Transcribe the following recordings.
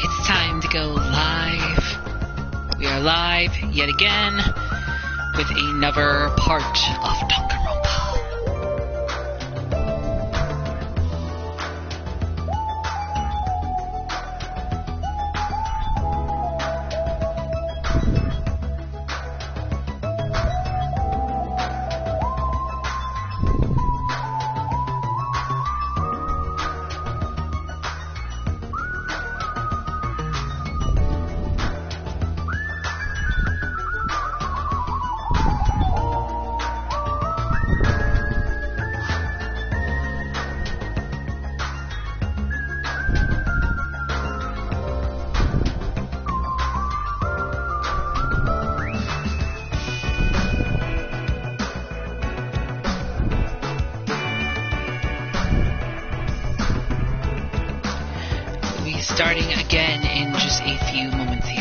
It's time to go live. We are live yet again with another part of Danganronpa. Starting again in just a few moments here.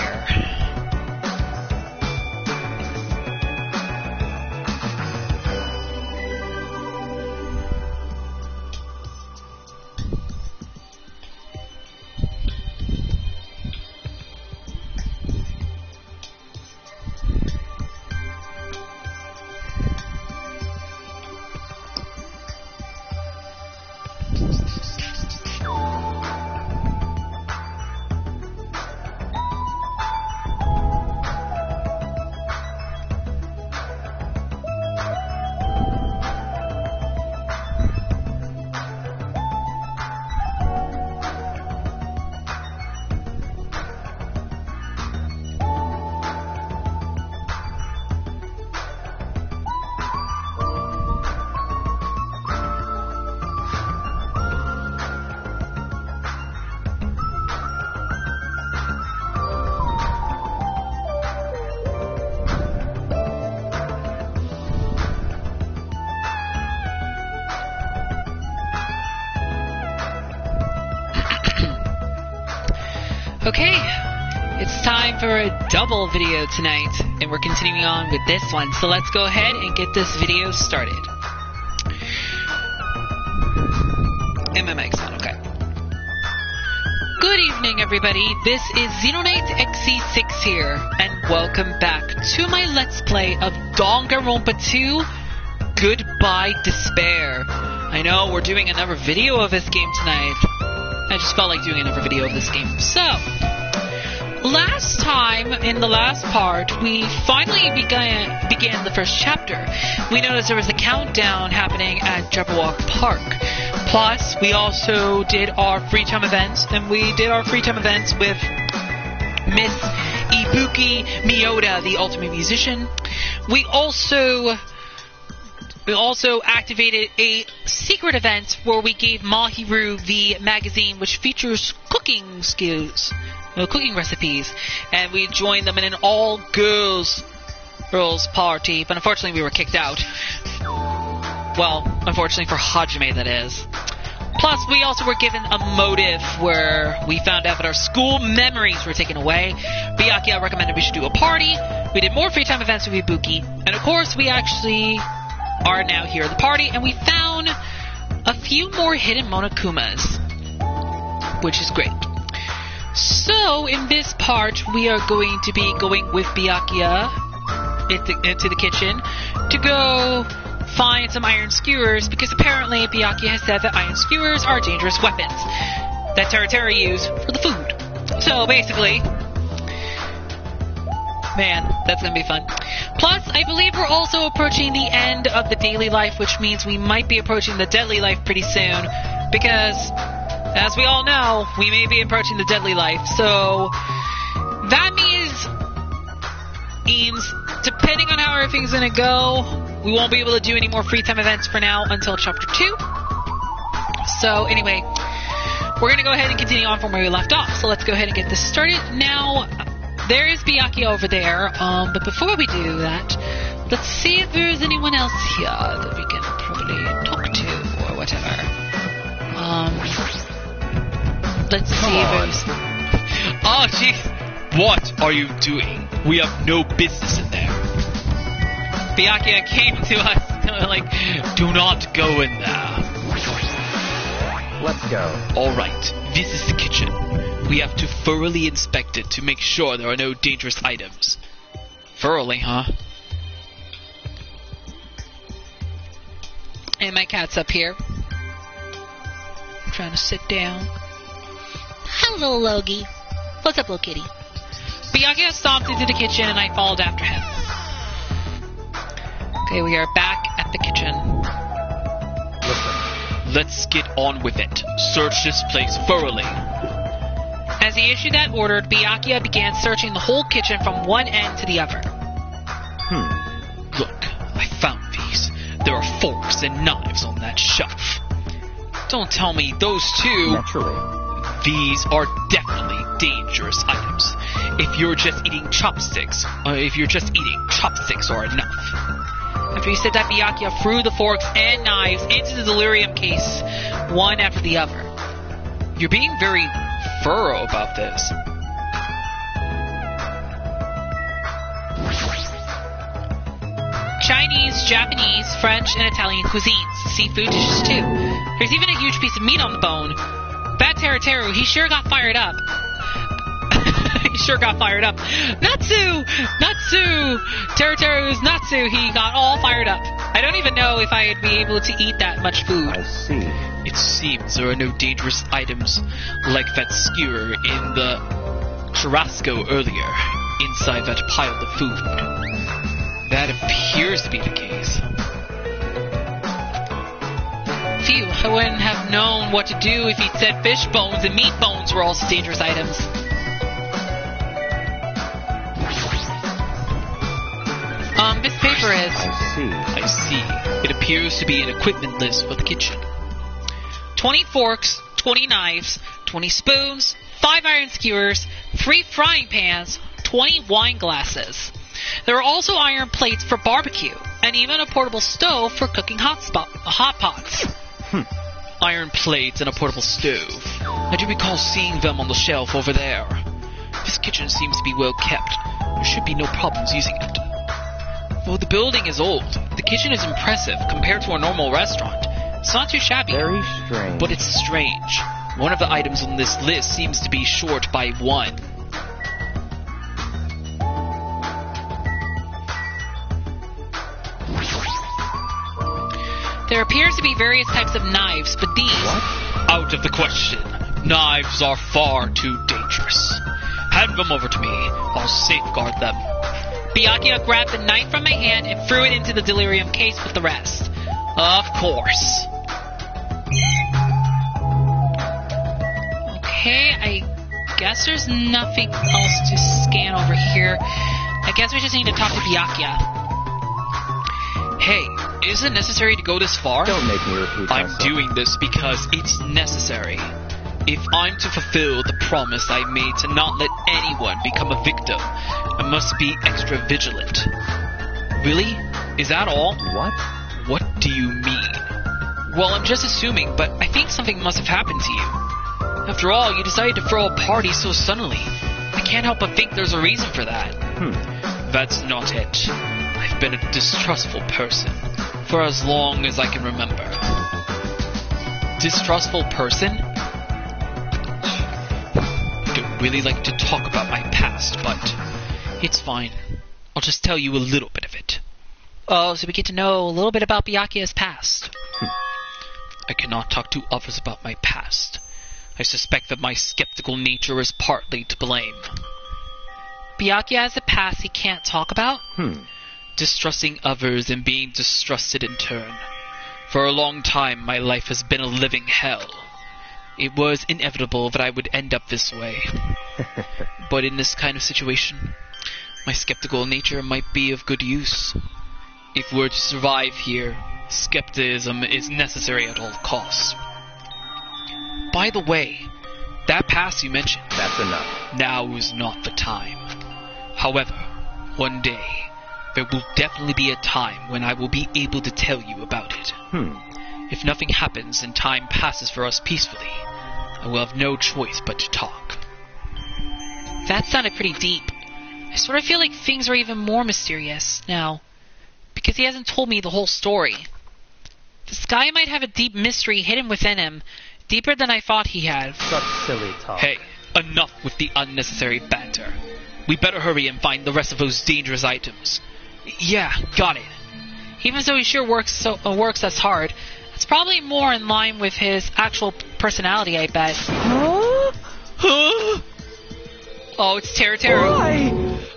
Okay, it's time for a double video tonight, and we're continuing on with this one, so let's go ahead and get this video started. And my mic's on, okay. Good evening, everybody. This is Xenonite XC6 here, and welcome back to my Let's Play of Danganronpa 2, Goodbye Despair. I know, we're doing another video of this game tonight. I just felt like doing another video of this game. So, last time, in the last part, we finally began the first chapter. We noticed there was a countdown happening at Jabberwock Park. Plus, we also did our free time events, and we did our free time events with Miss Ibuki Miyoda, the ultimate musician. We also activated a secret event where we gave Mahiru the magazine which features cooking skills, cooking recipes, and we joined them in an all-girls party, but unfortunately we were kicked out. Well, unfortunately for Hajime, that is. Plus, we also were given a motive where we found out that our school memories were taken away. Byakuya recommended we should do a party. We did more free time events with Ibuki, and of course we actually are now here at the party, and we found a few more hidden Monokumas, which is great. So, in this part, we are going to be going with Byakuya into the kitchen to go find some iron skewers, because apparently Byakuya has said that iron skewers are dangerous weapons that Teratera use for the food. So, basically, man, that's gonna be fun. Plus, I believe we're also approaching the end of the daily life, which means we might be approaching the deadly life pretty soon, because, as we all know, we may be approaching the deadly life, so that means depending on how everything's gonna go, we won't be able to do any more free time events for now until chapter 2. So, anyway, we're gonna go ahead and continue on from where we left off, so let's go ahead and get this started. Now, there is Byakuya over there, but before we do that, let's see if there is anyone else here that we can probably talk to, or whatever. Let's see if there's... Oh, jeez! What are you doing? We have no business in there. Byakuya came to us, like, do not go in there. Let's go. Alright, this is the kitchen. We have to thoroughly inspect it to make sure there are no dangerous items. Thoroughly, huh? And my cat's up here. I'm trying to sit down. Hello, Logie. What's up, little kitty? Byakuya stomped into the kitchen and I followed after him. Okay, we are back at the kitchen. Listen. Let's get on with it. Search this place thoroughly. As he issued that order, Byakuya began searching the whole kitchen from one end to the other. Look, I found these. There are forks and knives on that shelf. Don't tell me those two... Naturally. These are definitely dangerous items. If you're just eating chopsticks are enough. After he said that, Byakuya threw the forks and knives into the delirium case, one after the other. You're being very thorough about this. Chinese, Japanese, French, and Italian cuisines. Seafood dishes too. There's even a huge piece of meat on the bone. That Teru, he sure got fired up. He sure got fired up. Natsu! Teru's Natsu, he got all fired up. I don't even know if I'd be able to eat that much food. I see. It seems there are no dangerous items like that skewer in the churrasco earlier, inside that pile of food. That appears to be the case. Phew, I wouldn't have known what to do if he'd said fish bones and meat bones were also dangerous items. This paper is... I see. It appears to be an equipment list for the kitchen. 20 forks, 20 knives, 20 spoons, 5 iron skewers, 3 frying pans, 20 wine glasses. There are also iron plates for barbecue, and even a portable stove for cooking hot pots. Iron plates and a portable stove. I do recall seeing them on the shelf over there. This kitchen seems to be well kept. There should be no problems using it. Though the building is old, the kitchen is impressive compared to a normal restaurant. It's not too shabby. Very strange. But it's strange. One of the items on this list seems to be short by 1. There appears to be various types of knives, but these... What? Out of the question. Knives are far too dangerous. Hand them over to me. I'll safeguard them. Byakuya grabbed the knife from my hand and threw it into the delirium case with the rest. Of course. Okay, I guess there's nothing else to scan over here. I guess we just need to talk to Byakuya. Hey, is it necessary to go this far? Don't make me repeat I'm myself. doing this because it's necessary. If I'm to fulfill the promise I made to not let anyone become a victim, I must be extra vigilant. Really? Is that all? What? What do you mean? Well, I'm just assuming, but I think something must have happened to you. After all, you decided to throw a party so suddenly. I can't help but think there's a reason for that. That's not it. I've been a distrustful person for as long as I can remember. Distrustful person? I don't really like to talk about my past, but it's fine. I'll just tell you a little bit of it. Oh, so we get to know a little bit about Byakuya's past. I cannot talk to others about my past. I suspect that my skeptical nature is partly to blame. Byakuya has a past he can't talk about? Distrusting others and being distrusted in turn. For a long time, my life has been a living hell. It was inevitable that I would end up this way. But in this kind of situation, my skeptical nature might be of good use. If we're to survive here, skepticism is necessary at all costs. By the way, that past you mentioned... That's enough. Now is not the time. However, one day, there will definitely be a time when I will be able to tell you about it. If nothing happens and time passes for us peacefully, I will have no choice but to talk. That sounded pretty deep. I sort of feel like things are even more mysterious now, because he hasn't told me the whole story. This guy might have a deep mystery hidden within him, deeper than I thought he had. Such silly talk. Hey, Enough with the unnecessary banter. We better hurry and find the rest of those dangerous items. Yeah, got it. Even though he sure works as hard, it's probably more in line with his actual personality, I bet. Huh? Oh, it's Teru. Why?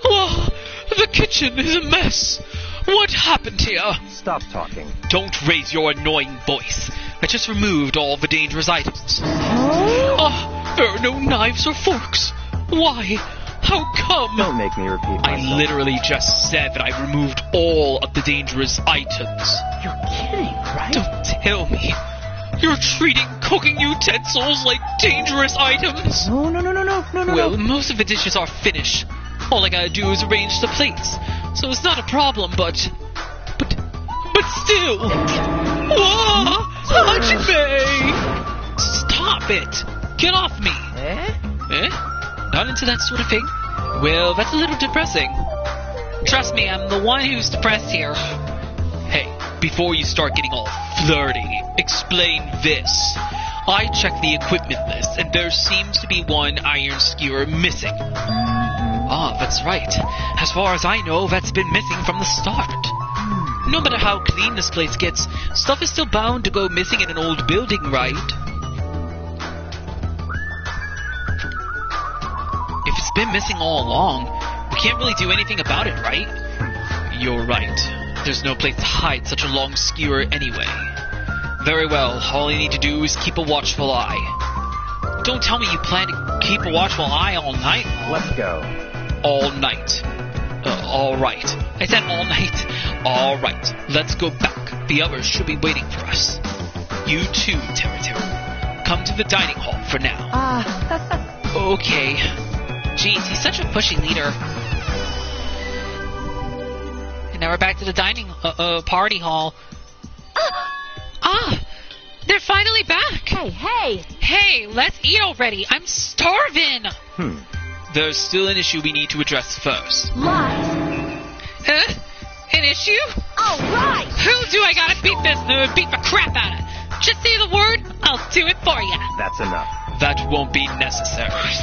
Oh, the kitchen is a mess. What happened here? Stop talking. Don't raise your annoying voice. I just removed all the dangerous items. Huh? There are no knives or forks. Why? How come? Don't make me repeat myself. I literally just said that I removed all of the dangerous items. You're kidding, right? Don't tell me. You're treating cooking utensils like dangerous items? No. Well, most of the dishes are finished. All I gotta do is arrange the plates. So it's not a problem, but still. Whoa! Hajime! Stop it! Get off me! Eh? Not into that sort of thing? Well, that's a little depressing. Trust me, I'm the one who's depressed here. Hey, before you start getting all flirty, explain this. I checked the equipment list, and there seems to be one iron skewer missing. Ah, that's right. As far as I know, that's been missing from the start. No matter how clean this place gets, stuff is still bound to go missing in an old building, right? If it's been missing all along, we can't really do anything about it, right? You're right. There's no place to hide such a long skewer anyway. Very well, all I need to do is keep a watchful eye. Don't tell me you plan to keep a watchful eye all night. Let's go. All night. All right. I said all night. All right. Let's go back. The others should be waiting for us. You too, Teru. Come to the dining hall for now. Okay. Jeez, he's such a pushy leader. And now we're back to the dining party hall. They're finally back. Hey, let's eat already. I'm starving. There's still an issue we need to address first. Huh? An issue? All right. Who do I gotta beat the crap out of? Just say the word, I'll do it for ya. That's enough. That won't be necessary.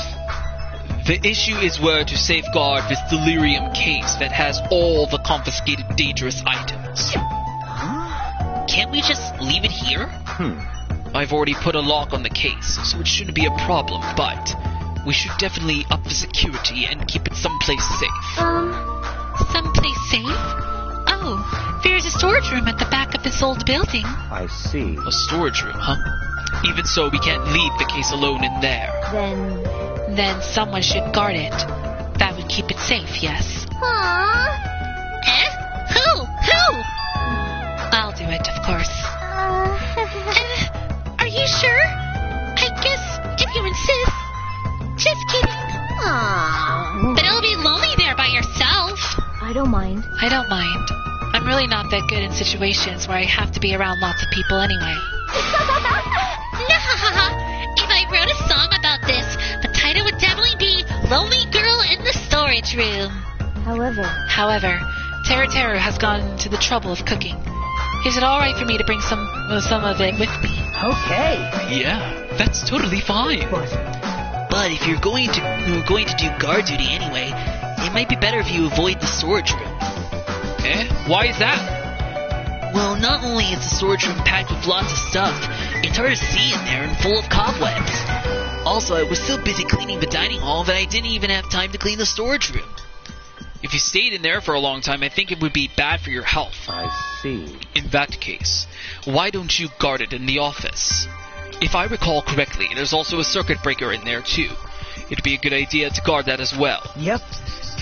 The issue is where to safeguard this delirium case that has all the confiscated dangerous items. Can't we just leave it here? I've already put a lock on the case, so it shouldn't be a problem, but we should definitely up the security and keep it someplace safe. Someplace safe? Oh, there's a storage room at the back of this old building. I see. A storage room, huh? Even so, we can't leave the case alone in there. Then someone should guard it. That would keep it safe, yes. Who? I'll do it, of course. Are you sure? I guess if you insist. Just kidding. But it'll be lonely there by yourself. I don't mind. I'm really not that good in situations where I have to be around lots of people anyway. If I wrote a song about this, the title would definitely be Lonely Girl in the Storage Room. However, Teru has gone to the trouble of cooking. Is it alright for me to bring some of it with me? Okay. Yeah, that's totally fine. But if you're going to do guard duty anyway, it might be better if you avoid the storage room. Why is that? Well, not only is the storage room packed with lots of stuff, it's hard to see in there and full of cobwebs. Also, I was so busy cleaning the dining hall that I didn't even have time to clean the storage room. If you stayed in there for a long time, I think it would be bad for your health. I see. In that case, why don't you guard it in the office? If I recall correctly, there's also a circuit breaker in there too. It'd be a good idea to guard that as well. Yep.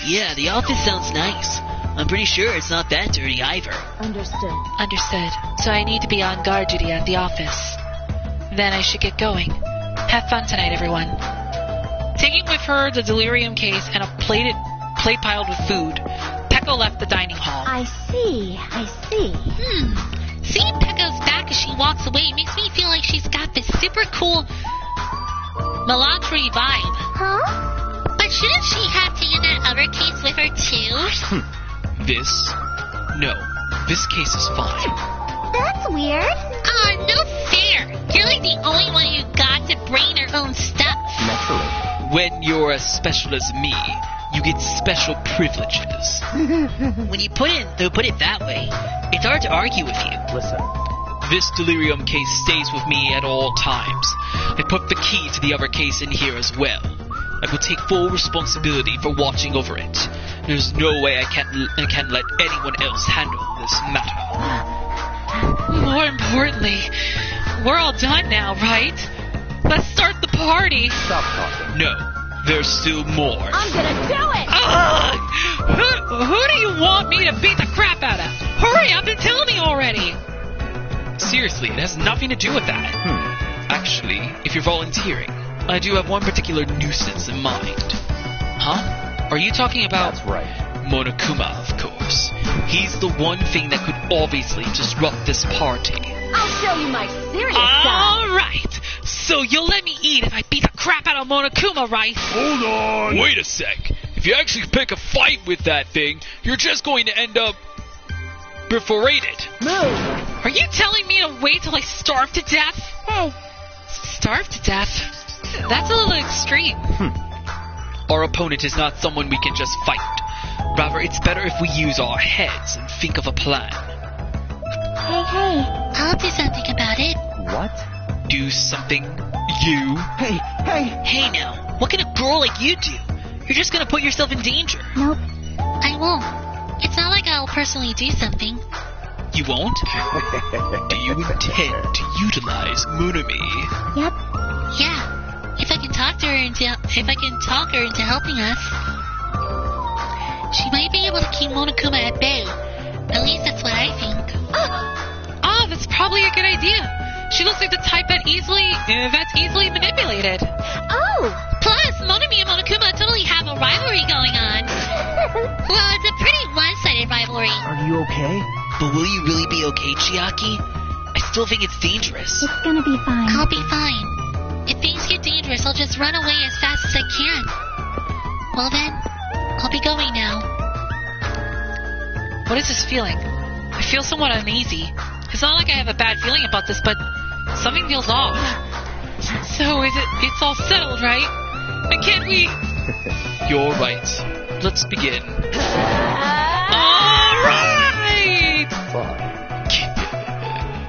Yeah, the office sounds nice. I'm pretty sure it's not that dirty either. Understood. So I need to be on guard duty at the office. Then I should get going. Have fun tonight, everyone. Taking with her the delirium case and a plate piled with food, Pekka left the dining hall. I see. Seeing Pekka's back as she walks away makes me feel like she's got this super cool melancholy vibe. Huh? But shouldn't she have taken that other case with her too? No, this case is fine. That's weird. No fair. You're like the only one who got to bring her own stuff. Naturally. when you're as special as me, you get special privileges. When you put it that way, it's hard to argue with you. Listen. This delirium case stays with me at all times. I put the key to the other case in here as well. I will take full responsibility for watching over it. There's no way I can't let anyone else handle this matter. More importantly, we're all done now, right? Let's start the party. Stop talking. No, there's still more. I'm gonna do it! Who do you want me to beat the crap out of? Hurry up and tell me already! Seriously, it has nothing to do with that. Actually, if you're volunteering, I do have one particular nuisance in mind. Huh? Are you talking about... That's right. Monokuma, of course. He's the one thing that could obviously disrupt this party. I'll show you my serious side. Alright, so you'll let me eat if I beat the crap out of Monokuma, right? Hold on! Wait a sec. If you actually pick a fight with that thing, you're just going to end up... perforated. Move! Are you telling me to wait till I starve to death? Hey, Starve to death? That's a little extreme. Our opponent is not someone we can just fight. Rather, it's better if we use our heads and think of a plan. hey. I'll do something about it. What? Do something, you? Hey! Hey now, what can a girl like you do? You're just gonna put yourself in danger. Nope. I won't. It's not like I'll personally do something. You won't? Do you intend to utilize Munami? Yep. Yeah. If I can talk her into helping us, she might be able to keep Monokuma at bay. At least that's what I think. Oh, that's probably a good idea. She looks like the type that's easily manipulated. Oh! Plus, Monami and Monokuma totally have a rivalry going on. Well, it's a pretty one-sided rivalry. Are you okay? But will you really be okay, Chiaki? I still think it's dangerous. It's gonna be fine. I'll be fine. If things get dangerous, I'll just run away as fast as I can. Well then, I'll be going now. What is this feeling? I feel somewhat uneasy. It's not like I have a bad feeling about this, but something feels off. So it's all settled, right? And can't we... You're right. Let's begin. Alright! Fine.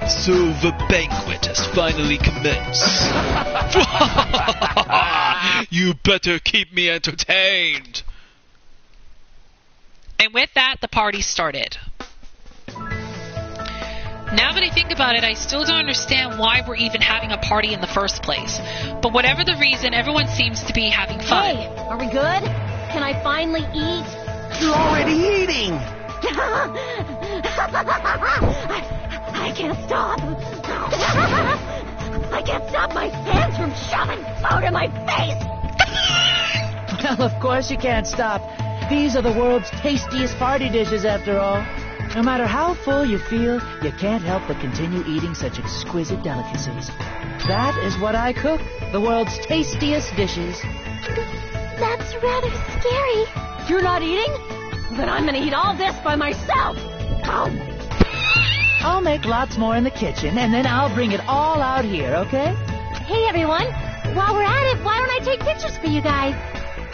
So the banquet has finally commenced. You better keep me entertained. And with that, the party started. Now that I think about it, I still don't understand why we're even having a party in the first place. But whatever the reason, everyone seems to be having fun. Hey, are we good? Can I finally eat? You're already eating! I can't stop. I can't stop my hands from shoving food in my face. Well, of course you can't stop. These are the world's tastiest party dishes, after all. No matter how full you feel, you can't help but continue eating such exquisite delicacies. That is what I cook, the world's tastiest dishes. That's rather scary. You're not eating? Then I'm gonna eat all this by myself. I'll make lots more in the kitchen, and then I'll bring it all out here, okay? Hey, everyone. While we're at it, why don't I take pictures for you guys?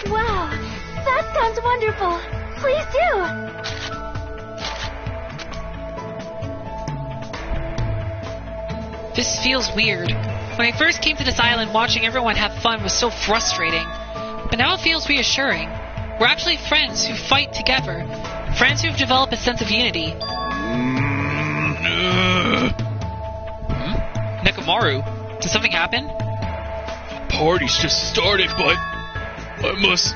Wow, that sounds wonderful. Please do. This feels weird. When I first came to this island, watching everyone have fun was so frustrating. But now it feels reassuring. We're actually friends who fight together. Friends who've developed a sense of unity. Nekomaru, did something happen? Party's just started, but I must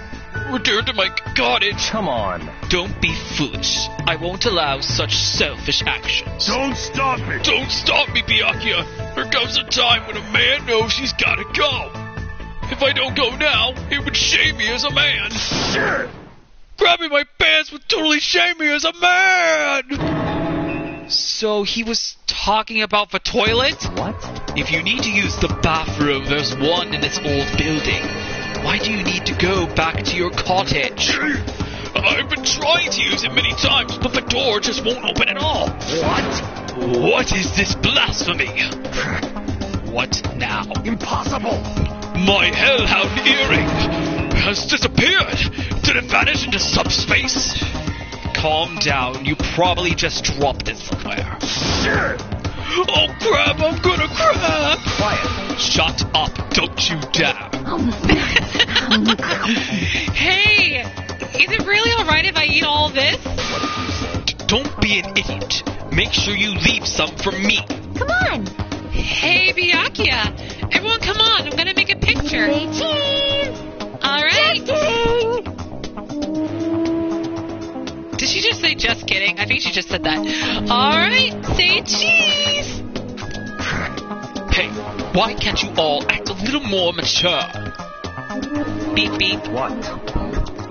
return to my cottage. Come on. Don't be foolish. I won't allow such selfish actions. Don't stop it! Don't stop me, Byakuya. There comes a time when a man knows he's gotta go. If I don't go now, it would shame me as a man. Shit! Grabbing my pants would totally shame me as a man! So he was talking about the toilet? What? If you need to use the bathroom, there's one in this old building. Why do you need to go back to your cottage? I've been trying to use it many times, but the door just won't open at all. What? What is this blasphemy? What now? Impossible! My hellhound earring has disappeared. Did it vanish into subspace? Calm down. You probably just dropped it somewhere. Shit! Oh crap, I'm gonna crap! Quiet. Shut up, don't you dare. Hey! Is it really alright if I eat all this? Don't be an idiot. Make sure you leave some for me. Come on. Hey, Byakuya! Everyone come on, I'm gonna make a picture. Say cheese. Alright! Just kidding. Did she just say just kidding? I think she just said that. Alright, say cheese! Hey, why can't you all act a little more mature? Beep beep. What?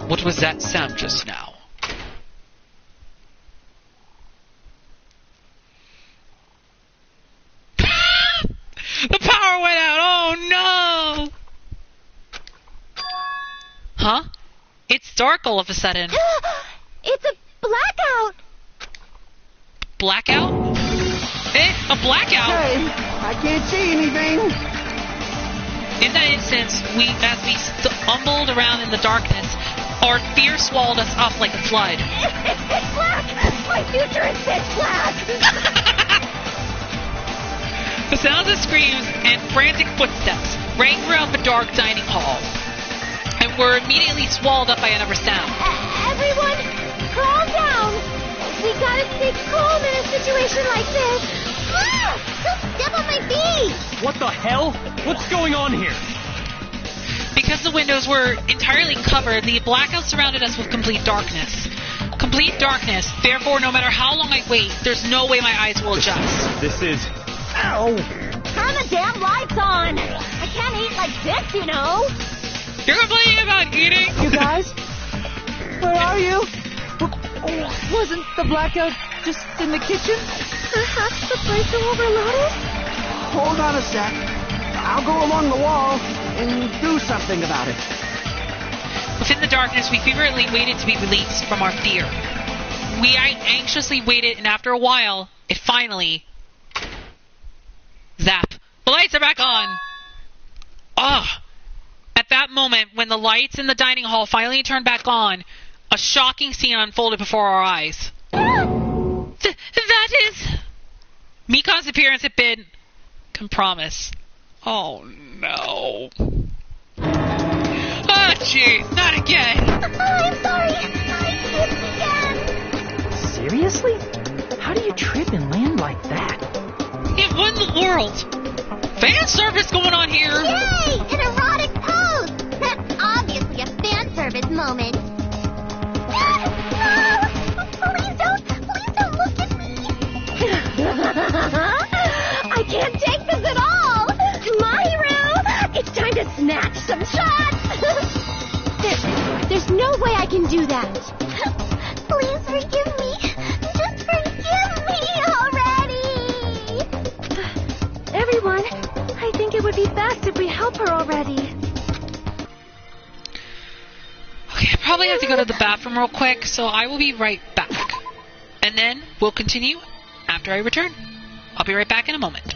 What was that sound just now? The power went out! Oh no! Huh? It's dark all of a sudden. It's a blackout. Blackout? Eh? A blackout? Hey, I can't see anything. In that instance, as we stumbled around in the darkness, our fear swallowed us up like a flood. It's pitch black. My future is pitch black. The sounds of screams and frantic footsteps rang throughout the dark dining hall, and were immediately swallowed up by another sound. Everyone, calm down. We gotta stay calm in a situation like this. Ah! Don't step on my feet. What the hell? What's going on here? Because the windows were entirely covered, the blackout surrounded us with complete darkness. Complete darkness. Therefore, no matter how long I wait, there's no way my eyes will adjust. This is... Ow! Turn the damn lights on. I can't eat like this, you know. You're complaining about eating? You guys? Where are you? Wasn't the blackout just in the kitchen? Perhaps the place will overload. Hold on a sec. I'll go along the wall and do something about it. Within the darkness, we feverishly waited to be released from our fear. We anxiously waited, and after a while, it finally... Zap. The lights are back on! Ah! At that moment, when the lights in the dining hall finally turned back on, a shocking scene unfolded before our eyes. That is... Mikon's appearance had been... compromised. Oh no. Oh jeez, not again! I'm sorry. I tripped again. Seriously? How do you trip and land like that? It won the world! Fan service going on here! Yay! An erotic pose. That's obviously a fan service moment. No! Please don't look at me. I can't take this at all. Mahiru, it's time to snatch some shots. There's no way I can do that. Please forgive me. Just forgive me already. Everyone, I think it would be best if we help her already. Okay, I probably have to go to the bathroom real quick, so I will be right back. And then we'll continue after I return. I'll be right back in a moment.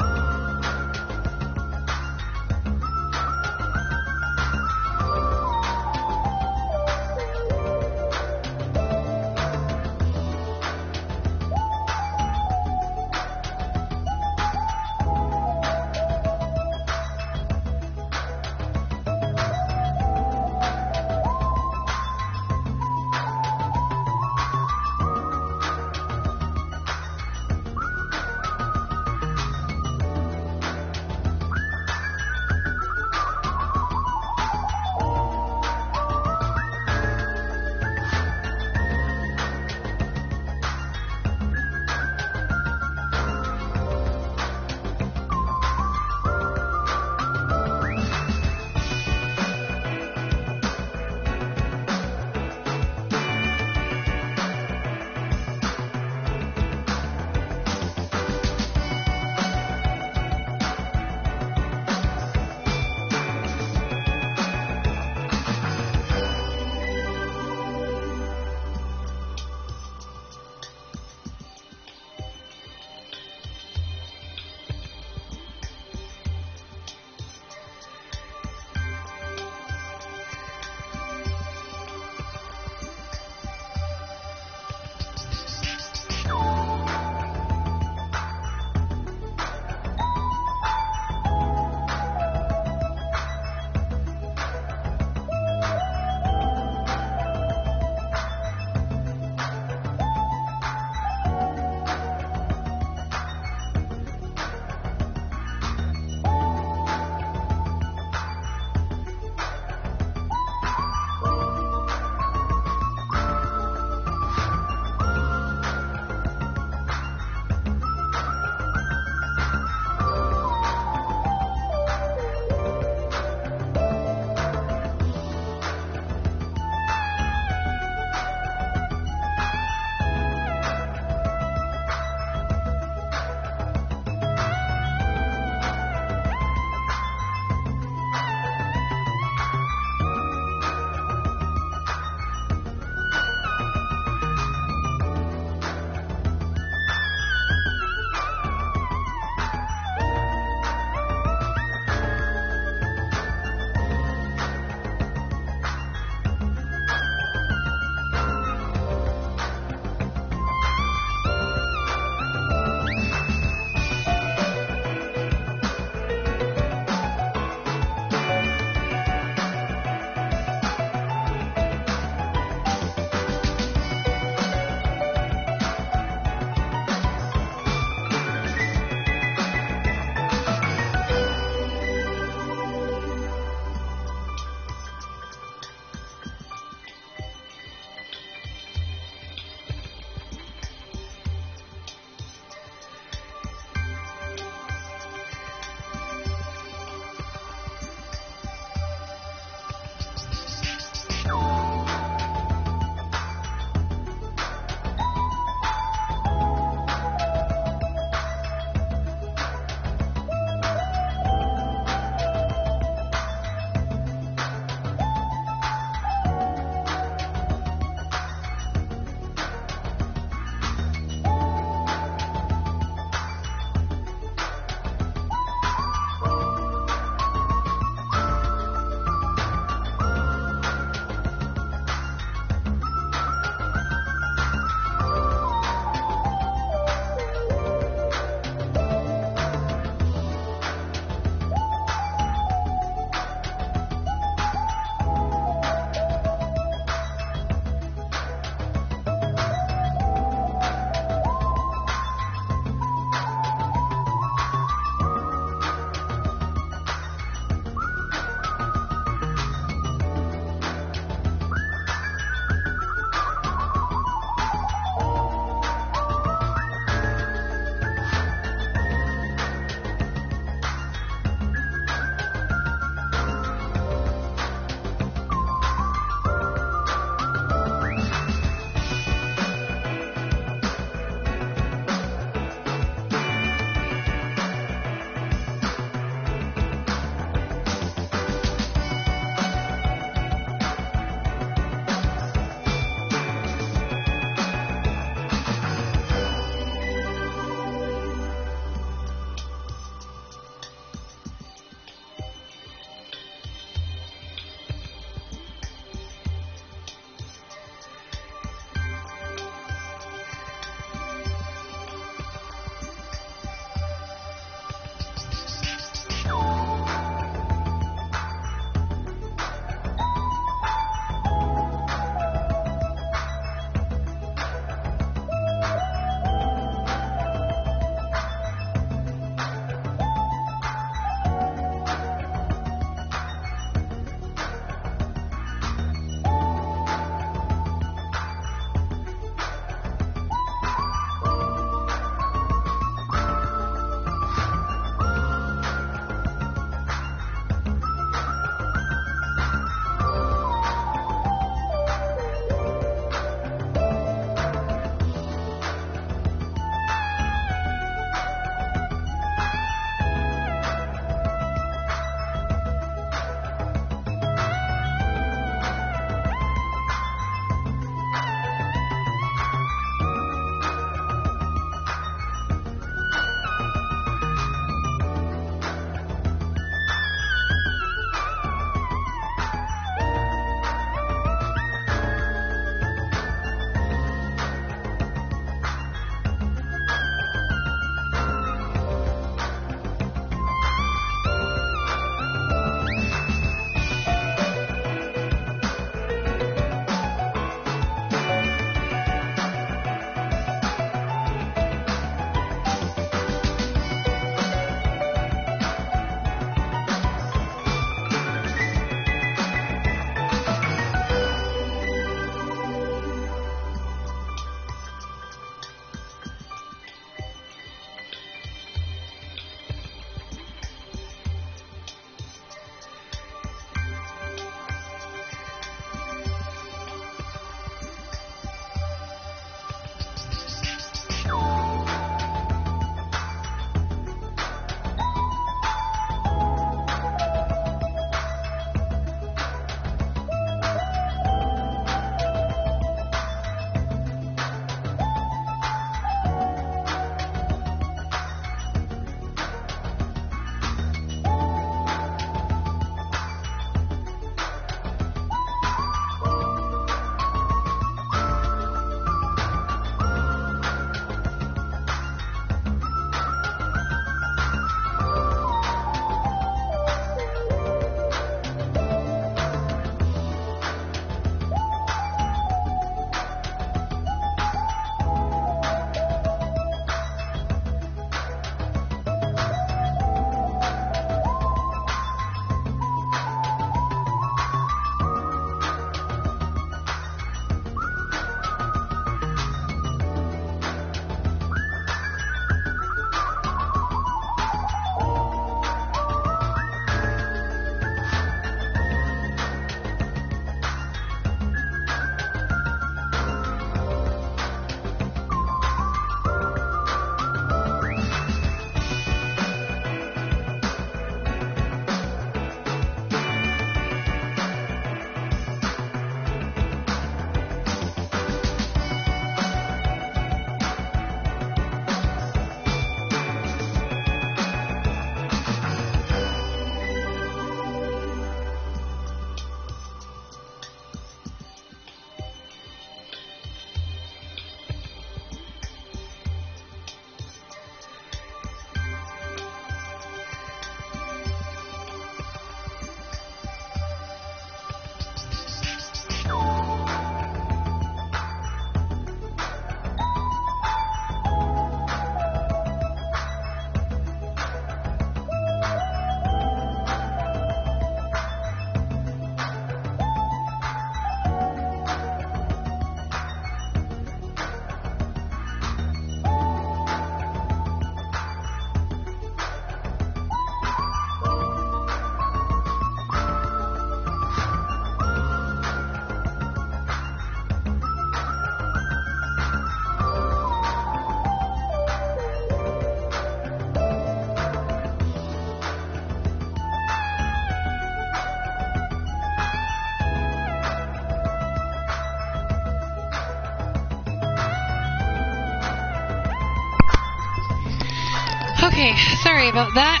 Okay, sorry about that.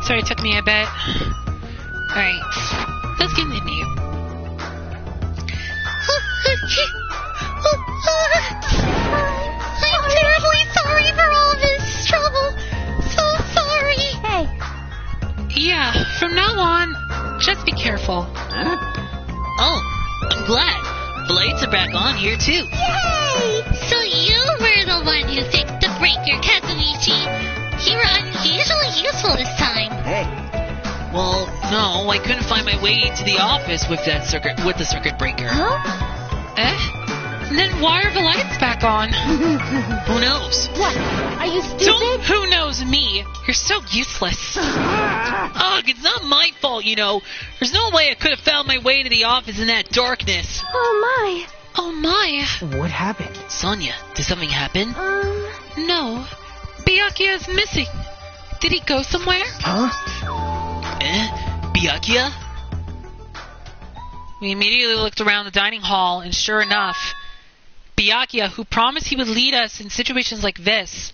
Sorry it took me a bit. Alright, let's continue. I'm terribly sorry for all this trouble. So sorry. Hey. Yeah, from now on, just be careful. Oh, I'm glad. The lights are back on here, too. Yay! So you were the one who fixed the breaker, Kazuichi. You were unusually useful this time. Hey, Well, no, I couldn't find my way to the office with the circuit breaker. Huh? Then why are the lights back on? Who knows? What? Are you stupid? Don't who knows me. You're so useless. Ugh, it's not my fault, you know. There's no way I could have found my way to the office in that darkness. Oh my. Oh my. What happened? Sonia, did something happen? No. Byakuya is missing. Did he go somewhere? Huh? Byakuya? We immediately looked around the dining hall, and sure enough, Byakuya, who promised he would lead us in situations like this,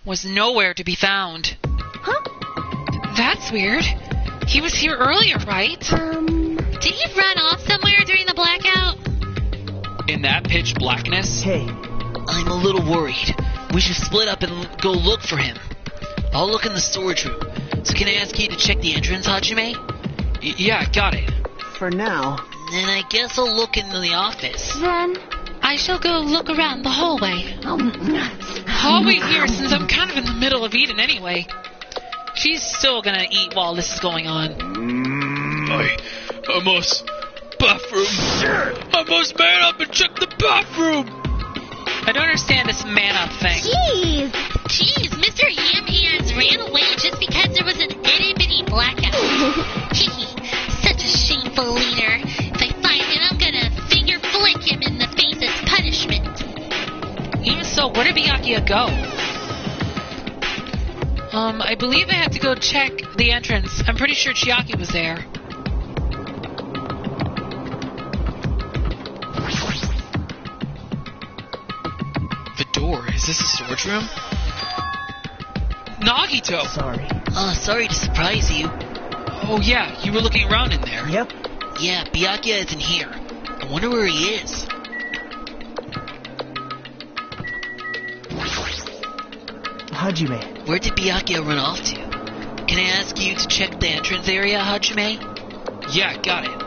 was nowhere to be found. Huh? That's weird. He was here earlier, right? Did he run off somewhere during the blackout? In that pitch blackness? Hey, I'm a little worried. We should split up and go look for him. I'll look in the storage room. So can I ask you to check the entrance, Hajime? Yeah, got it. for now. Then I guess I'll look into the office. Then I shall go look around the hallway. I'll wait here since I'm kind of in the middle of eating anyway. She's still gonna eat while this is going on. I must... bathroom. I must man up and check the bathroom. I don't understand this man up thing. Jeez, Mr. Yam Hands ran away just because there was an itty-bitty blackout. Such a shameful leader. If I find him, I'm gonna finger flick him in the face as punishment. Even so, where did Byakuya go? I believe I had to go check the entrance. I'm pretty sure Chiaki was there. The door. Is this a storage room? Nagito! sorry. Sorry to surprise you. Oh yeah, you were looking around in there. Yep. Yeah, Byakuya isn't here. I wonder where he is. Hajime, Where did Byakuya run off to? Can I ask you to check the entrance area, Hajime? Yeah, got it.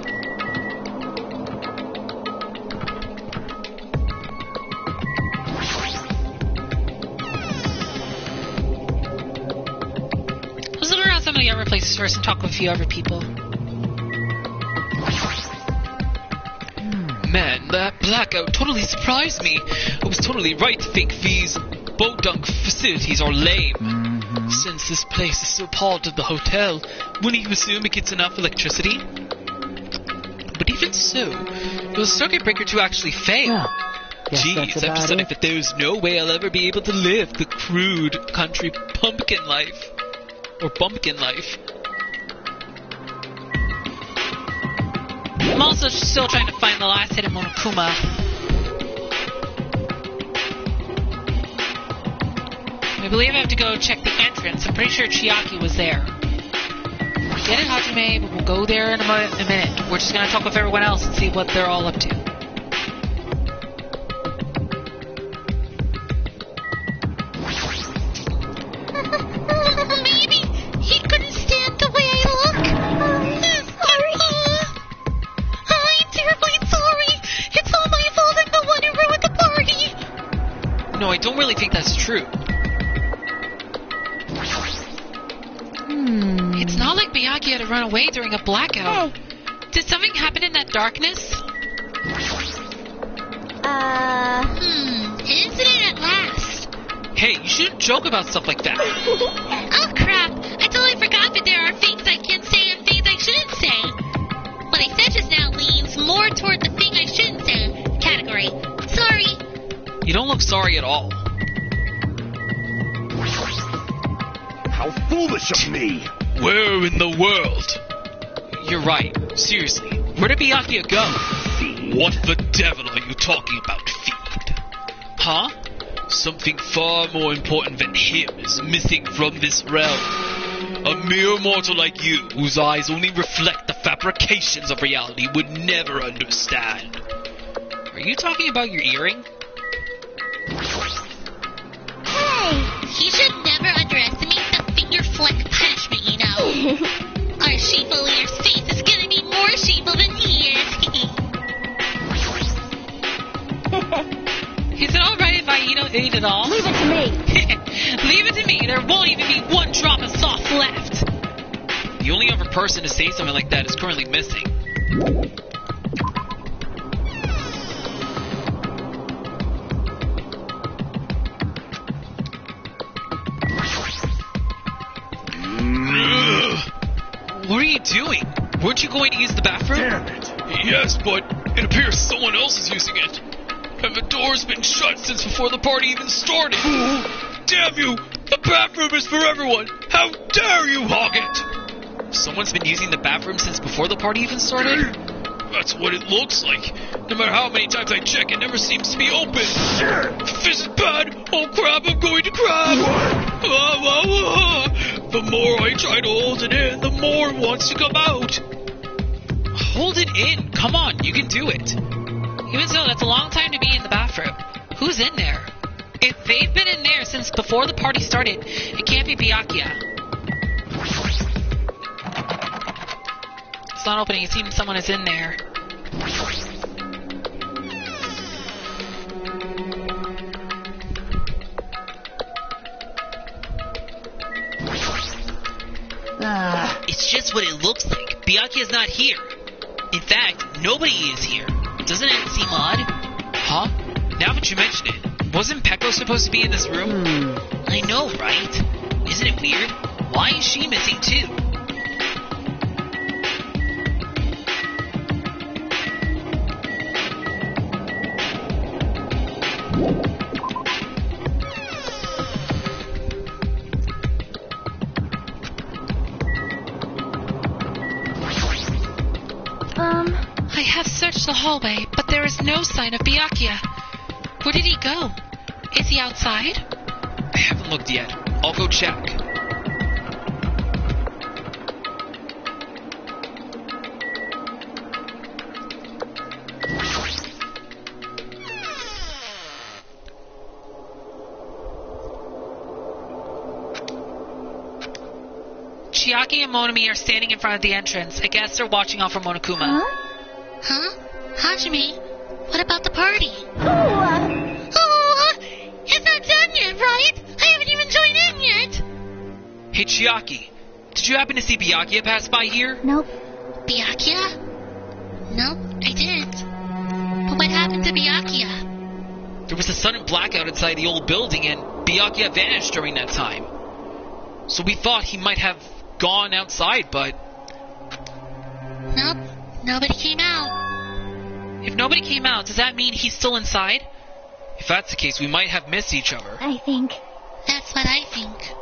Let's look around some of the other places first and talk with a few other people. Man, that blackout totally surprised me. I was totally right to think these boat-dunk facilities are lame. Since this place is still part of the hotel, wouldn't you assume it gets enough electricity? But even so, will the circuit breaker to actually fail? Yeah. Guess Jeez, that's I'm about pathetic it. that there's no way I'll ever be able to live the crude country pumpkin life. Or bumpkin life. I'm also still trying to find the last hidden Monokuma. I believe I have to go check the entrance. I'm pretty sure Chiaki was there. Get it, Hajime, but we'll go there in a minute. We're just going to talk with everyone else and see what they're all up to. Maybe he couldn't stand the way I look. Sorry. I'm terribly sorry. It's all my fault. I'm the one who ruined the party. No, I don't really think that's true. It's not like Byakuya had to run away during a blackout. Did something happen in that darkness? Incident at last. Hey, you shouldn't joke about stuff like that. Oh crap, I totally forgot that there are things I can say and things I shouldn't say. What I said just now leans more toward the thing I shouldn't say category. Sorry. You don't look sorry at all. How foolish of me! Where in the world? You're right. Seriously, where did Byakuya go? What the devil are you talking about, fiend? Huh? Something far more important than him is missing from this realm. A mere mortal like you, whose eyes only reflect the fabrications of reality, would never understand. Are you talking about your earring? Hey! You should never underestimate the finger flick punishment, you know. Our shameful leader's face is gonna be more shameful than he is. Is it alright if I eat it all? Leave it to me. Leave it to me. There won't even be one drop of sauce left. The only other person to say something like that is currently missing. What are you doing? Weren't you going to use the bathroom? Damn it! Yes, but it appears someone else is using it. And the door's been shut since before the party even started. Damn you! The bathroom is for everyone! How dare you hog it! Someone's been using the bathroom since before the party even started? That's what it looks like. No matter how many times I check, it never seems to be open. If this is bad, oh crap, I'm going to crash! The more I try to hold it in, the more it wants to come out. Hold it in. Come on, you can do it. Even so, that's a long time to be in the bathroom. Who's in there? If they've been in there since before the party started, it can't be Byakuya. It's not opening. It seems someone is in there. It's just what it looks like. Byakuya's not here. In fact, nobody is here. Doesn't it seem odd? Huh? Now that you mention it, wasn't Peko supposed to be in this room? I know, right? Isn't it weird? Why is she missing too? I have searched the hallway, but there is no sign of Byakuya. Where did he go? Is he outside? I haven't looked yet. I'll go check. Chiaki and Monami are standing in front of the entrance. I guess they're watching out for Monokuma. Huh? Hajime, what about the party? It's not done yet, right? I haven't even joined in yet. Hey, Chiaki, did you happen to see Byakuya pass by here? Nope. Byakuya? Nope, I didn't. But what happened to Byakuya? There was a sudden blackout inside the old building, and Byakuya vanished during that time. So we thought he might have gone outside, but... Nope, nobody came out. If nobody came out, does that mean he's still inside? If that's the case, we might have missed each other. I think. That's what I think.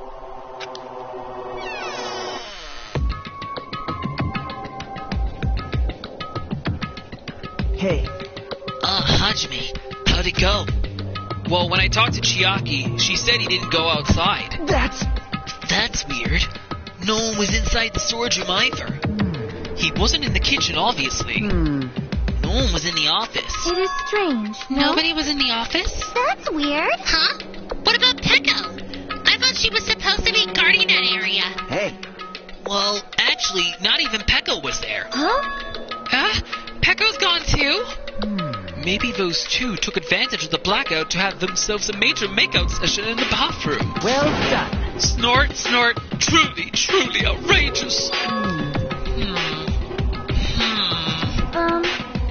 Hey, Hajime, how'd it go? Well, when I talked to Chiaki, she said he didn't go outside. That's weird. No one was inside the storage room either. He wasn't in the kitchen, obviously. No one was in the office. It is strange. Nobody was in the office? That's weird. Huh? What about Peko? I thought she was supposed to be guarding that area. Hey, Well, actually, not even Peko was there. Huh? Huh? Peko's gone too? Maybe those two took advantage of the blackout to have themselves a major makeout session in the bathroom. well done. Snort, snort. Truly, truly outrageous.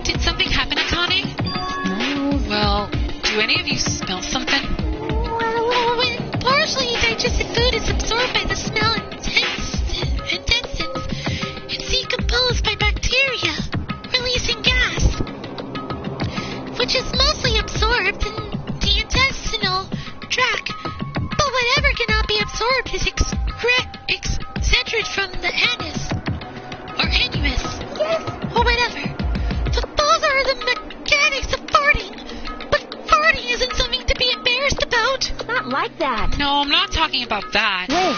Did something happen, Akane? Well, do any of you smell something? Well, when partially digested food is absorbed by the smell intestines, it's decomposed by bacteria, releasing gas, which is mostly absorbed in the intestinal tract. But whatever cannot be absorbed is excreted from the anus, or anus, or whatever. But those are the mechanics of farting. But farting isn't something to be No, I'm not talking about that. Wait.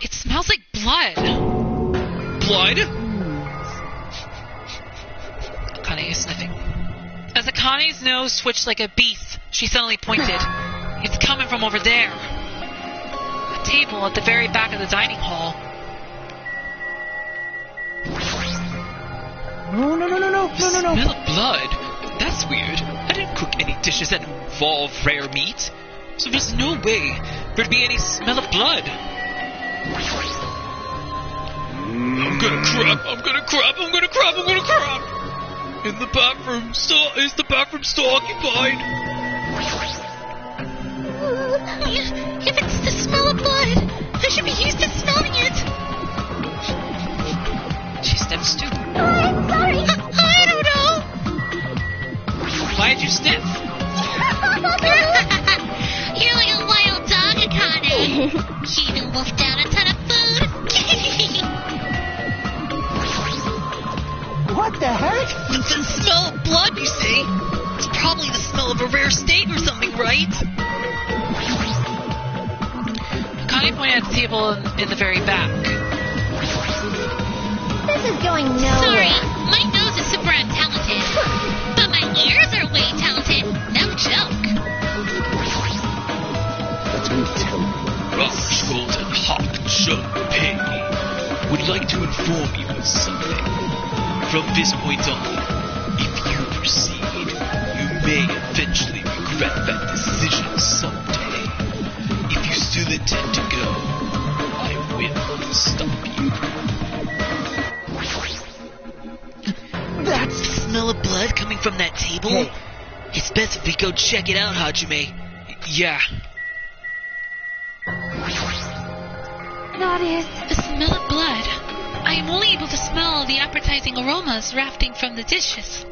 It smells like blood. Blood? Akane is sniffing. As Akane's nose twitched like a beast, she suddenly pointed. It's coming from over there. A table at the very back of the dining hall. No. Smell of blood? That's weird. I didn't cook any dishes that involve rare meat, so there's no way there'd be any smell of blood. I'm gonna crap! In the bathroom, is the bathroom still occupied? If it's the smell of blood, I should be used to smelling it. She sniffs too. I'm sorry. I don't know. Why'd you sniff? You're like a wild dog, Akane. You even wolfed down a ton of food. What the heck? It's the smell of blood, you see. It's probably the smell of a rare steak or something, right? Akane pointed at the table in the very back. This is going nowhere. Sorry, my nose is super untalented. But my ears are way talented. No joke. Let me tell you. Rockschools and Hawk Junpei would like to inform you of something. From this point on, if you proceed, you may eventually regret that decision someday. If you still intend to go, I will stop you. That's the smell of blood coming from that table? Hey. It's best if we go check it out, Hajime. Yeah. That is... The smell of blood. I am only able to smell the appetizing aromas wafting from the dishes.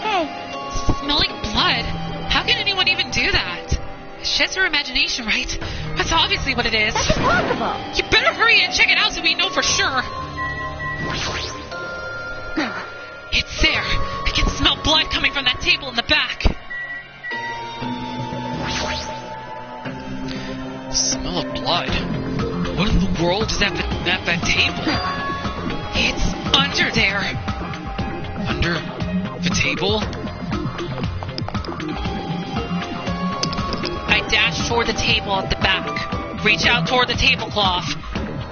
Hey, Smell like blood? How can anyone even do that? Sheds her imagination, right? That's obviously what it is. that's impossible. You better hurry and check it out so we know for sure. It's there. I can smell blood coming from that table in the back. Smell of blood? What in the world is at that table? It's under there. Under the table? I dashed toward the table at the back, reached out toward the tablecloth,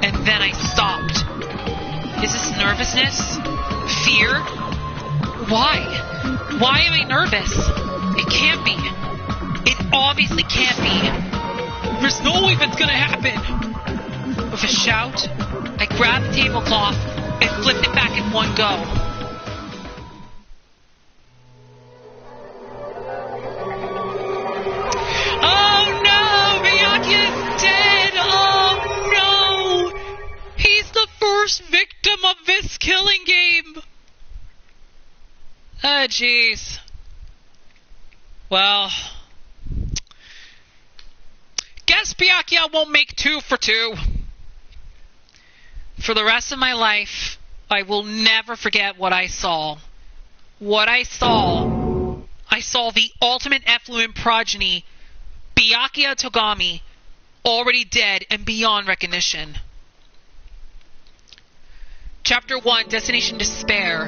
and then I stopped. Is this nervousness? Fear? Why? Why am I nervous? It can't be. It obviously can't be. There's no way that's gonna happen. With a shout, I grabbed the tablecloth and flipped it back in one go. Oh no! Miyake is dead! Oh no! He's the first victim of this killing game! Oh jeez. Well... guess Byakuya won't make 2 for 2. For the rest of my life, I will never forget what I saw. What I saw the ultimate effluent progeny, Byakuya Togami, already dead and beyond recognition. Chapter 1, Destination Despair,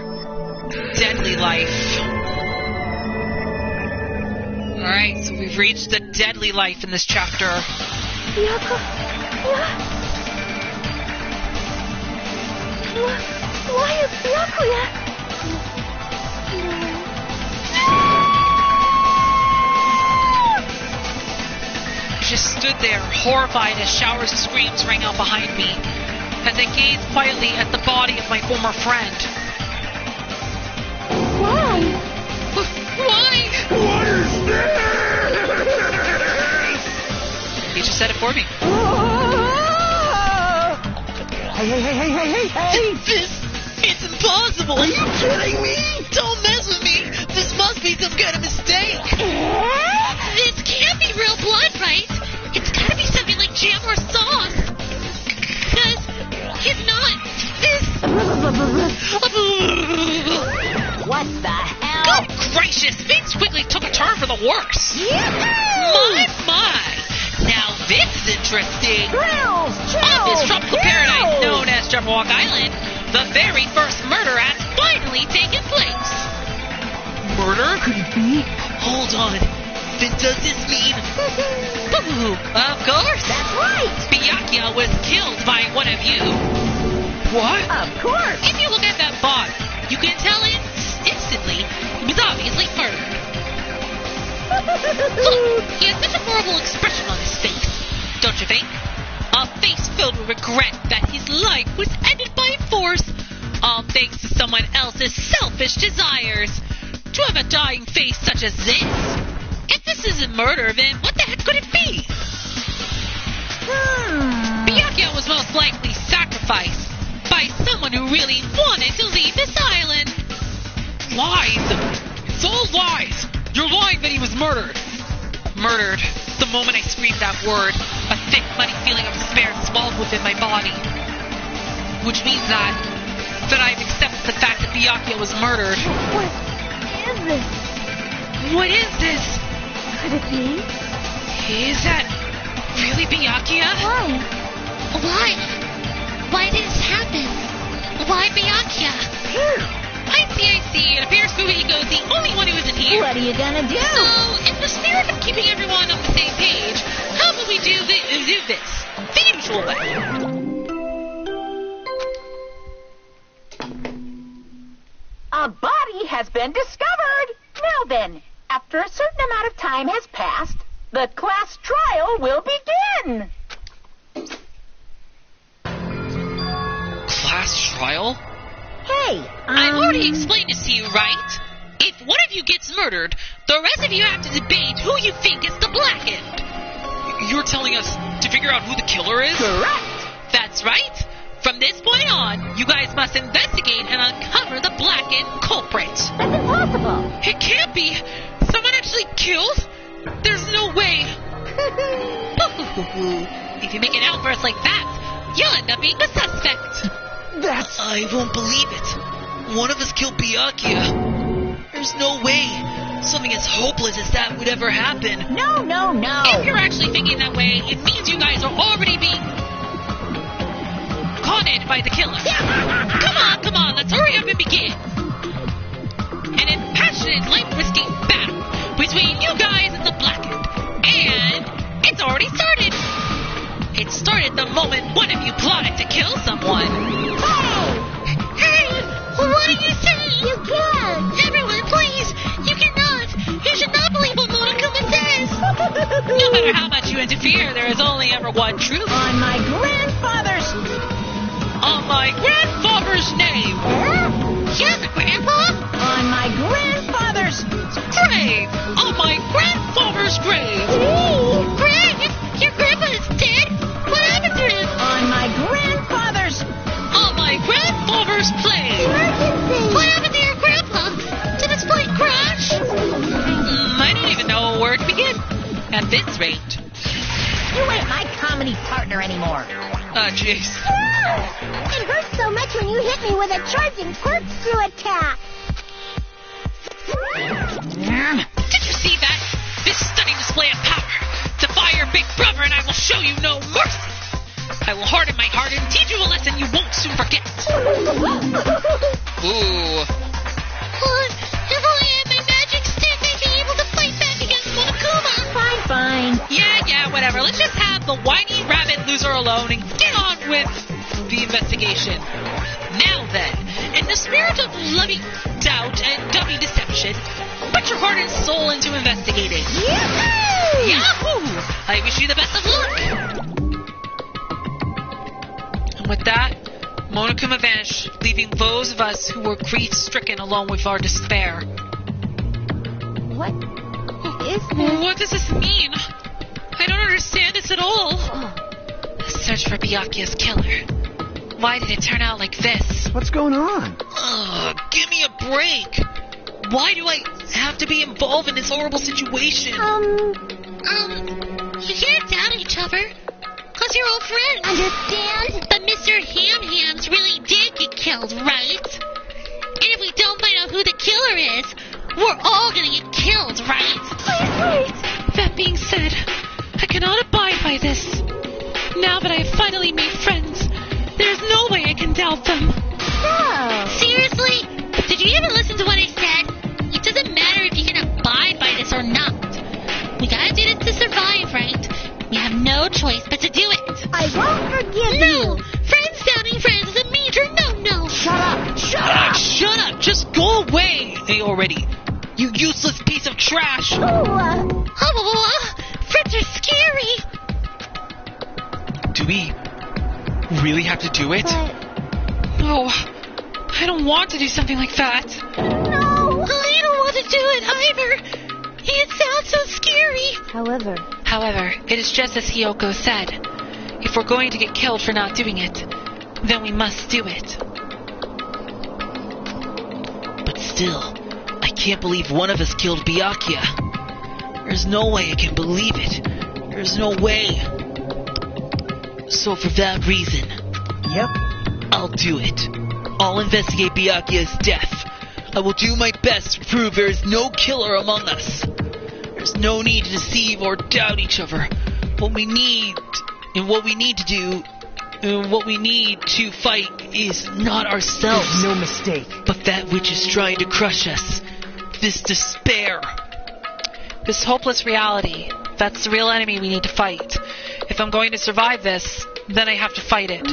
Deadly Life. Alright, so we've reached the deadly life in this chapter. Why is Byakuya? I just stood there, horrified as showers of screams rang out behind me, as I gazed quietly at the body of my former friend. Why? Why? What is this? He just said it for me. Hey! It's impossible! Are you kidding me? Don't mess with me! This must be some kind of mistake! This can't be real blood, right? It's gotta be something like jam or sauce. Cause it's not this. What the hell? Good gracious! Things quickly took a turn for the worse! Yahoo! My my! Now this is interesting. Grills, On this chills, tropical grills. paradise known as Jabberwock Island, the very first murder has finally taken place. Murder? Could it be? Hold on. Then does this mean... Boo! Of course! That's right. Byakuya was killed by one of you. What? Of course. If you look at that body, you can tell instantly he was obviously murdered. Look, he has such a horrible expression on his face, don't you think? A face filled with regret that his life was ended by force, all thanks to someone else's selfish desires. To have a dying face such as this? If this isn't murder, then what the heck could it be? Byakuya was most likely sacrificed by someone who really wanted to leave this island. Lies! It's all lies! You're lying that he was murdered! Murdered. The moment I screamed that word, a thick, muddy feeling of despair swelled within my body. Which means that I've accepted the fact that Byakuya was murdered. What is this? What is this? Could it be? Is that really Byakuya? Why? Why did this happen? Why Byakuya? I see. It appears Fumihiko's the only one who isn't here. What are you gonna do? So, in the spirit of keeping everyone on the same page, how about we do this? The usual way. A body has been discovered. Now then, after a certain amount of time has passed, the class trial will begin. Class trial? Hey, I've already explained this to you, right? If one of you gets murdered, the rest of you have to debate who you think is the blackened. You're telling us to figure out who the killer is? Correct. That's right. From this point on, you guys must investigate and uncover the blackened culprit. That's impossible. It can't be. Someone actually killed? There's no way. If you make an outburst like that, you'll end up being the suspect. I won't believe it. One of us killed Byakuya. There's no way something as hopeless as that would ever happen. No. If you're actually thinking that way, it means you guys are already being coned by the killer. Come on, let's hurry up and begin. An impassioned, life-risking battle between you guys and the blackened. And it's already started. It started the moment one of you plotted to kill someone. Hey! What are you saying? You can't! Everyone, please! You cannot! You should not believe what Monokuma says! No matter how much you interfere, there is only ever one truth. On my grandfather's... On my grandfather's name. Yes, Grandpa? On my grandfather's... Grave. On my grandfather's grave. Greg! Your grandpa is dead? What happened to him? On my grandfather's... On my grandfather's plane. What happened to your grandpa? Did his plane crash? I don't even know where to begin. At this rate. You ain't my comedy partner anymore. Jeez. It hurt so much when you hit me with a charging corkscrew attack. Did you see that? This stunning display of power. Defy your big brother and I will show you no mercy. I will harden my heart and teach you a lesson you won't soon forget. Ooh. If only I had my magic stick, I'd be able to fight back against Monokuma. Fine. Yeah, whatever. Let's just have the whiny rabbit loser alone and get on with the investigation. Now then, in the spirit of loving doubt and dummy deception, put your heart and soul into investigating. Yahoo! I wish you the best of luck. And with that, Monokuma vanished, leaving those of us who were grief-stricken alone with our despair. What is this? What does this mean? I don't understand this at all. The search for Byakuya's killer. Why did it turn out like this? What's going on? Give me a break. Why do I have to be involved in this horrible situation? You can't doubt each other. Cause you're all friends. Understand? But Mr. Ham-Hams really did get killed, right? And if we don't find out who the killer is, we're all gonna get killed, right? That being said, cannot abide by this. Now that I have finally made friends, there's no way I can doubt them. No. Seriously? Did you even listen to what I said? It doesn't matter if you can abide by this or not. We gotta do this to survive, right? We have no choice but to do it. I won't forgive you. No! Friends sounding friends is a major no-no. Shut up! Shut up! Shut up! Just go away! Hey, already. You useless piece of trash! Friends are scary. Do we really have to do it? No, I don't want to do something like that. No, I don't want to do it either. It sounds so scary. However, it is just as Hiyoko said. If we're going to get killed for not doing it, then we must do it. But still, I can't believe one of us killed Byakuya. There's no way I can believe it. There's no way. So for that reason, Yep. I'll do it. I'll investigate Byakuya's death. I will do my best to prove there is no killer among us. There's no need to deceive or doubt each other. What we need to fight is not ourselves. There's no mistake. But that which is trying to crush us. This despair. This hopeless reality, that's the real enemy we need to fight. If I'm going to survive this, then I have to fight it.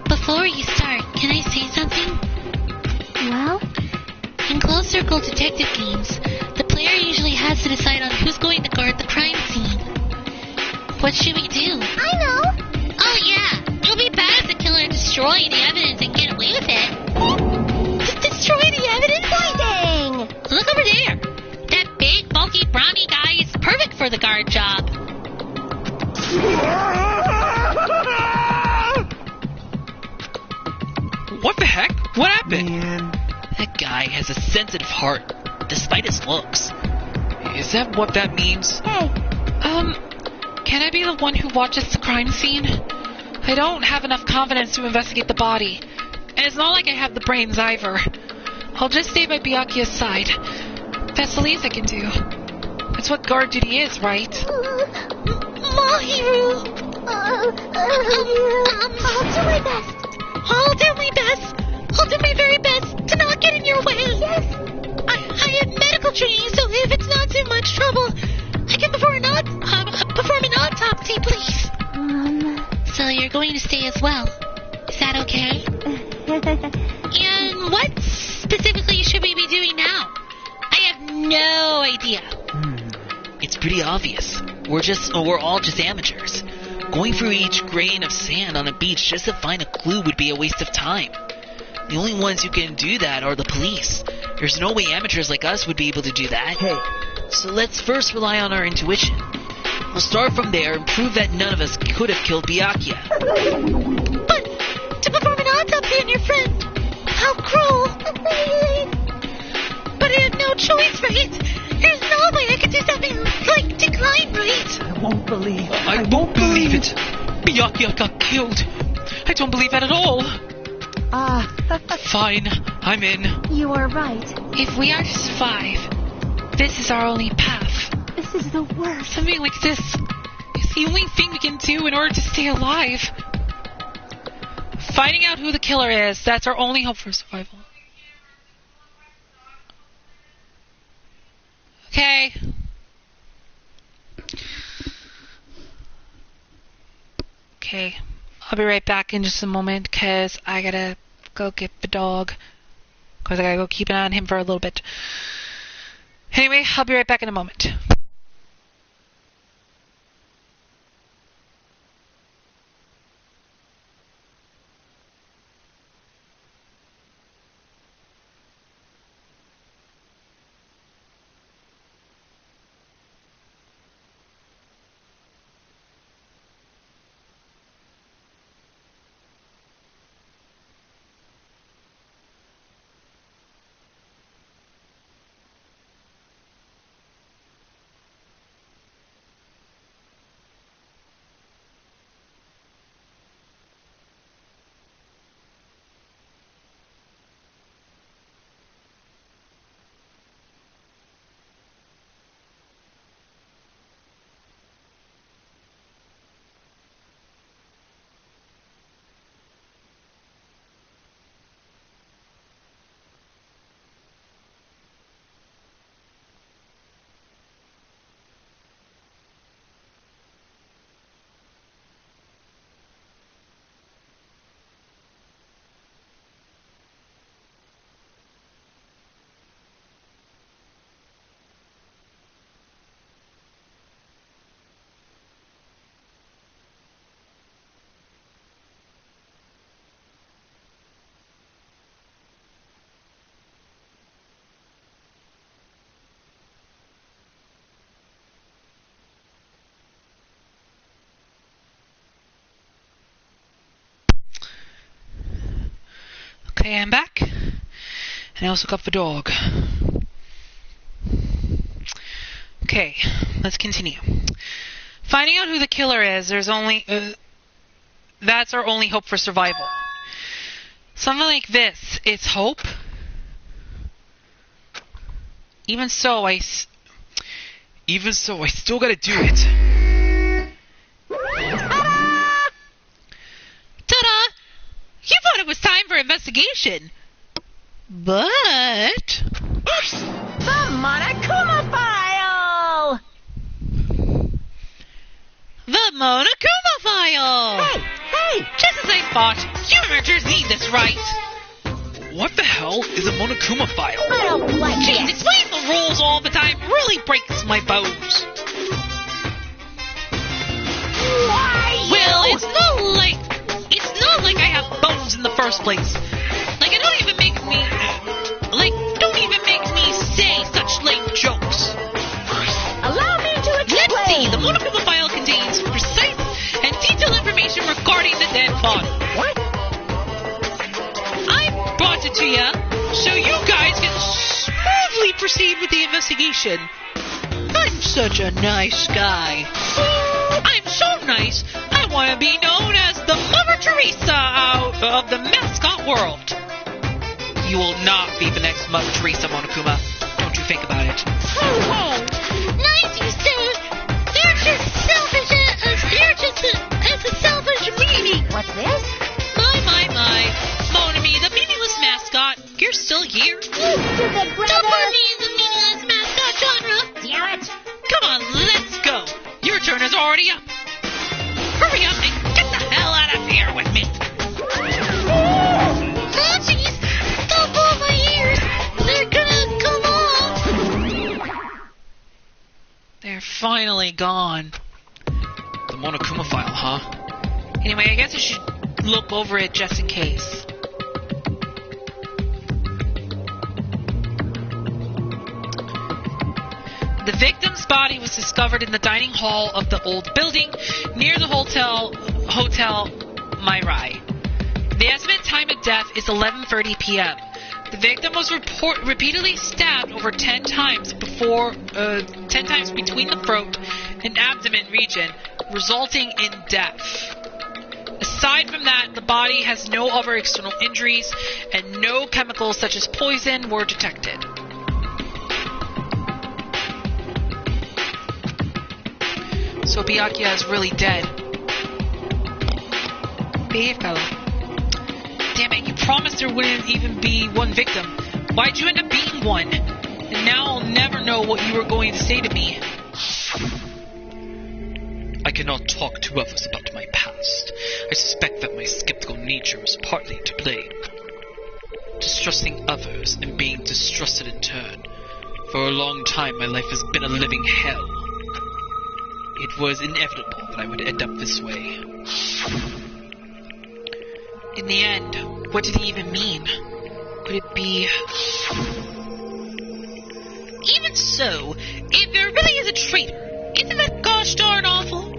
Before you start, can I say something? Well? In closed circle detective games, the player usually has to decide on who's going to guard the crime scene. What should we do? I know. Oh yeah, it would be bad if the killer destroyed the evidence and get away with it. Destroy the evidence? Why dang? Look over there. That big, bulky, brawny guy is perfect for the guard job. What the heck? What happened? Man. That guy has a sensitive heart, despite his looks. Is that what that means? Hey, Can I be the one who watches the crime scene? I don't have enough confidence to investigate the body. And it's not like I have the brains either. I'll just stay by Byakuya's side. That's the least I can do. That's what guard duty is, right? Mahiru! I'll do my best. I'll do my best. I'll do my very best to not get in your way. Yes. I have medical training, so if it's not too much trouble, I can perform an autopsy, please. So you're going to stay as well. Is that okay? And what specifically should we be doing now? I have no idea. It's pretty obvious. We're all just amateurs. Going through each grain of sand on a beach just to find a clue would be a waste of time. The only ones who can do that are the police. There's no way amateurs like us would be able to do that. Hey, So let's first rely on our intuition. We'll start from there and prove that none of us could have killed Byakuya. But to perform an autopsy on your friend, how cruel. But I have no choice, right? There's no way I could do something like decline, right? I won't believe. I won't believe it. Byakuya got killed. I don't believe that at all. Fine, I'm in. You are right. If we are to survive, this is our only path. This is the worst. Something like this is the only thing we can do in order to stay alive. Finding out who the killer is, that's our only hope for survival. Okay. Okay. I'll be right back in just a moment because I gotta go get the dog. Because I gotta go keep an eye on him for a little bit. Anyway, I'll be right back in a moment. Okay, I'm back. And I also got the dog. Okay, let's continue. Finding out who the killer is, there's only... that's our only hope for survival. Something like this, it's hope. Even so, I still gotta do it. Ta-da! You thought it was time for investigation. But... The Monokuma file! The Monokuma file! Hey! Just as I thought, you amateurs need this right. What the hell is a Monokuma file? I don't like Jeez, it. explaining the rules all the time really breaks my bones. Why? Well, it's not like I have bones in the first place. Like, don't even make me say such lame jokes. Allow me to explain. Let's see, the Monokuma file contains precise and detailed information regarding the dead body. What? I brought it to you so you guys can smoothly proceed with the investigation. I'm such a nice guy. I'm so nice, I want to be known as the Mother Teresa of the mascot world. You will not be the next Mother Teresa, Monokuma. Don't you think about it. Hey, nice you say. You're just selfish as a selfish meanie. What's this? My. Monami, the meaningless mascot, you're still here? You stupid brother! Don't put me in the meaningless mascot genre. Damn it! Come on, let's go. Your turn is already up. Hurry up and get the hell out of here with me. Oh, jeez. Stop all my ears. They're gonna come off. They're finally gone. The Monokuma file, huh? Anyway, I guess I should look over it just in case. The victim's body was discovered in the dining hall of the old building near the Hotel Mairai. The estimated time of death is 11:30 p.m. The victim was repeatedly stabbed over 10 times between the throat and abdomen region, resulting in death. Aside from that, the body has no other external injuries, and no chemicals such as poison were detected. So Byakuya is really dead. Behave, fella. Damn it, you promised there wouldn't even be one victim. Why'd you end up being one? And now I'll never know what you were going to say to me. I cannot talk to others about my past. I suspect that my skeptical nature is partly to blame. Distrusting others and being distrusted in turn. For a long time, my life has been a living hell. It was inevitable that I would end up this way. In the end, what did he even mean? Could it be... Even so, if there really is a traitor, isn't that gosh darn awful?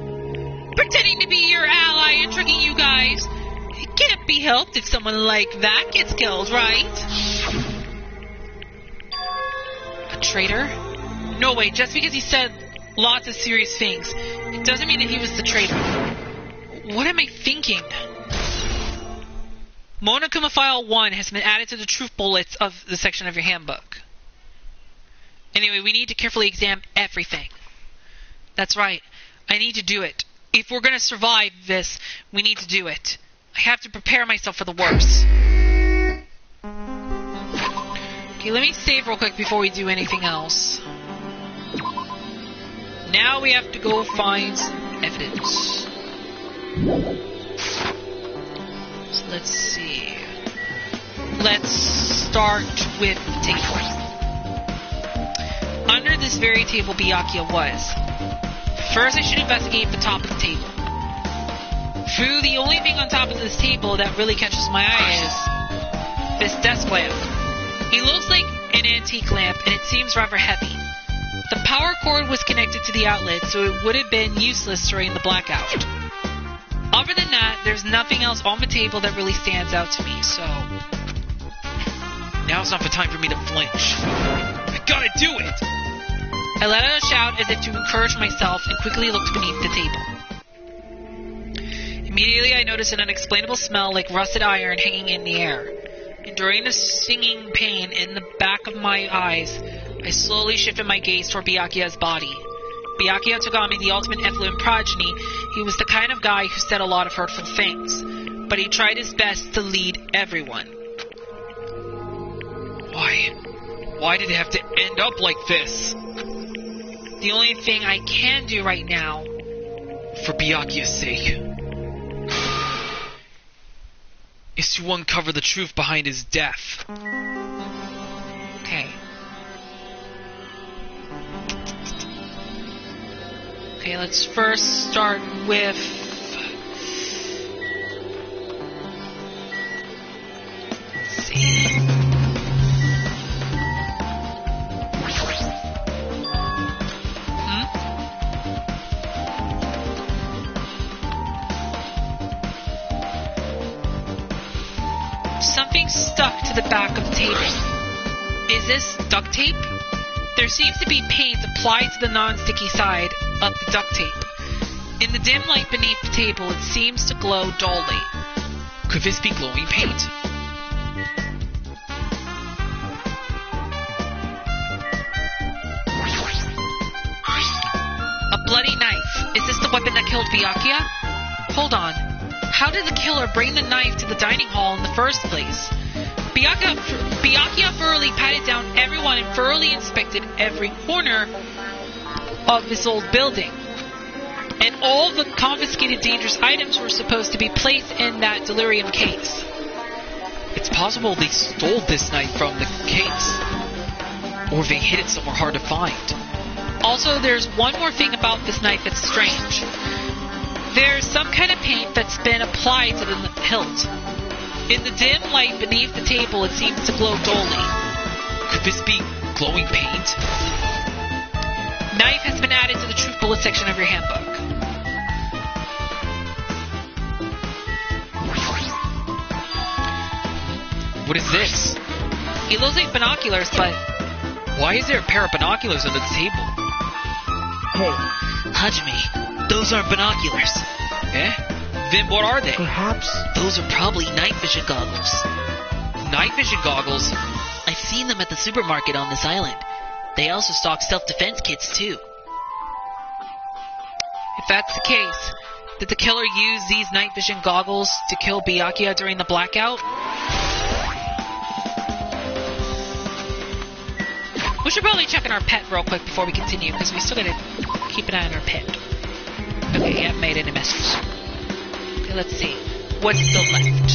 Pretending to be your ally and tricking you guys. It can't be helped if someone like that gets killed, right? A traitor? No way, just because he said lots of serious things, it doesn't mean that he was the traitor. What am I thinking? Monokuma File 1 has been added to the truth bullets of the section of your handbook. Anyway, we need to carefully examine everything. That's right. I need to do it. If we're going to survive this, we need to do it. I have to prepare myself for the worst. Okay, let me save real quick before we do anything else. Now we have to go find some evidence. So let's see. Let's start with the table. Under this very table Byakuya was. First I should investigate the top of the table. True, the only thing on top of this table that really catches my eye is this desk lamp. It looks like an antique lamp and it seems rather heavy. The power cord was connected to the outlet, so it would have been useless during the blackout. Other than that, there's nothing else on the table that really stands out to me, so Now's not the time for me to flinch. I gotta do it! I let out a shout as if to encourage myself and quickly looked beneath the table. Immediately I noticed an unexplainable smell like rusted iron hanging in the air. Enduring the stinging pain in the back of my eyes, I slowly shifted my gaze toward Byakuya's body. Byakuya took on me the ultimate effluent progeny. He was the kind of guy who said a lot of hurtful things, but he tried his best to lead everyone. Why did it have to end up like this? The only thing I can do right now, for Byakuya's sake, is to uncover the truth behind his death. Okay. Okay, let's first start with... Let's see. Something stuck to the back of the table. Is this duct tape? There seems to be paint applied to the non-sticky side of the duct tape. In the dim light beneath the table, it seems to glow dully. Could this be glowing paint? A bloody knife. Is this the weapon that killed Byakuya? Hold on. How did the killer bring the knife to the dining hall in the first place? Byakuya thoroughly patted down everyone and thoroughly inspected every corner of this old building. And all the confiscated dangerous items were supposed to be placed in that delirium case. It's possible they stole this knife from the case. Or they hid it somewhere hard to find. Also, there's one more thing about this knife that's strange. There's some kind of paint that's been applied to the hilt. In the dim light beneath the table, it seems to glow dully. Could this be glowing paint? Knife has been added to the truth bullet section of your handbook. What is this? It looks like binoculars, but... Why is there a pair of binoculars under the table? Hey, Hajime, those aren't binoculars. Eh? Then what are they? perhaps... Those are probably night vision goggles. Night vision goggles? I've seen them at the supermarket on this island. They also stock self-defense kits, too. If that's the case, did the killer use these night vision goggles to kill Byakuya during the blackout? We should probably check on our pet real quick before we continue, because we still gotta keep an eye on our pet. Okay, I haven't made any messages. Okay, let's see. What's still left?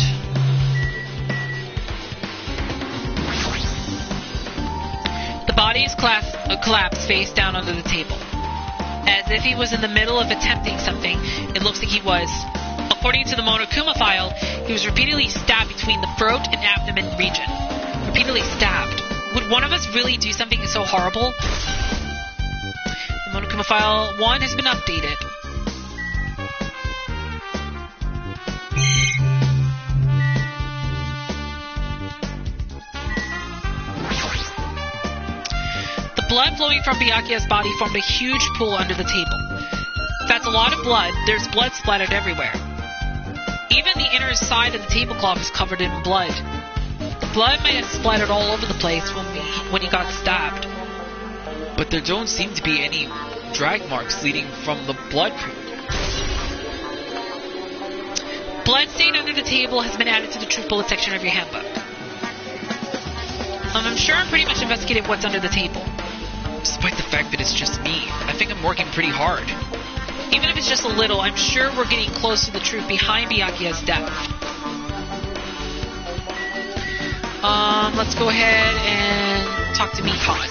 The body is collapsed face down under the table. As if he was in the middle of attempting something, it looks like he was. According to the Monokuma file, he was repeatedly stabbed between the throat and abdomen region. Repeatedly stabbed. Would one of us really do something so horrible? The Monokuma file 1 has been updated. The blood flowing from Byakuya's body formed a huge pool under the table. That's a lot of blood. There's blood splattered everywhere. Even the inner side of the tablecloth is covered in blood. The blood might have splattered all over the place when he got stabbed. But there don't seem to be any drag marks leading from the blood pool. Blood stain under the table has been added to the truth bullet section of your handbook. I'm sure I'm pretty much investigated what's under the table. Despite the fact that it's just me, I think I'm working pretty hard. Even if it's just a little, I'm sure we're getting close to the truth behind Byakuya's death. Let's go ahead and talk to Mikan.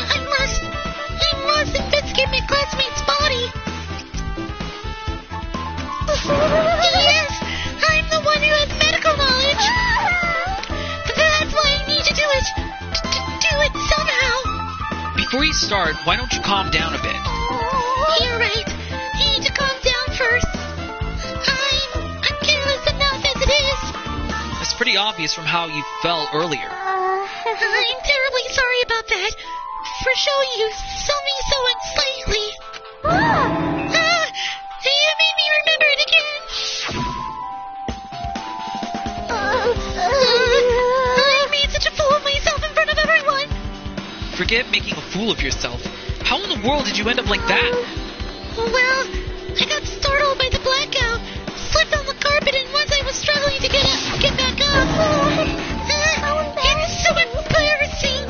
I must investigate my classmate's body. Yes, I'm the one who has medical knowledge. That's why I need to do it. Do it somehow. Before you start, why don't you calm down a bit? You're right. You need to calm down first. I'm careless enough as it is. obvious from how you fell earlier. I'm terribly sorry about that. For showing you something so unsightly. You made me remember it again. I made such a fool of myself in front of everyone. Forget making a fool of yourself. How in the world did you end up like that? Well, I got startled by the blackout, slipped on the carpet, and once I was struggling to get back up. It's so embarrassing.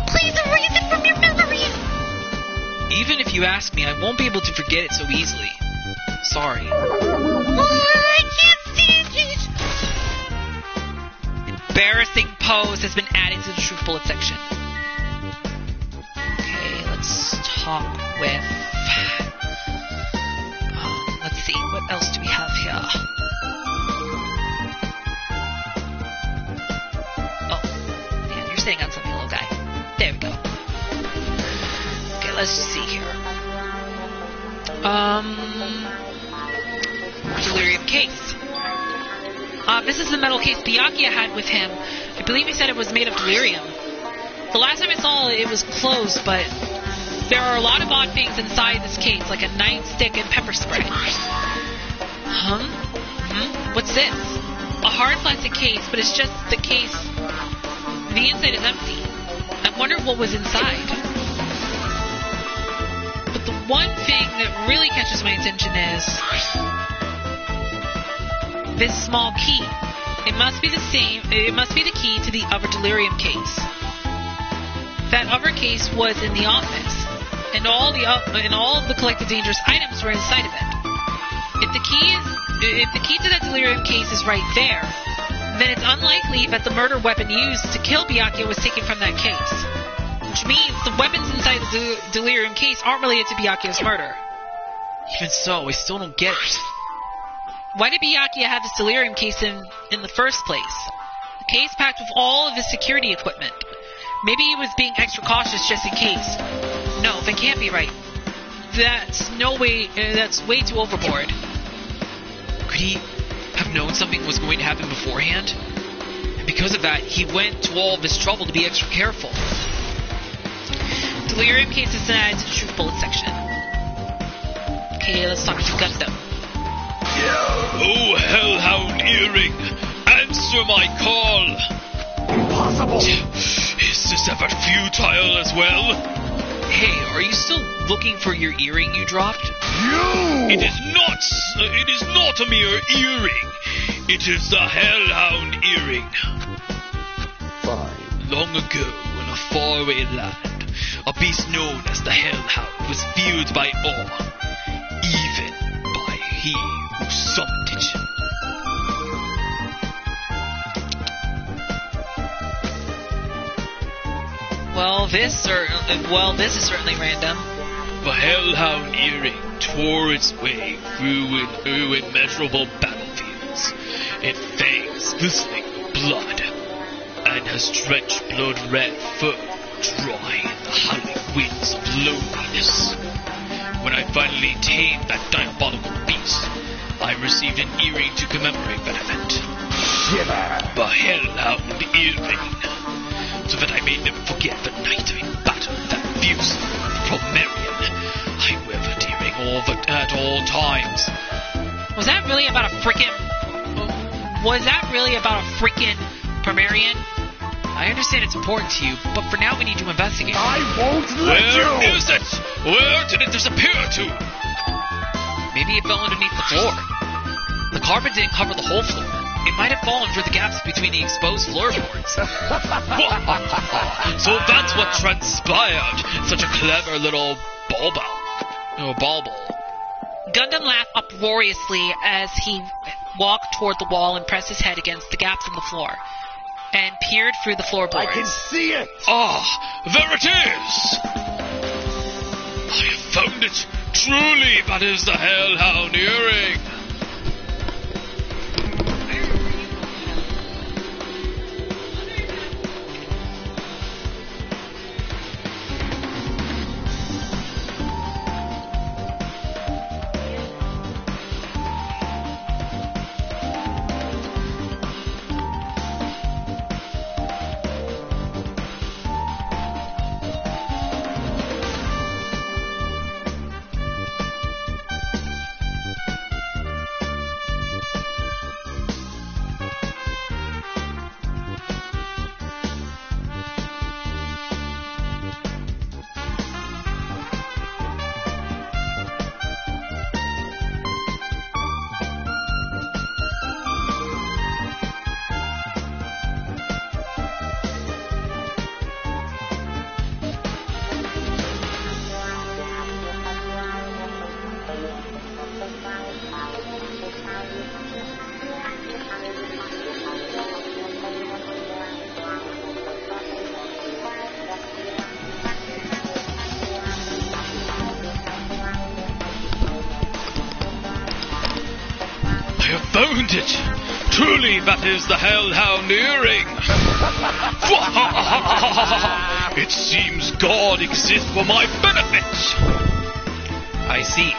Please erase it from your memory. Even if you ask me, I won't be able to forget it so easily. Sorry. I can't stand it. Embarrassing pose has been added to the truth bullet section. Okay, let's talk with... let's see, what else do we have here? Oh, yeah, you're sitting on something, little guy. There we go. Okay, let's see here. Delirium case. This is the metal case Byakuya had with him. I believe he said it was made of delirium. The last time I saw it, it was closed, but there are a lot of odd things inside this case, like a nightstick and pepper spray. What's this? A hard plastic case, but it's just the case. The inside is empty. I wonder what was inside. But the one thing that really catches my attention is this small key. It must be the same. It must be the key to the other delirium case. That other case was in the office, and all of the collected dangerous items were inside of it. If the key to that delirium case is right there, then it's unlikely that the murder weapon used to kill Byakuya was taken from that case. Which means the weapons inside the delirium case aren't related to Byakuya's murder. Even so, I still don't get it. Why did Byakuya have this delirium case in the first place? A case packed with all of his security equipment. Maybe he was being extra cautious just in case. No, that can't be right. That's way too overboard. Could he have known something was going to happen beforehand? And because of that, he went to all of this trouble to be extra careful. Delirium case is added to the truth bullet section. Okay, let's talk to Gundam. Oh, Hellhound Earring, answer my call! Impossible! Is this ever futile as well? Hey, are you still looking for your earring you dropped? You! It is not a mere earring. It is the Hellhound Earring. Fine. Long ago, in a faraway land, a beast known as the Hellhound was feared by all, even by he who summoned it. Well, this is certainly random. The Hellhound Earring tore its way through immeasurable battlefields, its fangs glistening with blood, and has drenched blood-red fur dry in the howling winds of loneliness. When I finally tamed that diabolical beast, I received an earring to commemorate that event. Shiver! The Hellhound Earring. So that I may never forget the night I battled that fierce Promerian. I wear that earring at all times. Was that really about a frickin' Promerian? I understand it's important to you, but for now we need to investigate. I won't let you! Where is it? Where did it disappear to? Maybe it fell underneath the floor. The carpet didn't cover the whole floor. It might have fallen through the gaps between the exposed floorboards. So that's what transpired. Such a clever little bauble. Gundam laughed uproariously as he walked toward the wall and pressed his head against the gaps in the floor, and peered through the floorboards. I can see it! Ah, there it is! I have found it. Truly, that is the Hellhound Earring. isn't it? Truly, that is the hellhound earring. It seems God exists for my benefit. I see.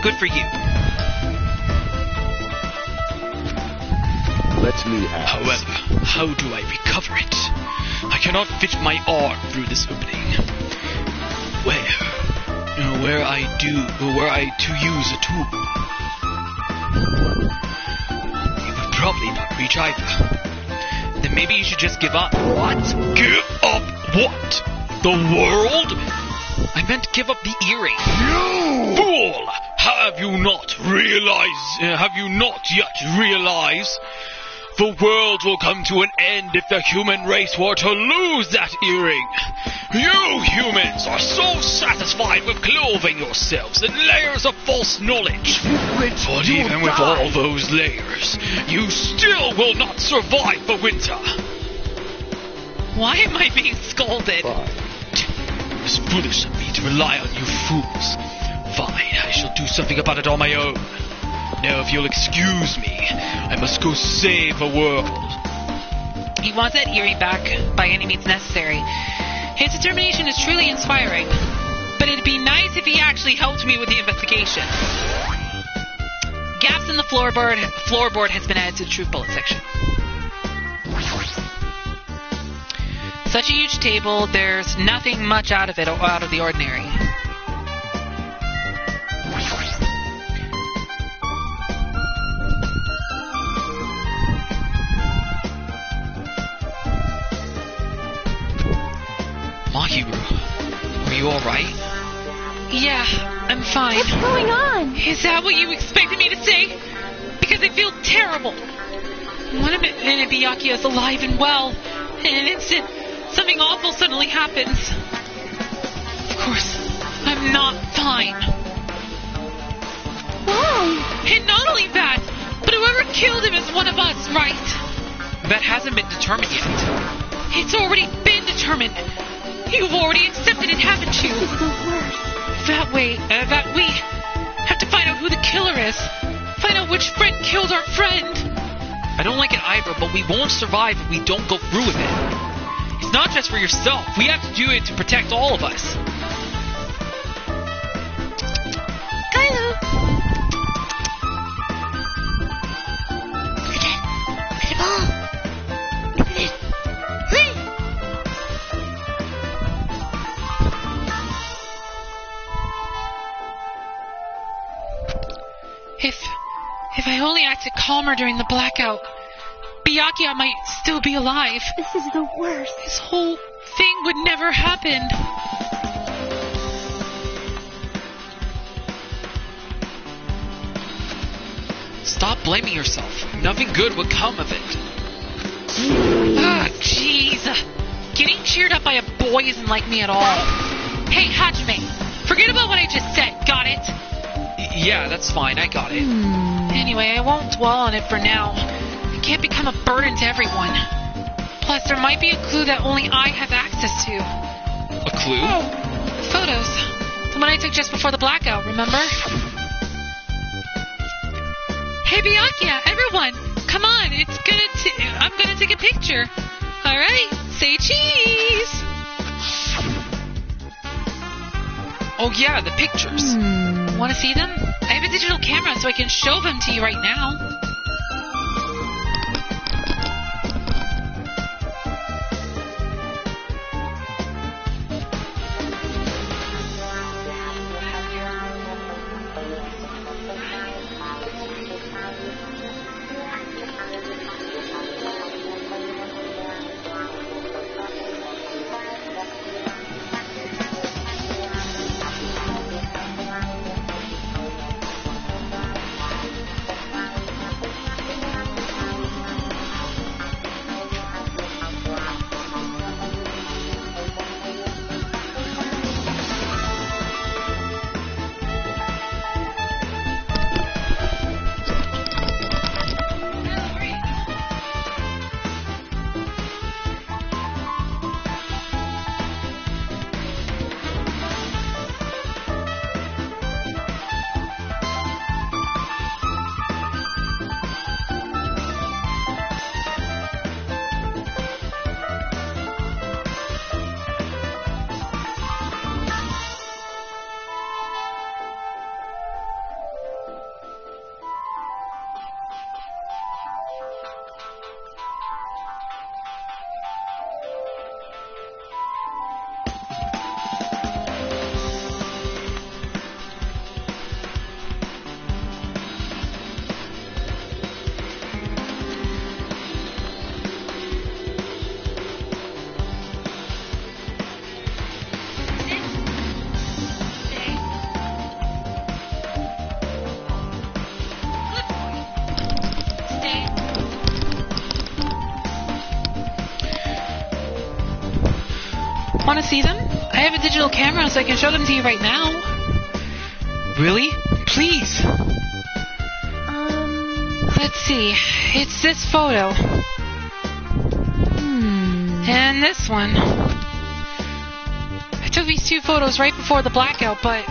Good for you. Let me ask. However, how do I recover it? I cannot fit my arm through this opening. Where I to use a tool. You would probably not reach either. Then maybe you should just give up. What? Give up what? The world? I meant give up the earring. You fool! Have you not yet realized? The world will come to an end if the human race were to lose that earring. You humans are so satisfied with clothing yourselves in layers of false knowledge. But even with all those layers, you still will not survive the winter. Why am I being scolded? It was foolish of me to rely on you fools. Fine, I shall do something about it on my own. Now, if you'll excuse me, I must go save the world. He wants that earring back by any means necessary. His determination is truly inspiring. But it'd be nice if he actually helped me with the investigation. Gaps in the floorboard has been added to the truth bullet section. Such a huge table, there's nothing much out of the ordinary. Mahiru, are you alright? Yeah, I'm fine. What's going on? Is that what you expected me to say? Because I feel terrible. One minute Byakuya is alive and well. In an instant, something awful suddenly happens. Of course, I'm not fine. Why? And not only that, but whoever killed him is one of us, right? That hasn't been determined yet. It's already been determined. You've already accepted it, haven't you? This is the worst. That we have to find out who the killer is. Find out which friend killed our friend. I don't like it either, but we won't survive if we don't go through with it. It's not just for yourself. We have to do it to protect all of us. Kylo! If I only acted calmer during the blackout, Byakuya might still be alive. This is the worst. This whole thing would never happen. Stop blaming yourself. Nothing good would come of it. Ah, jeez. Getting cheered up by a boy isn't like me at all. Hey, Hajime, forget about what I just said, got it? Yeah, that's fine. I got it. Anyway, I won't dwell on it for now. It can't become a burden to everyone. Plus, there might be a clue that only I have access to. A clue? Photos. The one I took just before the blackout, remember? Hey, Byakuya, everyone, come on. I'm gonna take a picture. All right, say cheese. Oh yeah, the pictures. Want to see them? I have a digital camera, so I can show them to you right now. Want to see them? I have a digital camera, so I can show them to you right now. Really? Please. Let's see. It's this photo. And this one. I took these 2 photos right before the blackout, but...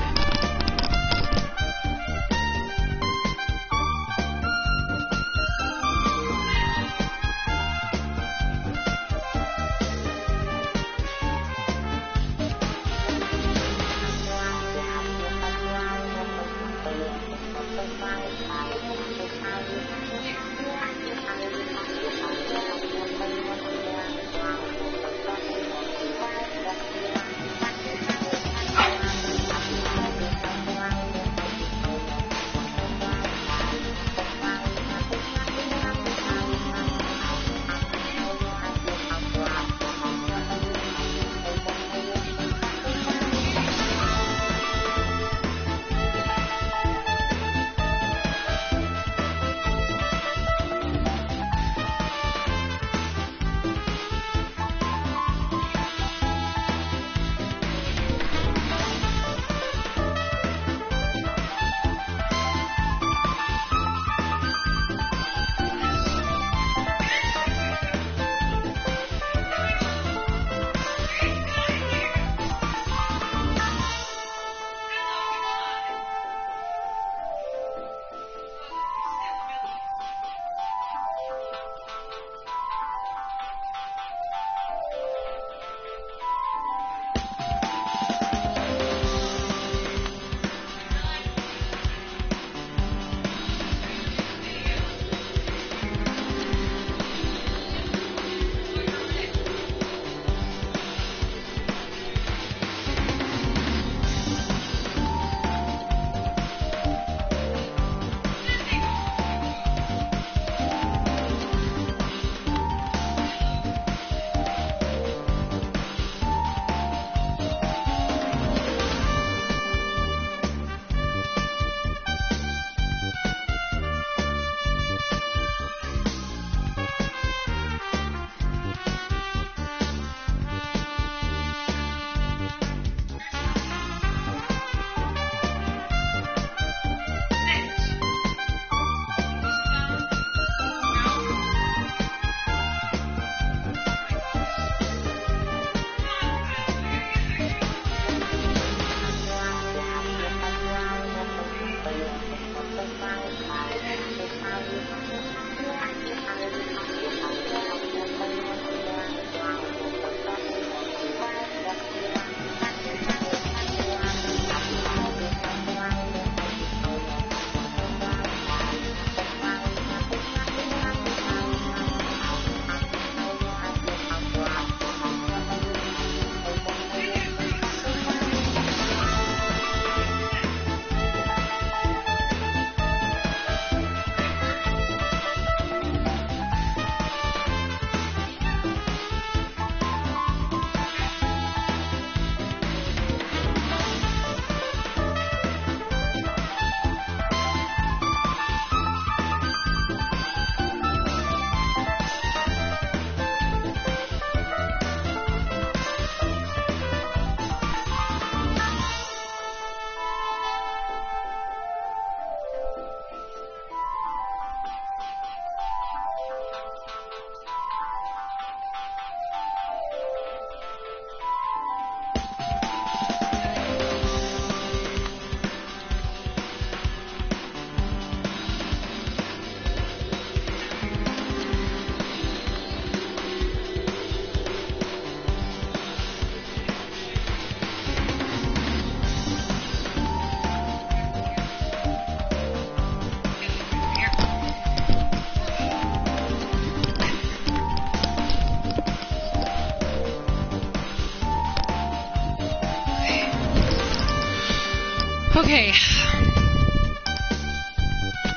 Okay.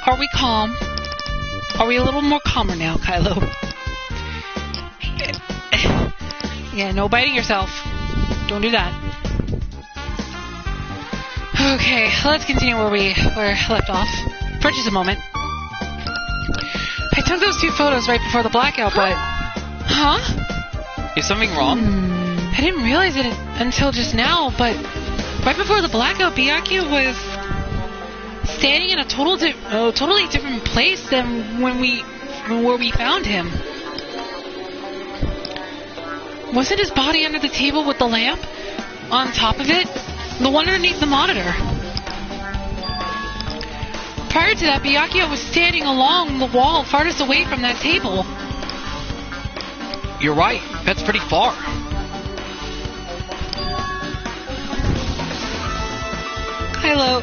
Are we calm? Are we a little more calmer now, Kylo? Yeah, no biting yourself. Don't do that. Okay, let's continue where we were left off. For just a moment. I took those 2 photos right before the blackout, but... Huh? Is something wrong? I didn't realize it until just now, but right before the blackout, Byakuya was standing in a totally different place than where we found him. Wasn't his body under the table with the lamp on top of it? The one underneath the monitor. Prior to that, Byakuya was standing along the wall farthest away from that table. You're right. That's pretty far. Kylo.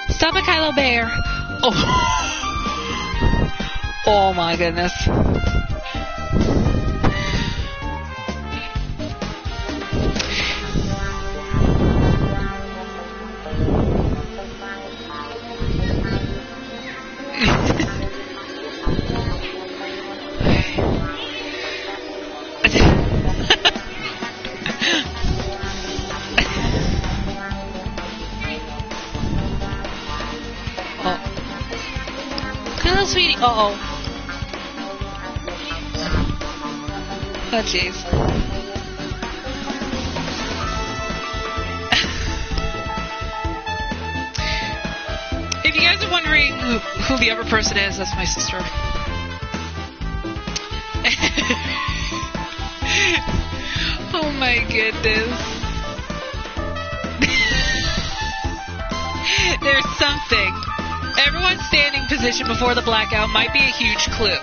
Stop it, Kylo Bear. Oh my goodness. Sweetie, oh jeez. If you guys are wondering who the other person is, that's my sister. Oh my goodness. There's something. Everyone's standing position before the blackout might be a huge clue.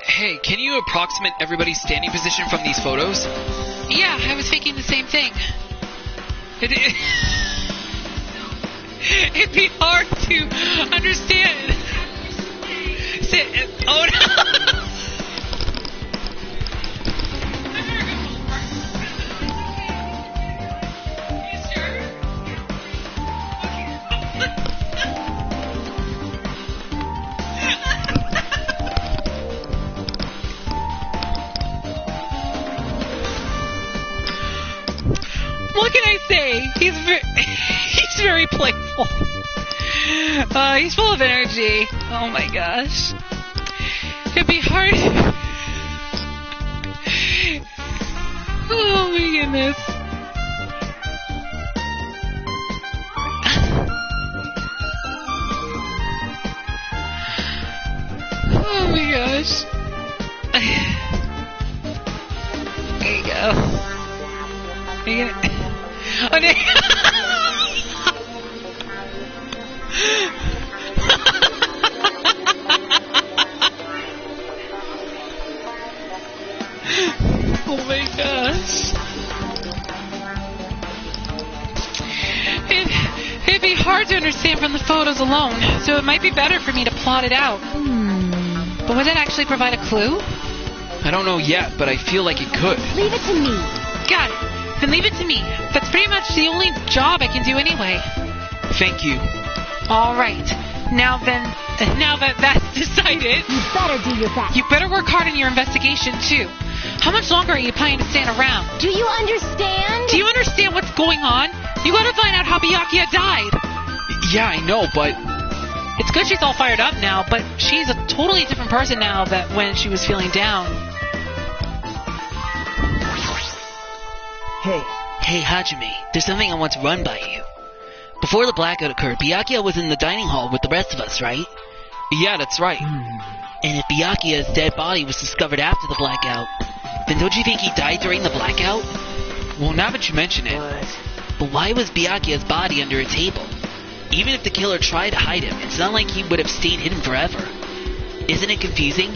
Hey, can you approximate everybody's standing position from these photos? Yeah, I was thinking the same thing. It'd be hard to understand. Oh no! What can I say? He's very playful. He's full of energy. Oh my gosh. It'd be hard. Oh my goodness. Oh my gosh. There you go. Are you gonna... Oh, no. Oh my gosh. It'd be hard to understand from the photos alone, so it might be better for me to plot it out. But would that actually provide a clue? I don't know yet, but I feel like it could. Leave it to me. Got it. Then leave it to me. That's pretty much the only job I can do anyway. Thank you. All right. Now that that's decided, You better do your best. you better work hard in your investigation too. How much longer are you planning to stand around? Do you understand? Do you understand what's going on? You gotta find out how Byakuya died. Yeah, I know, but... It's good she's all fired up now, but she's a totally different person now that when she was feeling down. Hey, Hajime, there's something I want to run by you. Before the blackout occurred, Byakuya was in the dining hall with the rest of us, right? Yeah, that's right. And if Byakuya's dead body was discovered after the blackout, then don't you think he died during the blackout? Well, now that you mention it... But why was Byakuya's body under a table? Even if the killer tried to hide him, it's not like he would have stayed hidden forever. Isn't it confusing?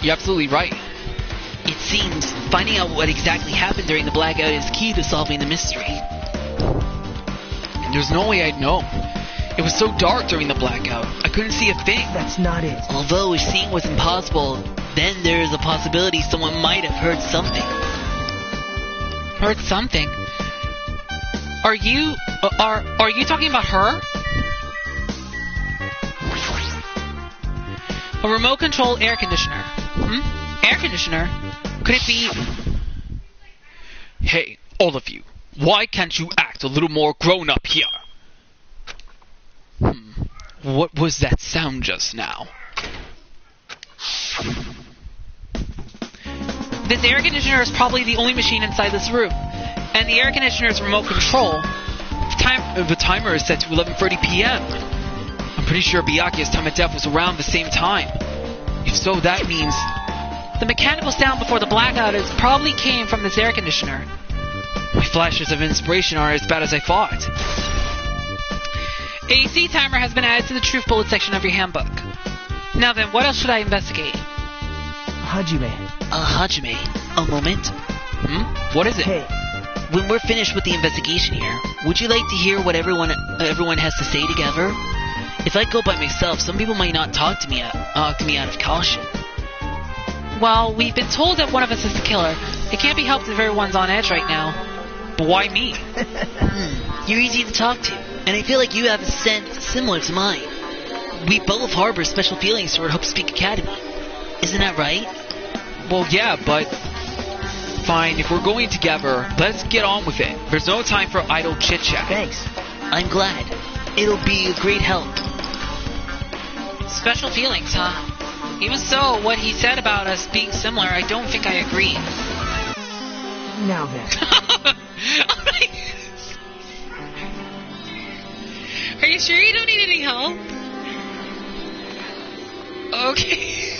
You're absolutely right. It seems finding out what exactly happened during the blackout is key to solving the mystery. And there's no way I'd know. It was so dark during the blackout, I couldn't see a thing. That's not it. Although if seeing was impossible, then there is a possibility someone might have heard something. Heard something? Are you talking about her? A remote-controlled air conditioner. Air conditioner? Could it be... Hey, all of you. Why can't you act a little more grown up here? What was that sound just now? This air conditioner is probably the only machine inside this room. And the air conditioner is remote control. The timer is set to 11:30 p.m. I'm pretty sure Byakuya's time of death was around the same time. If so, that means... The mechanical sound before the blackout probably came from this air conditioner. My flashes of inspiration are as bad as I thought. AC timer has been added to the truth bullet section of your handbook. Now then, what else should I investigate? Hajime. Hajime, a moment. What is it? Hey, When we're finished with the investigation here, would you like to hear what everyone has to say together? If I go by myself, some people might not talk to me out of caution. Well, we've been told that one of us is the killer. It can't be helped if everyone's on edge right now. But why me? You're easy to talk to, and I feel like you have a scent similar to mine. We both harbor special feelings toward Hope Speak Academy. Isn't that right? Well, yeah, but... Fine, if we're going together, let's get on with it. There's no time for idle chit-chat. thanks. I'm glad. It'll be a great help. Special feelings, huh? Even so, what he said about us being similar, I don't think I agree. Now then. Are you sure you don't need any help? Okay.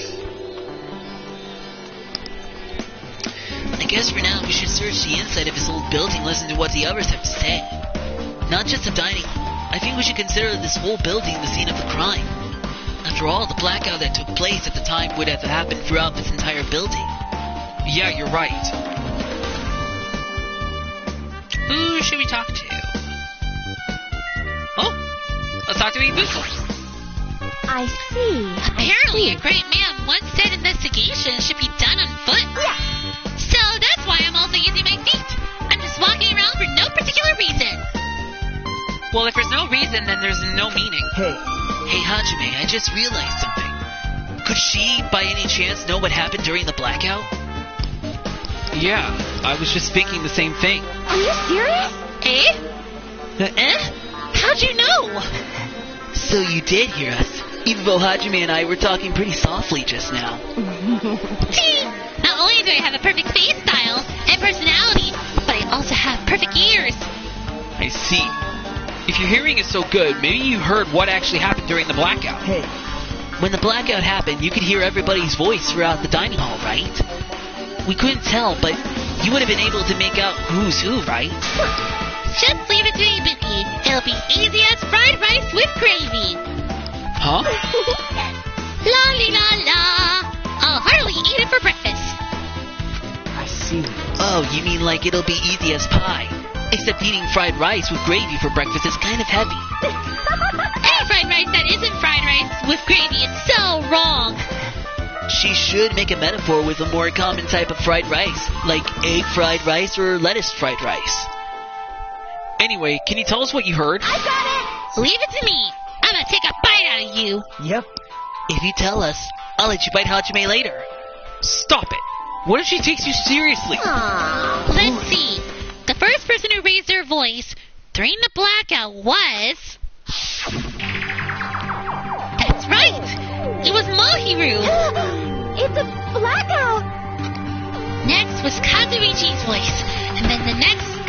I guess for now we should search the inside of this old building and listen to what the others have to say. Not just the dining hall. I think we should consider this whole building the scene of the crime. After all, the blackout that took place at the time would have happened throughout this entire building. Yeah, you're right. Who should we talk to? Oh, let's talk to Ibuku. I see. Apparently, a great man once said investigations should be done on foot. Yeah. So that's why I'm also using my feet. I'm just walking around for no particular reason. Well, if there's no reason, then there's no meaning. Hey Hajime, I just realized something. Could she, by any chance, know what happened during the blackout? Yeah, I was just thinking the same thing. Are you serious? How'd you know? So you did hear us, even though Hajime and I were talking pretty softly just now. Not only do I have a perfect face style and personality, but I also have perfect ears. I see. If your hearing is so good, maybe you heard what actually happened during the blackout. Hey, When the blackout happened, you could hear everybody's voice throughout the dining hall, right? We couldn't tell, but you would have been able to make out who's who, right? Just leave it to me, Ibuki. It'll be easy as fried rice with gravy. Huh? La la la. I'll hardly eat it for breakfast. I see. Oh, you mean like it'll be easy as pie? Except eating fried rice with gravy for breakfast is kind of heavy. Any fried rice that isn't fried rice with gravy is so wrong. She should make a metaphor with a more common type of fried rice, like egg fried rice or lettuce fried rice. Anyway, can you tell us what you heard? I got it! Leave it to me! I'm gonna take a bite out of you! Yep. If you tell us, I'll let you bite Hajime later. Stop it! What if she takes you seriously? Let's see. The first person who raised their voice during the blackout was... That's right! It was Mahiru! It's a blackout! Next was Kazuichi's voice, and then the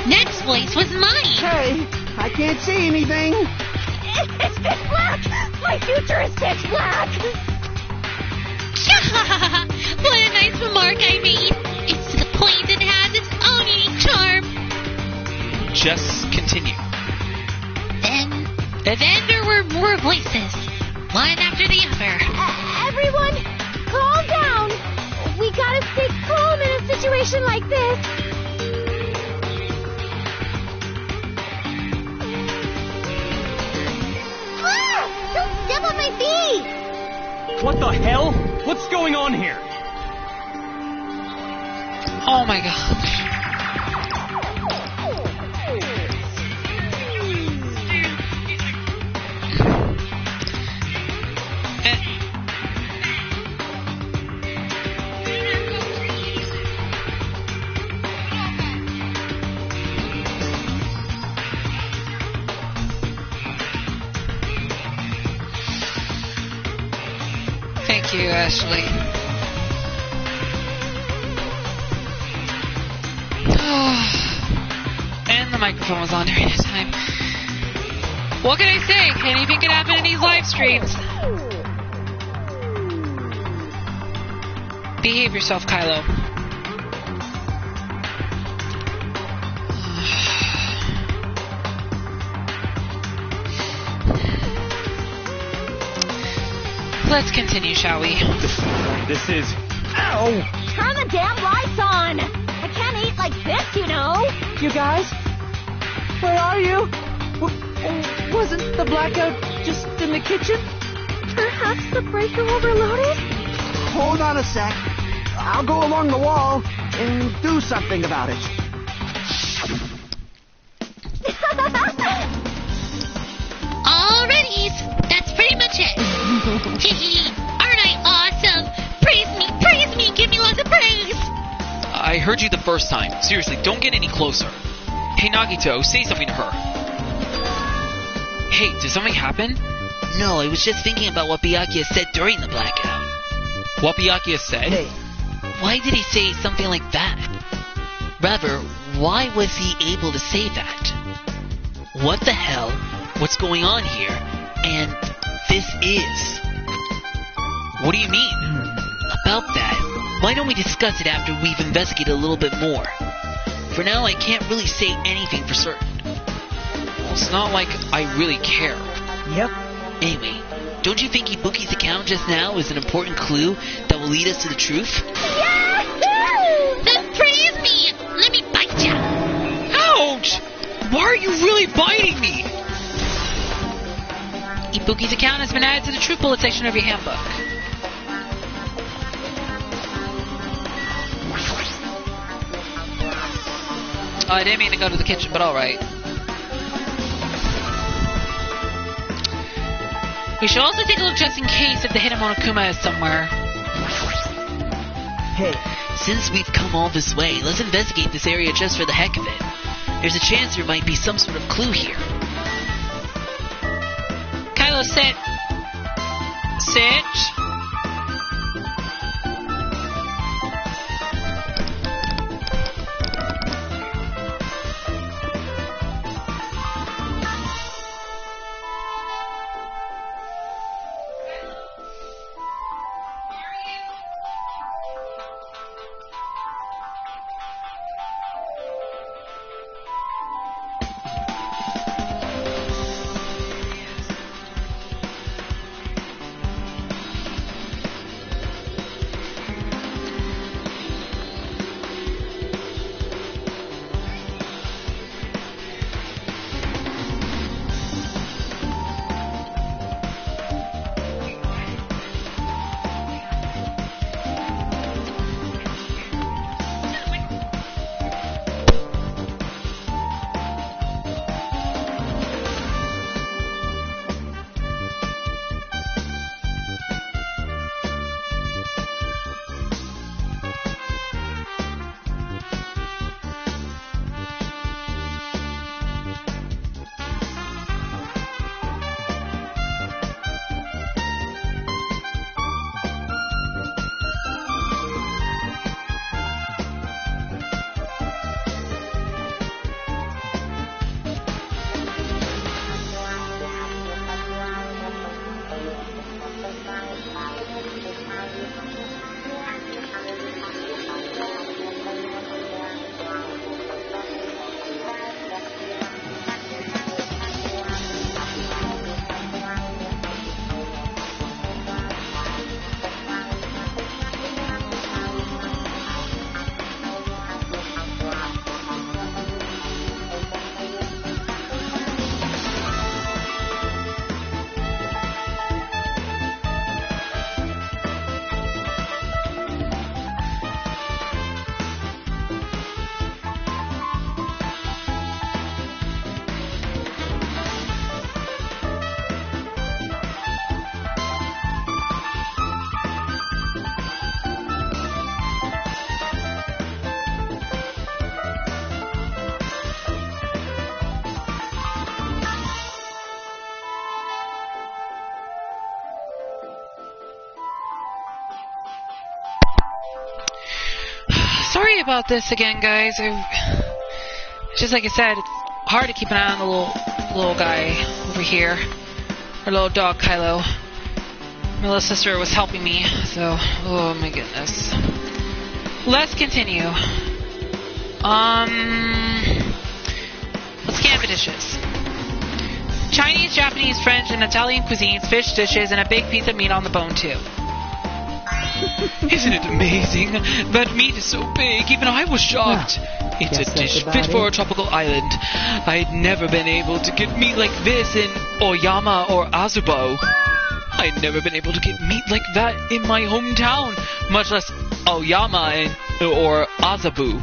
next voice was mine! Hey, I can't see anything. It's pitch black! My future is pitch black! What a nice remark I made! It's to the point that it has its own unique charm! Just continue. Then there were more voices, one after the other. Everyone, calm down! We gotta stay calm in a situation like this. Ah! Don't step on my feet! What the hell? What's going on here? Oh my gosh. Thank you, Ashley. And the microphone was on during that time. What can I say? Anything can happen in these live streams. Behave yourself, Kylo. Let's continue, shall we? This is... Ow! Turn the damn lights on! I can't eat like this, you know! You guys? Where are you? Wasn't the blackout just in the kitchen? Perhaps the breaker overloaded? Hold on a sec. I'll go along the wall and do something about it. Alrighties, that's pretty much it. Hee aren't I awesome? Praise me, give me lots of praise. I heard you the first time. Seriously, don't get any closer. Hey, Nagito, say something to her. Hey, did something happen? No, I was just thinking about what Byakuya said during the blackout. What Byakuya said? Hey, Why did he say something like that? Rather, why was he able to say that? What the hell? What's going on here? And this is... What do you mean? About that, why don't we discuss it after we've investigated a little bit more? For now, I can't really say anything for certain. Well, it's not like I really care. Yep. Anyway, don't you think Ibuki's account just now is an important clue that will lead us to the truth? Yahoo! Then praise me. Let me bite ya. Ouch! Why are you really biting me? Ibuki's account has been added to the truth bullet section of your handbook. Oh, I didn't mean to go to the kitchen, but alright. We should also take a look just in case if the hidden Monokuma is somewhere. Hey, Since we've come all this way, let's investigate this area just for the heck of it. There's a chance there might be some sort of clue here. Kylo, sit. Sit. Sorry about this again, guys. Just like I said, it's hard to keep an eye on the little guy over here. Our little dog, Kylo. My little sister was helping me, so... Oh my goodness. Let's continue. Let's scan the dishes. Chinese, Japanese, French, and Italian cuisines, fish dishes, and a big piece of meat on the bone, too. Isn't it amazing? That meat is so big, even I was shocked. It's a dish fit for a tropical island. I'd never been able to get meat like this in Oyama or Azubo. I'd never been able to get meat like that in my hometown, much less Oyama or Azabu.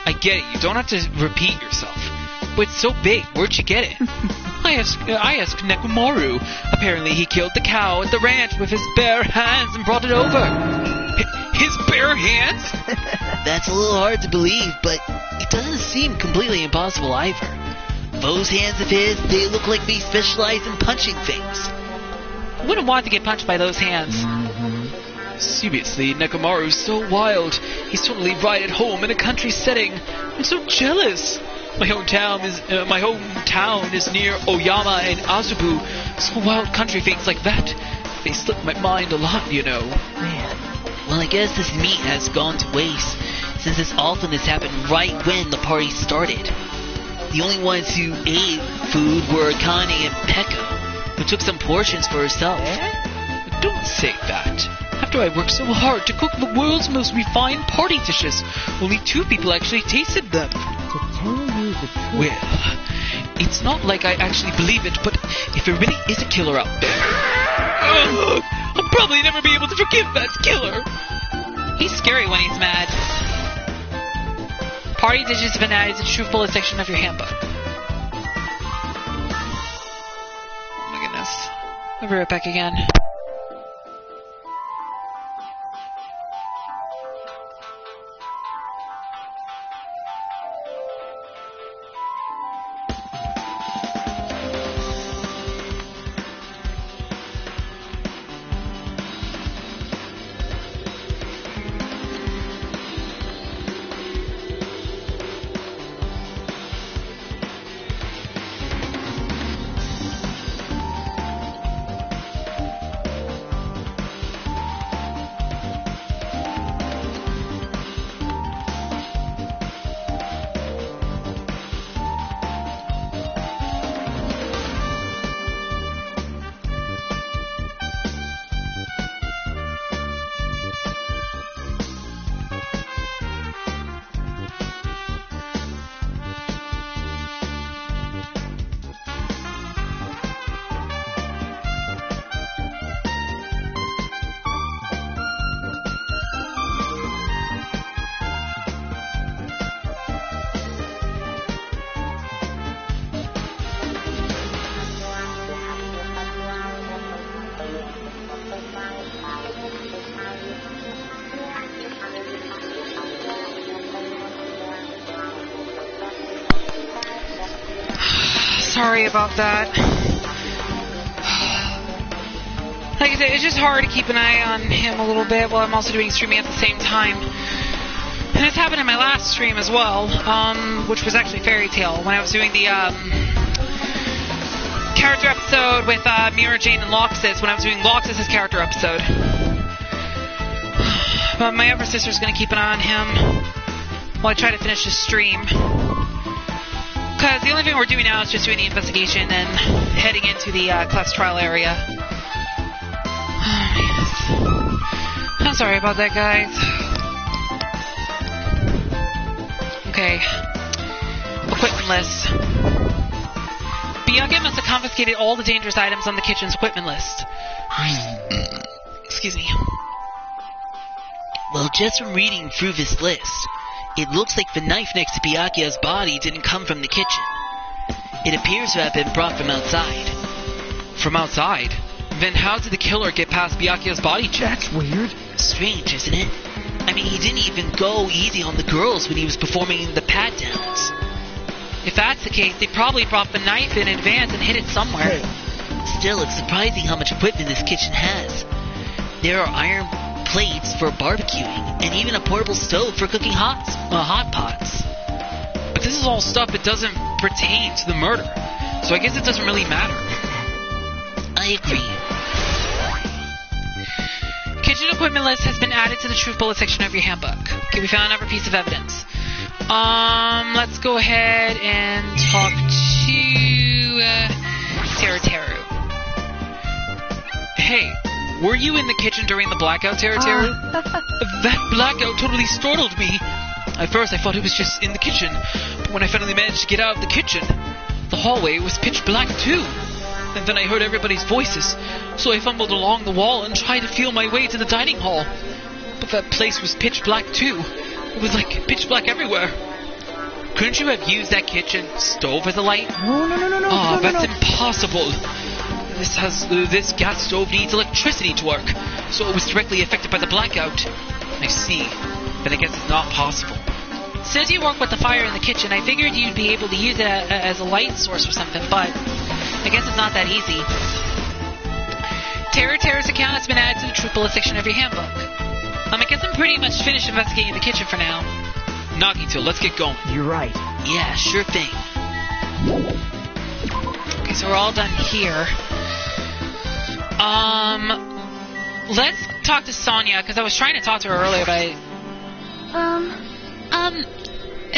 I get it, you don't have to repeat yourself. But it's so big, where'd you get it? I asked Nekomaru. Apparently he killed the cow at the ranch with his bare hands and brought it over. His bare hands? That's a little hard to believe, but it doesn't seem completely impossible either. Those hands of his, they look like they specialize in punching things. I wouldn't want to get punched by those hands. Seriously, Nekomaru's so wild. He's totally right at home in a country setting. I'm so jealous. My hometown is near Oyama and Azubu, so wild country things like that, they slip my mind a lot, you know. Man. Well, I guess this meat has gone to waste, since this awfulness happened right when the party started. The only ones who ate food were Akane and Pekka, who took some portions for herself. Don't say that. After I worked so hard to cook the world's most refined party dishes, only 2 people actually tasted them. To tell you the truth. Well, it's not like I actually believe it, but if there really is a killer out there, I'll probably never be able to forgive that killer. He's scary when he's mad. Party dishes have been added to the true fullest section of your handbook. Oh my goodness. I'll be right back again. Sorry about that. Like I said, it's just hard to keep an eye on him a little bit while I'm also doing streaming at the same time. And this happened in my last stream as well, which was actually Fairy Tail, when I was doing the character episode with Mira Jane and Loxus, when I was doing Loxus' character episode. But my other sister's going to keep an eye on him while I try to finish this stream. Because the only thing we're doing now is just doing the investigation and heading into the class trial area. Oh, yes. I'm sorry about that, guys. Okay. Equipment list. Byakuya must have confiscated all the dangerous items on the kitchen's equipment list. Excuse me. Well, just from reading through this list, it looks like the knife next to Byakuya's body didn't come from the kitchen. It appears to have been brought from outside. From outside? Then how did the killer get past Byakuya's body check? That's weird. Strange, isn't it? I mean, he didn't even go easy on the girls when he was performing the pat-downs. If that's the case, they probably brought the knife in advance and hid it somewhere. Still, it's surprising how much equipment this kitchen has. There are iron plates for barbecuing, and even a portable stove for cooking hot pots. But this is all stuff that doesn't pertain to the murder, so I guess it doesn't really matter. I agree. Kitchen equipment list has been added to the truth bullet section of your handbook. Okay, we found another piece of evidence. Let's go ahead and talk to Teru. Hey, were you in the kitchen during the blackout, Teru? That blackout totally startled me. At first, I thought it was just in the kitchen, but when I finally managed to get out of the kitchen, the hallway was pitch black too. And then I heard everybody's voices, so I fumbled along the wall and tried to feel my way to the dining hall. But that place was pitch black too. It was like pitch black everywhere. Couldn't you have used that kitchen stove as a light? No. That's impossible. This gas stove needs electricity to work, so it was directly affected by the blackout. I see. But I guess it's not possible. Since you work with the fire in the kitchen, I figured you'd be able to use it as a light source or something, but I guess it's not that easy. Teru's account has been added to the truth bullet section of your handbook. I guess I'm pretty much finished investigating the kitchen for now. Nagito, let's get going. You're right. Yeah, sure thing. Okay, so we're all done here. Let's talk to Sonia, because I was trying to talk to her earlier, but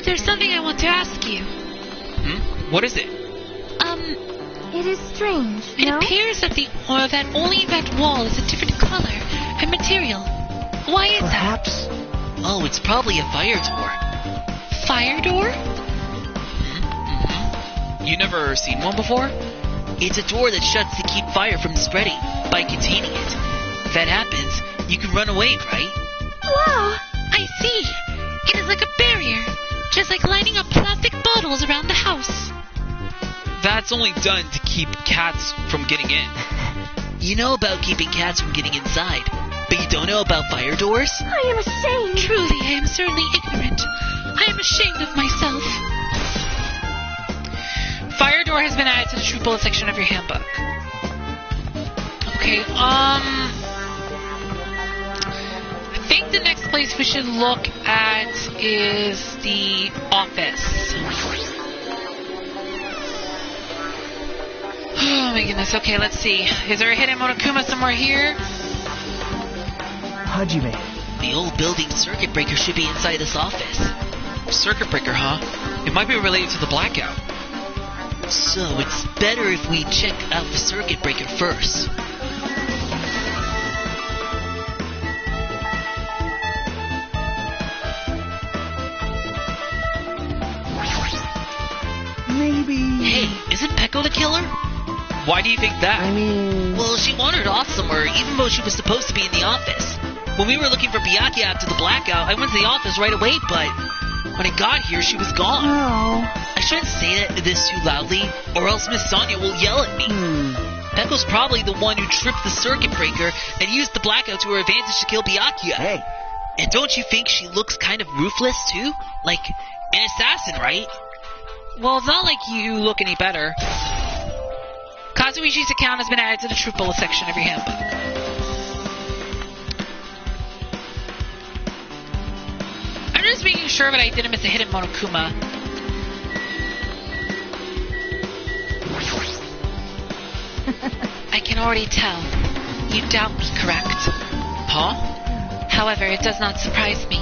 there's something I want to ask you. What is it? It is strange, It no? appears that that only that wall is a different color and material. Why is Perhaps. Oh, it's probably a fire door. that? Fire door? You never seen one before? It's a door that shuts to keep fire from spreading by containing it. If that happens, you can run away, right? Wow, I see. It is like a barrier, just like lining up plastic bottles around the house. That's only done to keep cats from getting in. You know about keeping cats from getting inside, but you don't know about fire doors? I am ashamed. Truly, I am certainly ignorant. I am ashamed of myself. fire door has been added to the truth bullet section of your handbook. Okay, I think the next place we should look at is the office. Oh my goodness, okay, let's see. Is there a hidden Monokuma somewhere here? Hajime. The old building circuit breaker should be inside this office. Circuit breaker, huh? It might be related to the blackout. So it's better if we check out the circuit breaker first. Maybe. Hey, isn't Peko the killer? Why do you think that? I mean... Well, she wandered off somewhere, even though she was supposed to be in the office. When we were looking for Byakuya after the blackout, I went to the office right away, but when I got here, she was gone. Oh. I shouldn't say this too loudly, or else Miss Sonia will yell at me. Peko's probably the one who tripped the circuit breaker and used the blackout to her advantage to kill Byakuya. Hey. And don't you think she looks kind of ruthless, too? Like an assassin, right? Well, it's not like you look any better. Kazuishi's account has been added to the truth bullet section of your handbook. I'm just making sure that I didn't miss a hidden Monokuma. I can already tell. You doubt me, correct? Huh? However, it does not surprise me.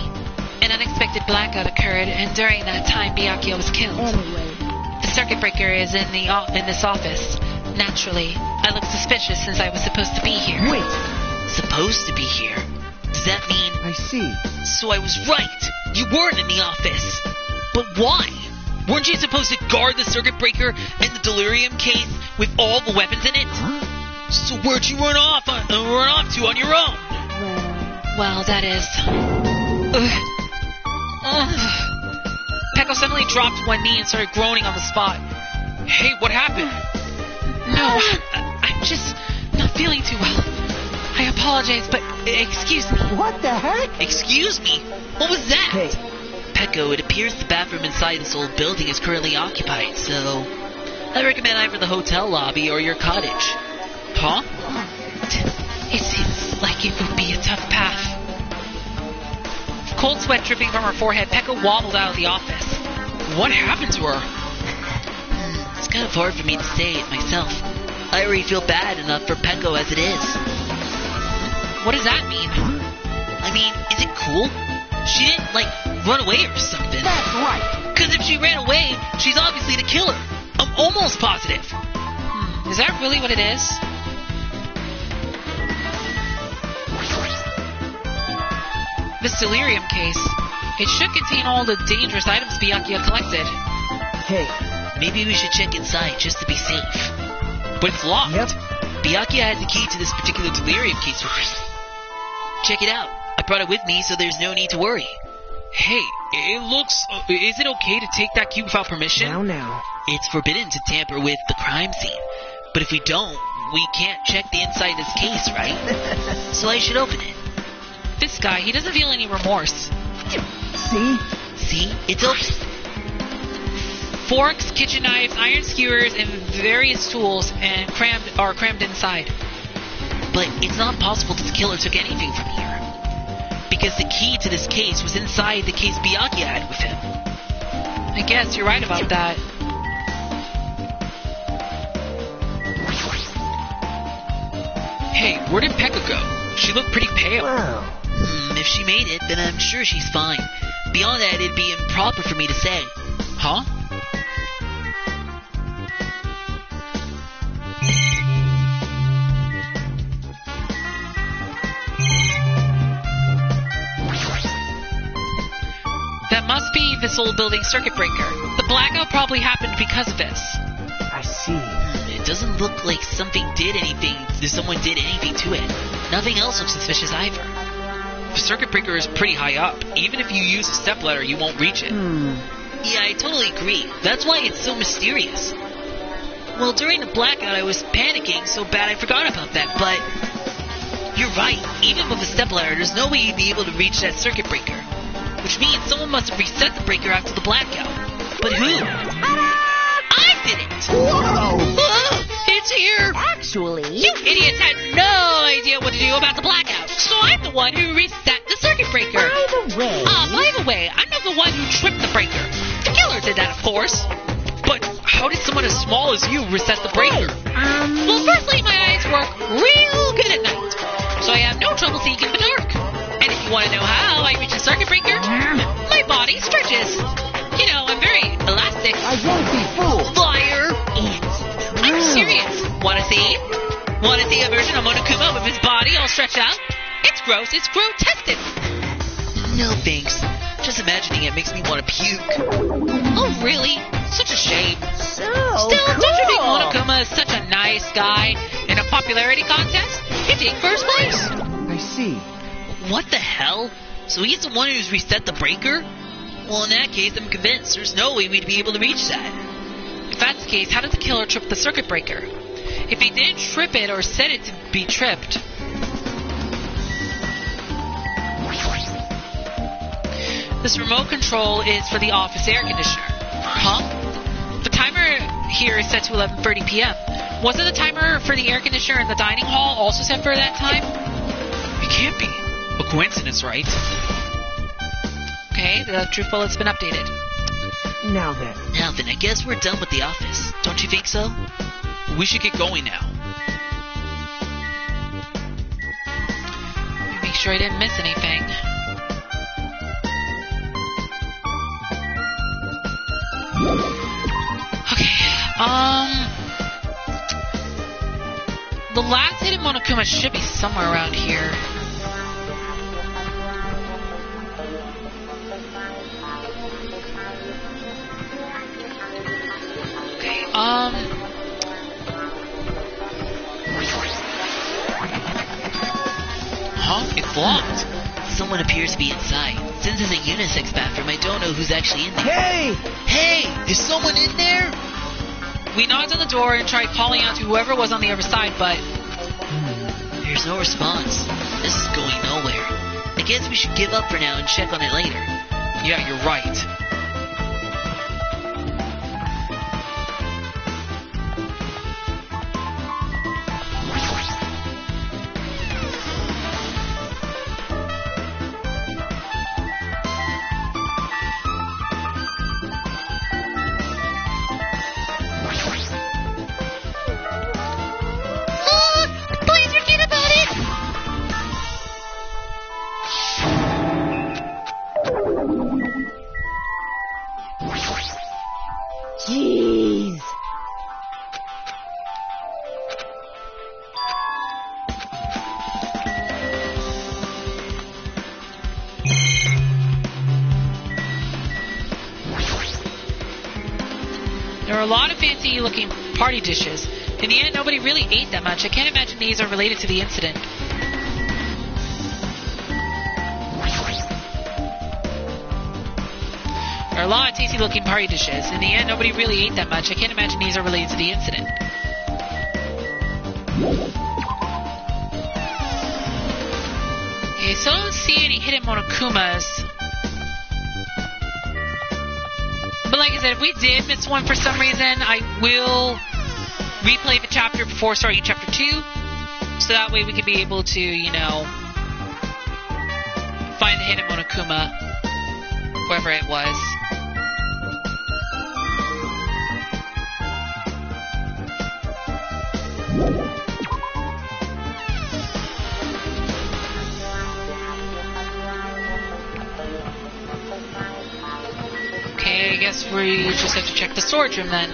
An unexpected blackout occurred, and during that time, Byakuya was killed. Anyway. The circuit breaker is in this office. Naturally, I look suspicious since I was supposed to be here. Wait. Supposed to be here? Does that mean... I see. So I was right! You weren't in the office! But why? Weren't you supposed to guard the circuit breaker and the delirium case with all the weapons in it? Huh? So where'd you run off to on your own? Well, that is... Peko suddenly dropped to one knee and started groaning on the spot. Hey, what happened? No, I'm just not feeling too well. I apologize, but excuse me. What the heck? Excuse me? What was that? Hey. Peko, it appears the bathroom inside this old building is currently occupied, so... I recommend either the hotel lobby or your cottage. Huh? It seems like it would be a tough path. cold sweat dripping from her forehead, Pekka wobbled out of the office. What happened to her? It's kind of hard for me to say it myself. I already feel bad enough for Pekko as it is. What does that mean? I mean, is it cool? She didn't, like, run away or something. That's right. Because if she ran away, she's obviously the killer. I'm almost positive. Is that really what it is? This delirium case. It should contain all the dangerous items Byakuya collected. Hey. Maybe we should check inside just to be safe. But it's locked. Yep. Byakuya has the key to this particular delirium case. Check it out. I brought it with me, so there's no need to worry. Hey, it looks... is it okay to take that cube without permission? Now. It's forbidden to tamper with the crime scene. But if we don't, we can't check the inside of this case, right? So I should open it. This guy, he doesn't feel any remorse. See? See? It's open. Forks, kitchen knives, iron skewers, and various tools are crammed inside. But it's not possible that the killer took anything from here. Because the key to this case was inside the case Byakuya had with him. I guess you're right about that. Hey, where did Pekka go? She looked pretty pale. Wow. If she made it, then I'm sure she's fine. Beyond that, it'd be improper for me to say. Huh? That must be this old building circuit breaker. The blackout probably happened because of this. I see. It doesn't look like someone did anything to it. Nothing else looks suspicious either. The circuit breaker is pretty high up. Even if you use a stepladder, you won't reach it. Yeah, I totally agree. That's why it's so mysterious. Well, during the blackout, I was panicking so bad I forgot about that, but... You're right. Even with a stepladder, there's no way you'd be able to reach that circuit breaker. Which means someone must have reset the breaker after the blackout. But who? I did it! Whoa! It's here! Actually... You idiots had no idea what to do about the blackout, so I'm the one who reset the circuit breaker. By the way, I'm not the one who tripped the breaker. The killer did that, of course. But how did someone as small as you reset the breaker? Well, firstly, my eyes work real good at night, so I have no trouble seeing in the dark. And if you want to know how I reach the circuit breaker, my body stretches. You know, I'm very elastic. I won't be fooled. Liar! I'm serious. Wanna see? Wanna see a version of Monokuma with his body all stretched out? It's gross. It's grotesque. No thanks. Just imagining it makes me want to puke. Oh, really? Such a shame. So Still, cool. don't you think Monokuma is such a nice guy? In a popularity contest, he'd take first place. I see. What the hell? So he's the one who's reset the breaker? Well, in that case, I'm convinced there's no way we'd be able to reach that. If that's the case, how did the killer trip the circuit breaker? If he didn't trip it or set it to be tripped... This remote control is for the office air conditioner. Huh? The timer here is set to 11:30 p.m. Wasn't the timer for the air conditioner in the dining hall also set for that time? It can't be. A coincidence, right? Okay, the truth bullet's been updated. Now then, I guess we're done with the office. Don't you think so? We should get going now. Make sure I didn't miss anything. Okay, the last hidden Monokuma should be somewhere around here. Okay, Huh? It's locked. Someone appears to be inside. Since it's a unisex bathroom, I don't know who's actually in there. hey! Hey! Is someone in there? we knocked on the door and tried calling out to whoever was on the other side, but... There's no response. This is going nowhere. I guess we should give up for now and check on it later. Yeah, you're right. There are a lot of fancy-looking party dishes. In the end, nobody really ate that much. I can't imagine these are related to the incident. There are a lot of tasty-looking party dishes. In the end, nobody really ate that much. I can't imagine these are related to the incident. Okay, so I don't see any hidden Monokumas. But like I said, if we did miss one for some reason, I will replay the chapter before starting chapter 2. So that way we can be able to, you know, find the hidden Monokuma, wherever it was. Okay, I guess we just have to check the storage room then.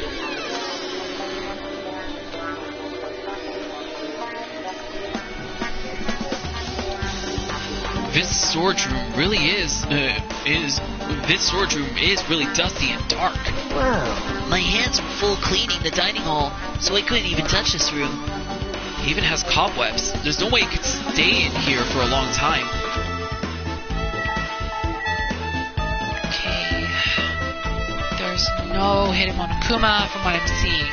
This storage room really is really dusty and dark. Well, My hands were full cleaning the dining hall, so I couldn't even touch this room. It even has cobwebs. There's no way it could stay in here for a long time. Okay. There's no hidden Monokuma from what I'm seeing.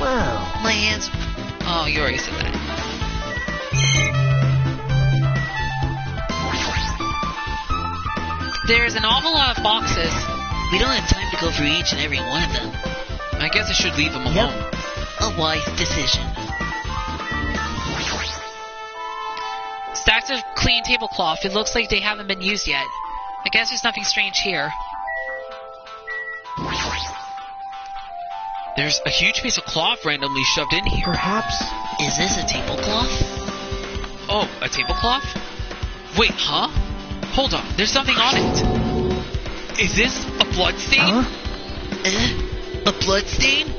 well. My hands... Oh, you already said that. There's an awful lot of boxes. We don't have time to go through each and every one of them. I guess I should leave them alone. Yep. A wise decision. Stacks of clean tablecloth. It looks like they haven't been used yet. I guess there's nothing strange here. There's a huge piece of cloth randomly shoved in here. Perhaps. Is this a tablecloth? Oh, a tablecloth? Wait, huh? Hold on, there's something on it. Is this a blood stain? A blood stain?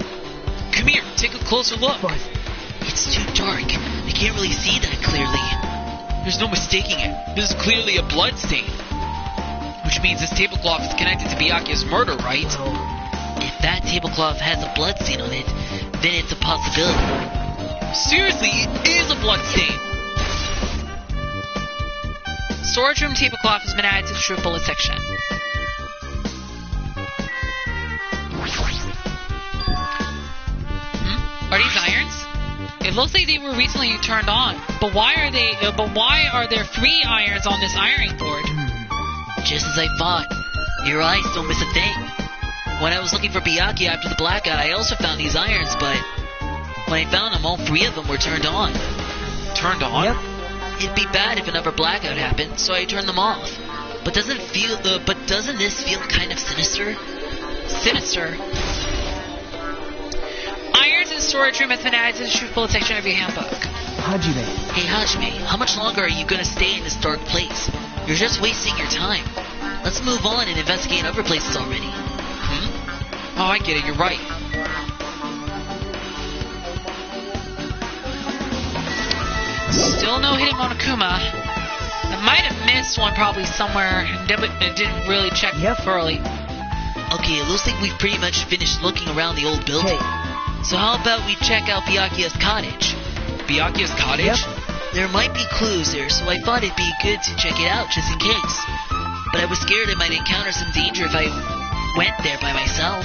Come here, take a closer look. But It's too dark. I can't really see that clearly. There's no mistaking it. This is clearly a blood stain. Which means this tablecloth is connected to Byakuya's murder, right? If that tablecloth has a blood stain on it, then it's a possibility. Seriously, it is a blood stain. Storage room tablecloth has been added to the true bullet section. Are these irons? It looks like they were recently turned on. But why are there 3 irons on this ironing board? Just as I thought. Your eyes don't miss a thing. When I was looking for Byakuya after the blackout, I also found these irons, but when I found them, all 3 of them were turned on. Turned on? Yep. It'd be bad if another blackout happened, so I turned them off. But doesn't this feel kind of sinister? Sinister. Irons in the storage room has been added to the true bullet section of your handbook. Hajime. Hey Hajime, how much longer are you gonna stay in this dark place? You're just wasting your time. Let's move on and investigate other places already. Oh, I get it, you're right. Still no hidden Monokuma. I might have missed one probably somewhere and didn't really check thoroughly. Okay, it looks like we've pretty much finished looking around the old building. So how about we check out Byakuya's cottage? Byakuya's cottage? There might be clues there, so I thought it'd be good to check it out just in case. But I was scared I might encounter some danger if I went there by myself.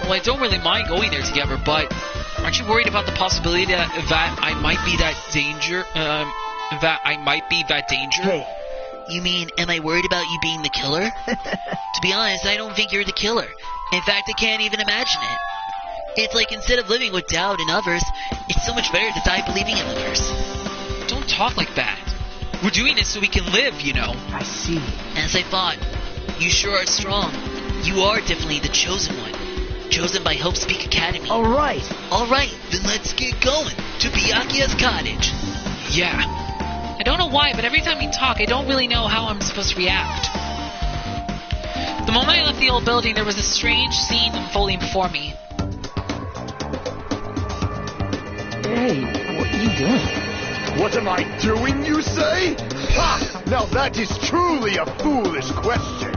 Well, I don't really mind going there together, but aren't you worried about the possibility that I might be that danger? Hey. You mean, am I worried about you being the killer? To be honest, I don't think you're the killer. In fact, I can't even imagine it. It's like instead of living with doubt in others, it's so much better to die believing in others. Don't talk like that. We're doing this so we can live, you know. I see. As I thought, you sure are strong. You are definitely the chosen one. Chosen by Hope Speak Academy. Alright. Alright, then let's get going to Byakuya's cottage. Yeah. I don't know why, but every time we talk, I don't really know how I'm supposed to react. The moment I left the old building, there was a strange scene unfolding before me. Hey, what are you doing? What am I doing, you say? Ha! Now that is truly a foolish question.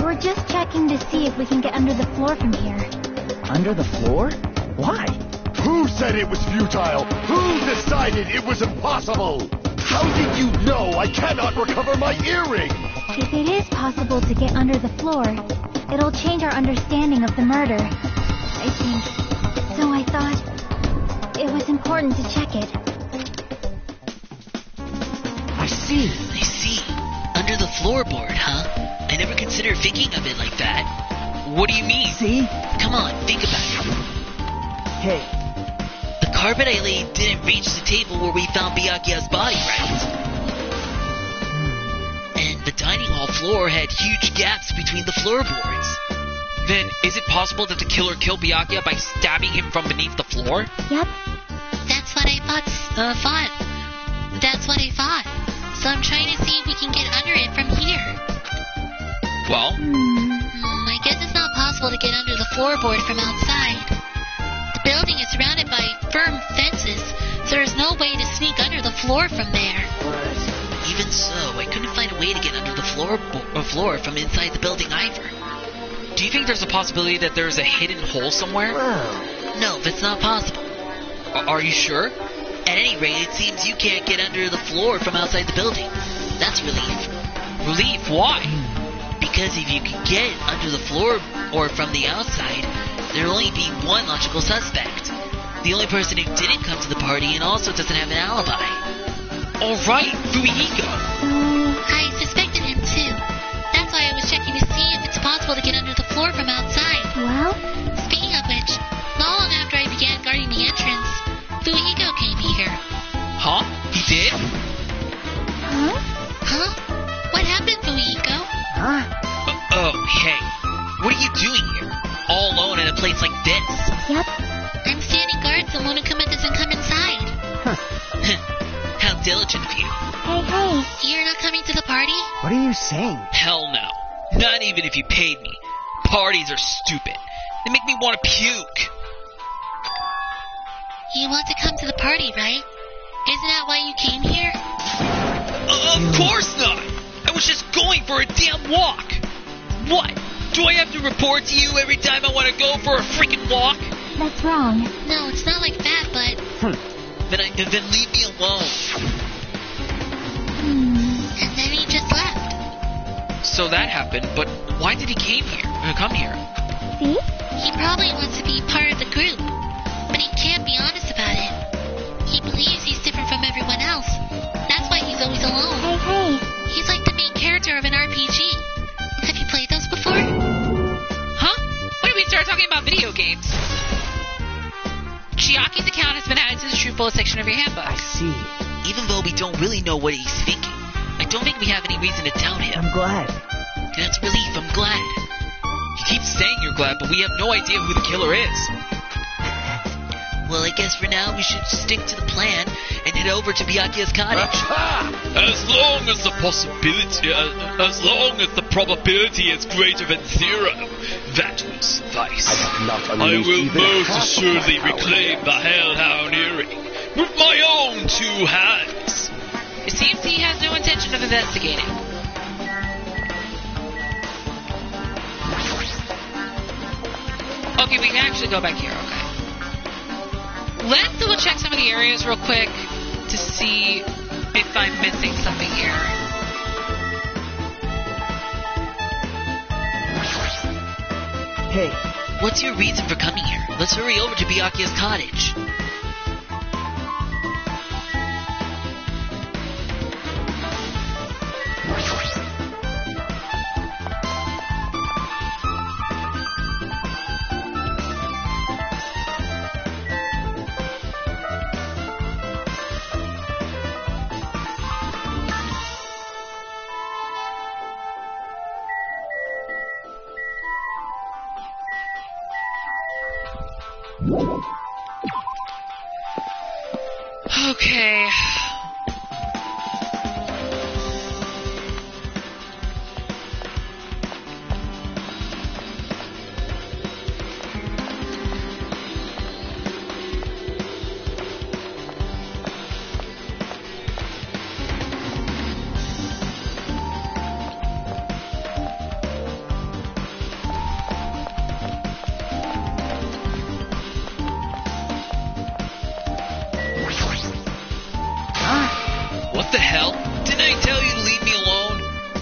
We're just checking to see if we can get under the floor from here. Under the floor? Why? Who said it was futile? Who decided it was impossible? How did you know I cannot recover my earring? If it is possible to get under the floor, it'll change our understanding of the murder, I think. So I thought it was important to check it. I see. I see. Under the floorboard, huh? I never considered thinking of it like that. What do you mean? See? Come on, think about it. Hey, The carpet I laid didn't reach the table where we found Byakuya's body, right? And the dining hall floor had huge gaps between the floorboards. Then, is it possible that the killer killed Byakuya by stabbing him from beneath the floor? Yep. That's what I thought. That's what I thought. So I'm trying to see if we can get under it from here. Well, I guess it's not possible to get under the floorboard from outside. The building is surrounded by firm fences, so there's no way to sneak under the floor from there. Even so, I couldn't find a way to get under the floor from inside the building either. do you think there's a possibility that there's a hidden hole somewhere? No, that's not possible. Are you sure? At any rate, it seems you can't get under the floor from outside the building. That's relief. Relief? Why? Because if you could get under the floor or from the outside, there'll only be one logical suspect. The only person who didn't come to the party and also doesn't have an alibi. Alright, Fumihiko. I suspected him too. That's why I was checking to see if it's possible to get under the floor from outside. Well? Speaking of which, not long after I began guarding the entrance, Fumihiko came here. Huh? He did? Huh? Huh? What happened, Fumihiko? Huh? Oh, hey. What are you doing here? All alone in a place like this? Yep. I'm standing guard so Monokuma doesn't come inside. How diligent of you. Hey. You're not coming to the party? What are you saying? Hell no. Not even if you paid me. Parties are stupid. They make me want to puke. You want to come to the party, right? Isn't that why you came here? Of course not! I was just going for a damn walk. What? Do I have to report to you every time I want to go for a freaking walk? That's wrong. No, it's not like that, but... Then leave me alone. And then he just left. So that happened, but why did he come here? See? He probably wants to be part of the group, but he can't be honest about it. He believes he's different from everyone else. That's why he's always alone. Hey. He's like the main character of an RPG. Have you played those before? Huh? When did we start talking about video games? Chiaki's account has been added to the True Bullet section of your handbook. I see. Even though we don't really know what he's thinking, I don't think we have any reason to doubt him. I'm glad. That's relief, I'm glad. You keep saying you're glad, but we have no idea who the killer is. Well, I guess for now we should stick to the plan and head over to Byakuya's cottage. As long as the probability is greater than 0, that will suffice. I will most assuredly reclaim the Hellhound earring with my own 2 hands. It seems he has no intention of investigating. Okay, we can actually go back here, okay. Let's double check some of the areas real quick to see if I'm missing something here. Hey. What's your reason for coming here? Let's hurry over to Byakuya's cottage. Okay.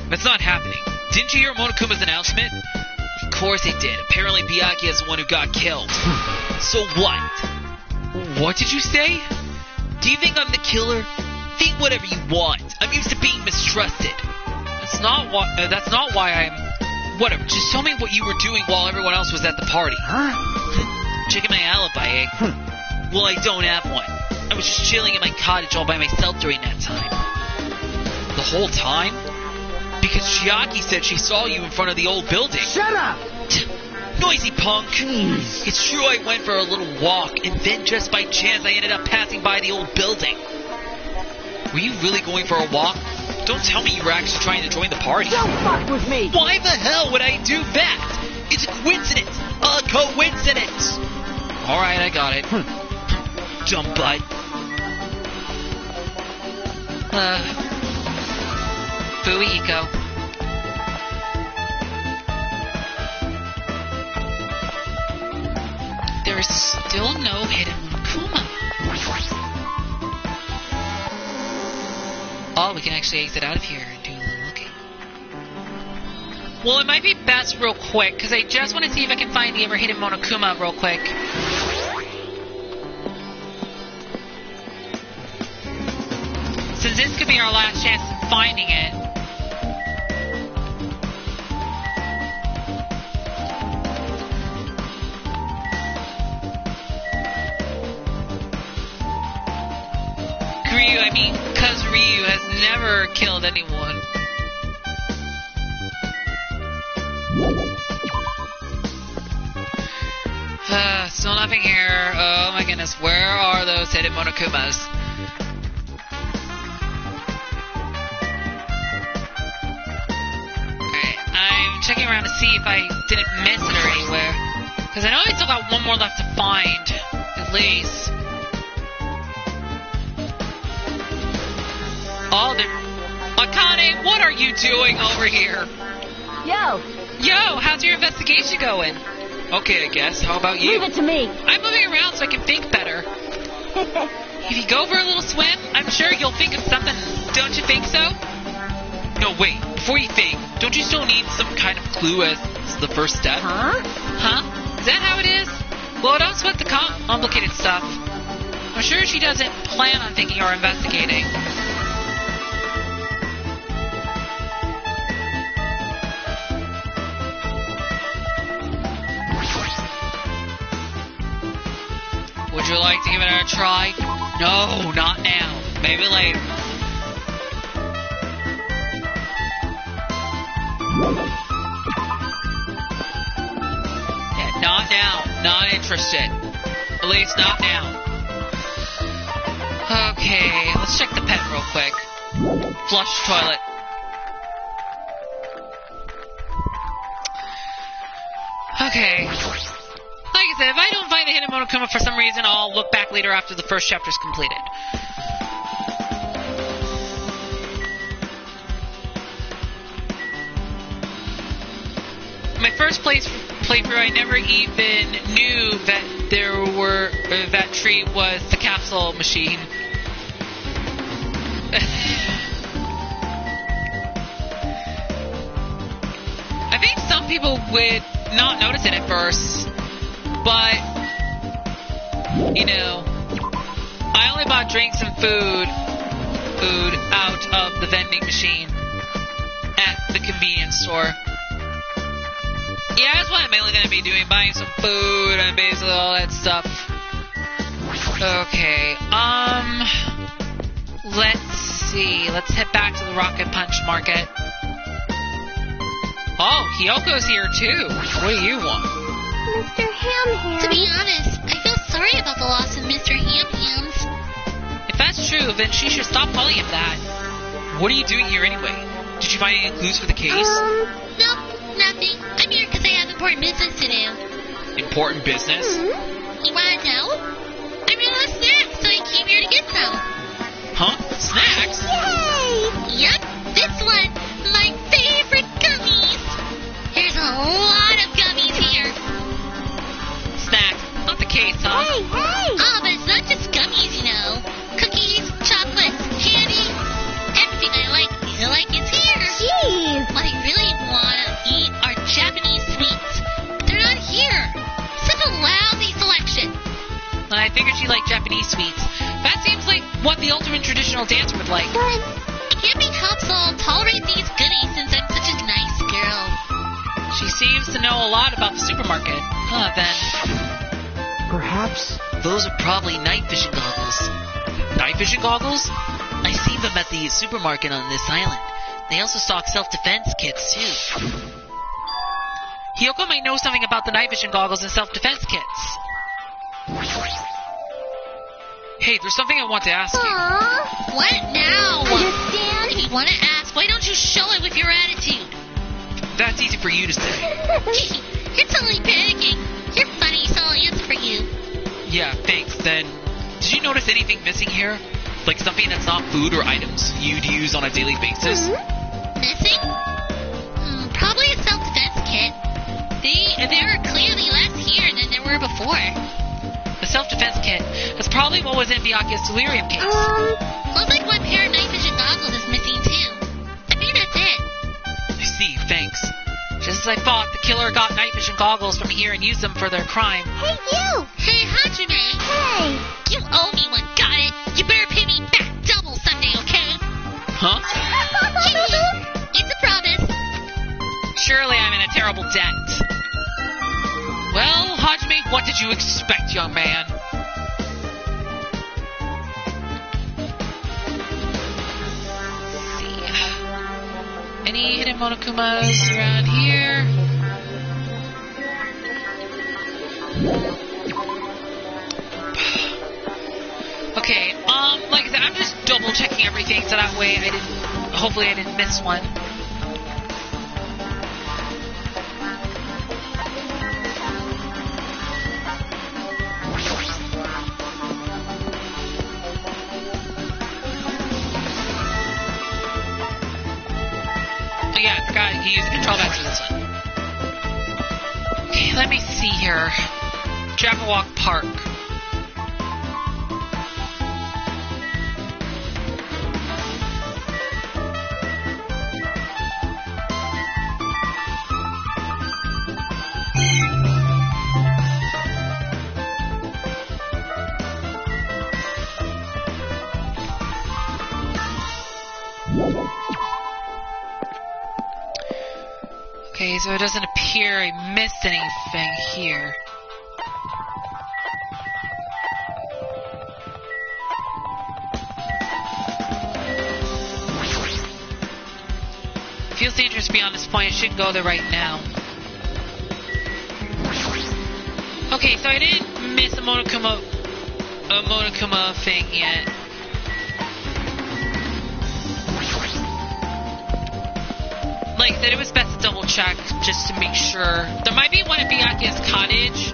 That's not happening. Didn't you hear Monokuma's announcement? Of course it did. Apparently Byakuya is the one who got killed. So what? What did you say? Do you think I'm the killer? Think whatever you want. I'm used to being mistrusted. That's not why I'm... Whatever, just tell me what you were doing while everyone else was at the party. Huh? Checking my alibi, eh? Well, I don't have one. I was just chilling in my cottage all by myself during that time. The whole time? Because Chiaki said she saw you in front of the old building. Shut up! Noisy punk! Jeez. It's true I went for a little walk, and then just by chance I ended up passing by the old building. Were you really going for a walk? Don't tell me you were actually trying to join the party. Don't fuck with me! Why the hell would I do that? It's a coincidence! A coincidence! Alright, I got it. Dumb butt. Fuihiko. There's still no hidden Monokuma. Oh, we can actually exit out of here and do a little looking. Well, it might be best real quick, because I just want to see if I can find the ever hidden Monokuma real quick. Since this could be our last chance at finding it. Ryu, I mean, cause Ryu has never killed anyone. Still nothing here. Oh my goodness, where are those hidden Monokumas? Alright, I'm checking around to see if I didn't miss it or anywhere. Because I know I still got one more left to find, at least. Oh, Akane, what are you doing over here? Yo, how's your investigation going? Okay, I guess. How about you? leave it to me. I'm moving around so I can think better. If you go for a little swim, I'm sure you'll think of something. Don't you think so? No, wait. Before you think, don't you still need some kind of clue as the first step? Huh? Huh? Is that how it is? Well, don't sweat the complicated stuff. I'm sure she doesn't plan on thinking or investigating. Would you like to give it a try? No, not now. Maybe later. Yeah, not now. Not interested. At least not now. Okay, let's check the pet real quick. Flush toilet. Okay. Like I said, if I don't find the hidden Monokuma for some reason, I'll look back later after the first chapter's completed. My first playthrough, I never even knew that that tree was the capsule machine. I think some people would not notice it at first. But, you know, I only bought drinks and food out of the vending machine at the convenience store. Yeah, that's what I'm mainly going to be doing, buying some food and basically all that stuff. Okay, let's see. Let's head back to the Rocket Punch Market. Oh, Hyoko's here too. What do you want? Mr. Ham-Ham. To be honest, I feel sorry about the loss of Mr. Ham-Hams. If that's true, then she should stop calling him that. What are you doing here anyway? Did you find any clues for the case? No, nothing. I'm here because I have important business to do. Important business? You wanna know? I ran out of snacks, so I came here to get some. Huh? Snacks? Yay! Yup, this one. My favorite gummies. There's a lot of gummies here. Snacks, not the case, huh? Hey! Oh, but it's not just gummies, you know. Cookies, chocolates, candy, everything I like is here. Jeez! figured she liked Japanese sweets. That seems like what the ultimate traditional dancer would like. But it can't be helped, so I'll tolerate these goodies since I'm such a nice girl. She seems to know a lot about the supermarket. Then. Perhaps... Those are probably night vision goggles. Night vision goggles? I see them at the supermarket on this island. They also stock self-defense kits, too. Hiyoko might know something about the night vision goggles and self-defense kits. Hey, there's something I want to ask you. Aww. What now? Understand? If you want to ask, why don't you show it with your attitude? That's easy for you to say. You're totally panicking. You're funny, so I'll answer for you. Yeah, thanks. Then, did you notice anything missing here? Like something that's not food or items you'd use on a daily basis? Missing? Probably a self-defense kit. There are clearly less here than there were before. The self-defense kit. That's probably what was in Byakuya's delirium case. Looks like one pair of night vision goggles is missing too. I think that's it. I see, thanks. Just as I thought, the killer got night vision goggles from here and used them for their crime. Hey, you! Hey, Hajime! Hey! You owe me one, got it? You better pay me back double someday, okay? Huh? It's a promise. Surely I'm in a terrible debt. Well, Hajime, what did you expect, young man? Let's see. Any hidden Monokumas around here? Okay, like I said, I'm just double checking everything so that way hopefully I didn't miss one. Oh yeah, I forgot you can use the control pad for this one. Okay, let me see here. Jabberwock Park. Okay, so it doesn't appear I missed anything here. Feels dangerous beyond this point. I shouldn't go there right now. Okay, so I didn't miss a Monokuma thing yet. Like I said, it was best to double check just to make sure. There might be one at Byakuya's cottage.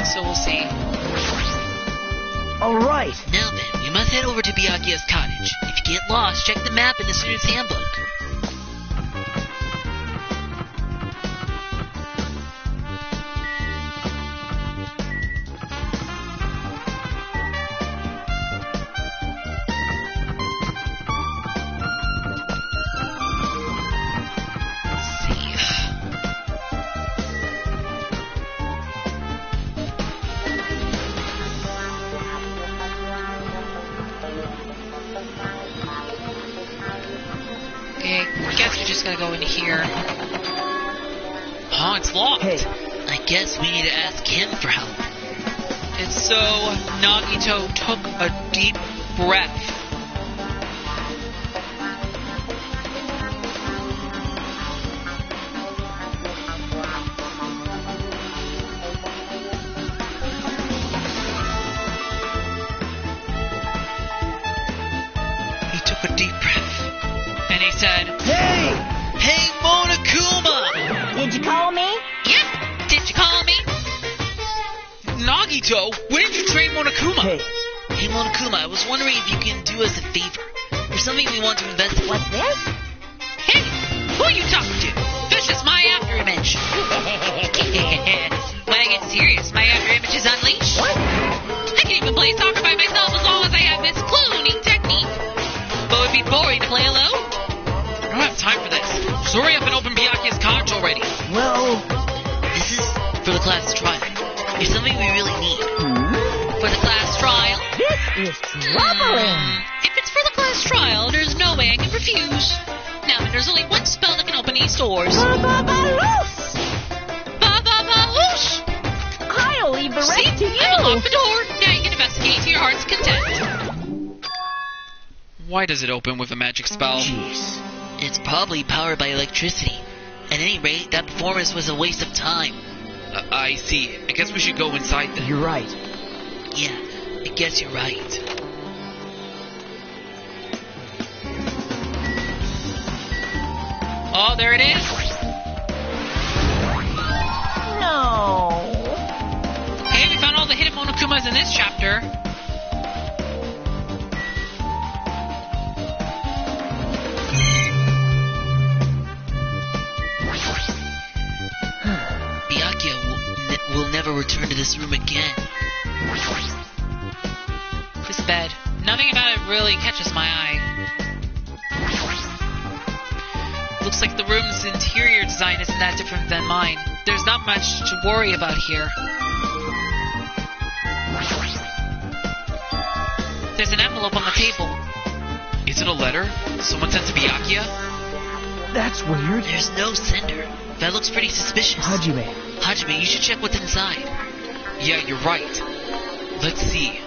So we'll see. Alright. Now then, we must head over to Byakuya's cottage. If you get lost, check the map in the student's handbook. Go in here. Oh, it's locked. Hey. I guess we need to ask him for help. And so Nagito took a deep breath. He took a deep breath. And he said, Hey! Hey, Monokuma! Did you call me? Yep. Did you call me? Nagito, when did you train Monokuma? Hey. Hey, Monokuma, I was wondering if you can do us a favor. There's something we want to investigate. What's this? Hey, who are you talking to? This is my afterimage. When I get serious, my afterimage is unleashed. What? I can even play soccer by myself as long as I have this cloning technique. But it would be boring to play alone. I don't have time for this. Just hurry up and open Byakuya's cottage already. Well, for the class trial. It's something we really need. For the class trial? This is troubling. If it's for the class trial, there's no way I can refuse. Now, there's only one spell that can open these doors. Ba-ba-ba-loose! Ba-ba-ba-whoosh! I'll leave the rest See? to you. I unlocked the door. Now you can investigate to your heart's content. Why does it open with a magic spell? Jeez. It's probably powered by electricity. At any rate, that performance was a waste of time. I see. I guess we should go inside then. You're right. Yeah, I guess you're right. Oh, there it is. No. Hey, we found all the hidden Monokumas in this chapter. Byakuya will never return to this room again. This bed. Nothing about it really catches my eye. Looks like the room's interior design isn't that different than mine. There's not much to worry about here. There's an envelope on the table. Is it a letter? Someone sent to Byakuya? That's weird. There's no sender. That looks pretty suspicious. Hajime, you should check what's inside. Yeah, you're right. Let's see.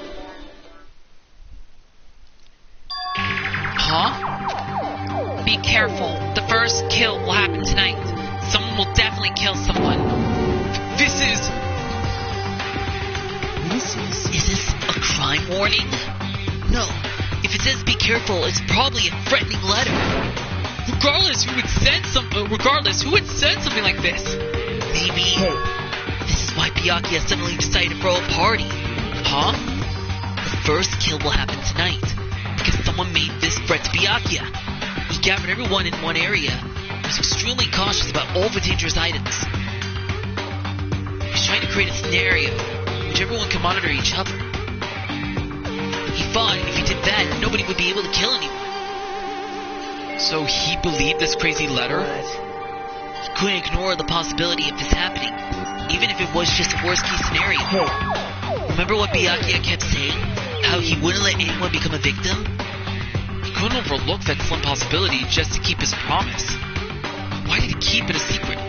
Huh? Be careful. The first kill will happen tonight. Someone will definitely kill someone. This is... Is this a crime warning? No. If it says be careful, it's probably a threatening letter. Regardless, who would send something like this? Maybe this is why Byakuya suddenly decided to throw a party. Huh? The first kill will happen tonight, because someone made this threat to Byakuya. He gathered everyone in one area, and was extremely cautious about all the dangerous items. He was trying to create a scenario in which everyone could monitor each other. He thought if he did that, nobody would be able to kill anyone. So he believed this crazy letter? He couldn't ignore the possibility of this happening, even if it was just a worst-case scenario. Remember what Byakuya kept saying? How he wouldn't let anyone become a victim? He couldn't overlook that slim possibility just to keep his promise. Why did he keep it a secret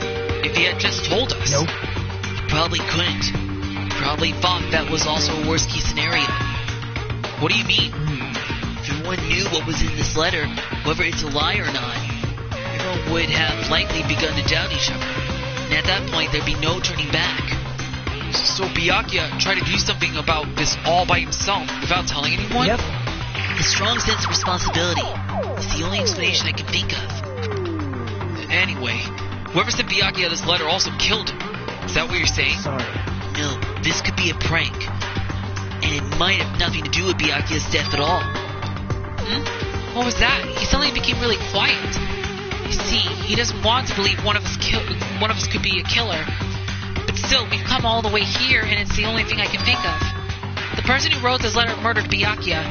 if he had just told us? Nope. He probably couldn't. He probably thought that was also a worst-case scenario. What do you mean? If everyone knew what was in this letter, whether it's a lie or not, everyone would have likely begun to doubt each other. And at that point, there'd be no turning back. So Byakuya tried to do something about this all by himself without telling anyone? Yep. A strong sense of responsibility is the only explanation I can think of. Anyway, whoever sent Byakuya this letter also killed him. Is that what you're saying? Sorry. No, this could be a prank. And it might have nothing to do with Byakuya's death at all. What was that? He suddenly became really quiet. You see, he doesn't want to believe one of us could be a killer. But still, we've come all the way here, and it's the only thing I can think of. The person who wrote this letter murdered Byakuya.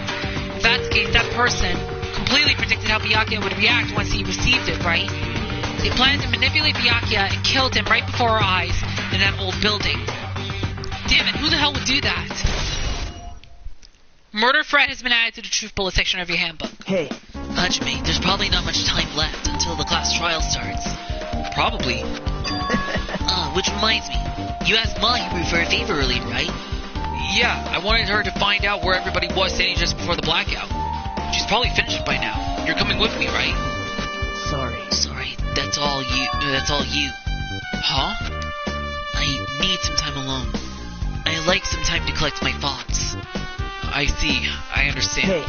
If that's the case, that person completely predicted how Byakuya would react once he received it, right? They planned to manipulate Byakuya and killed him right before our eyes in that old building. Damn it, who the hell would do that? Murder threat has been added to the truth bullet section of your handbook. Hey. Hajime, there's probably not much time left until the class trial starts. Probably. Which reminds me, you asked Mahiru for a favor earlier, right? Yeah, I wanted her to find out where everybody was standing just before the blackout. She's probably finished it by now. You're coming with me, right? Sorry, that's all you. Huh? I need some time alone. I like some time to collect my thoughts. I see. I understand. Hey.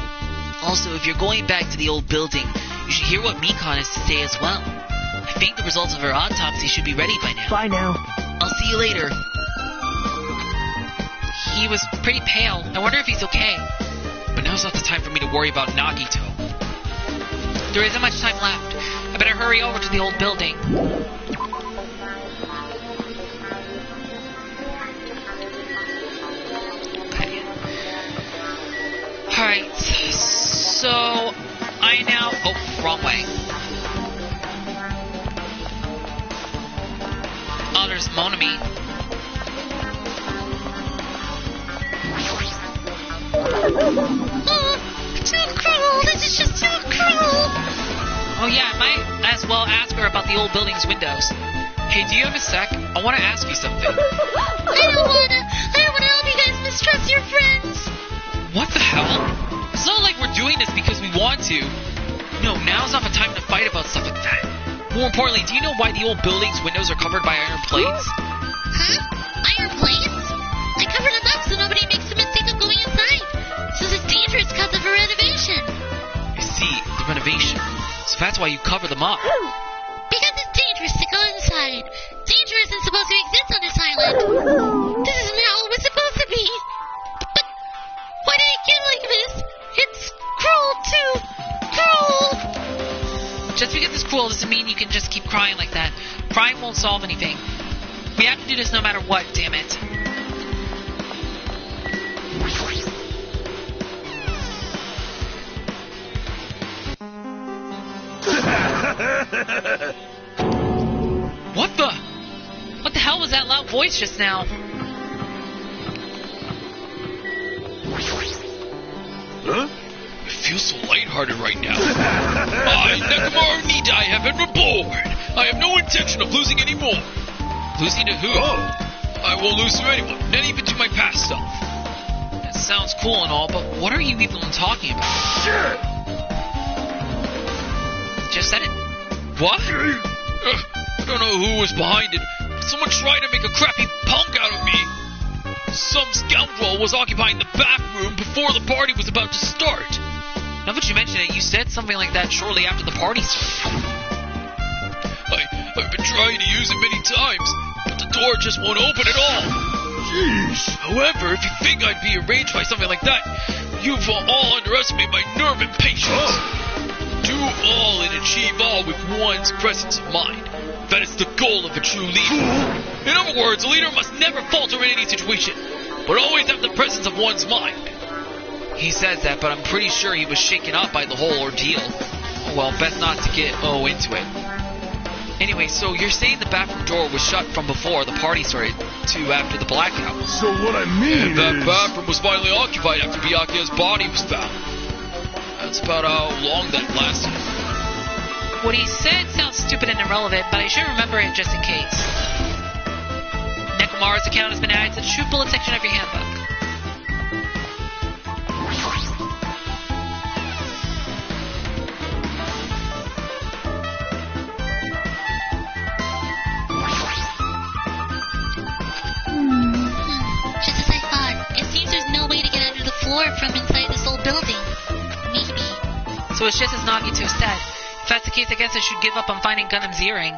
Also, if you're going back to the old building, you should hear what Mikon has to say as well. I think the results of her autopsy should be ready by now. Bye now. I'll see you later. He was pretty pale. I wonder if he's okay. But now's not the time for me to worry about Nagito. There isn't much time left. I better hurry over to the old building. Okay. Alright, so I now... Oh, wrong way. Oh, there's Monami. Too cruel. This is just too cruel. Oh yeah, I might as well ask her about the old building's windows. Hey, do you have a sec? I want to ask you something. I don't wanna help you guys mistrust your friends. What the hell? It's not like we're doing this because we want to. No, now's not the time to fight about stuff like that. More importantly, do you know why the old building's windows are covered by iron plates? Huh? Iron plates? I covered them up so nobody makes the mistake of going inside. Since it's dangerous because of a renovation. I see, the renovation. So that's why you cover them up. Because it's dangerous to go inside. Danger isn't supposed to exist on this island. This isn't how it was supposed to be. But why did it get like this? It's cruel too. Cruel. Just because it's cruel doesn't mean you can just keep crying like that. Crying won't solve anything. We have to do this no matter what, damn it. What the? What the hell was that loud voice just now? Huh? I feel so lighthearted right now. I, Nekomar Nidai, have been reborn. I have no intention of losing any more. Losing to who? I won't lose to anyone, not even to my past self. That sounds cool and all, but what are you even talking about? Shit! Just said it. What? I don't know who was behind it, but someone tried to make a crappy punk out of me. Some scoundrel was occupying the bathroom before the party was about to start. Now that you mention it, you said something like that shortly after the party started. I've been trying to use it many times, but the door just won't open at all. Jeez. However, if you think I'd be enraged by something like that, you've all underestimated my nerve and patience. Do all and achieve all with one's presence of mind. That is the goal of a true leader. In other words, a leader must never falter in any situation, but always have the presence of one's mind. He says that, but I'm pretty sure he was shaken up by the whole ordeal. Oh, well, best not to get into it. Anyway, so you're saying the bathroom door was shut from before the party started to after the blackout. So what I mean that bathroom was finally occupied after Byakuya's body was found. That's about how long that lasted. What he said sounds stupid and irrelevant, but I should remember it just in case. Nekomaru's account has been added to the True Bullet section of your handbook. Just as I thought, it seems there's no way to get under the floor from inside this old building. Maybe. So it's just as Nagito said. If that's the case, I guess I should give up on finding Gundam's earring.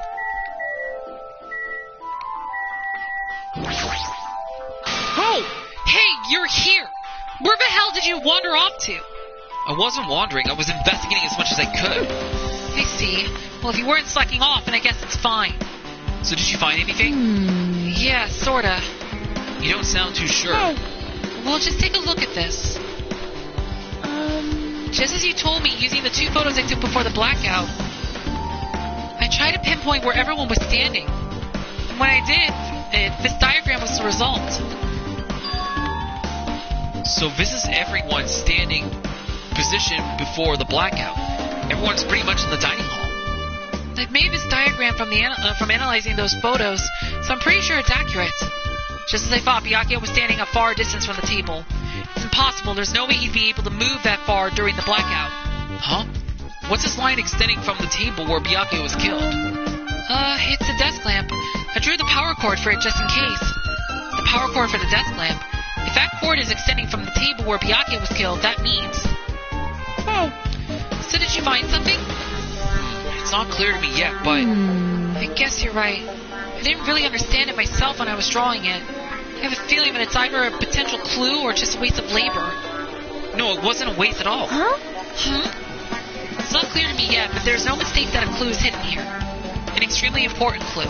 Hey, you're here! Where the hell did you wander off to? I wasn't wandering, I was investigating as much as I could. I see. Well, if you weren't slacking off, then I guess it's fine. So did you find anything? Yeah, sorta. You don't sound too sure. Well, just take a look at this. Just as you told me, using the 2 photos I took before the blackout, I tried to pinpoint where everyone was standing. And when I did, this diagram was the result. So this is everyone standing positioned before the blackout. Everyone's pretty much in the dining hall. I've made this diagram from analyzing those photos, so I'm pretty sure it's accurate. Just as I thought, Byakuya was standing a far distance from the table. It's impossible. There's no way he'd be able to move that far during the blackout. Huh? What's this line extending from the table where Byakuya was killed? It's a desk lamp. I drew the power cord for it just in case. The power cord for the desk lamp. If that cord is extending from the table where Byakuya was killed, that means... Hey. So did you find something? It's not clear to me yet, but... I guess you're right. I didn't really understand it myself when I was drawing it. I have a feeling that it's either a potential clue or just a waste of labor. No, it wasn't a waste at all. Huh? It's not clear to me yet, but there's no mistake that a clue is hidden here. An extremely important clue.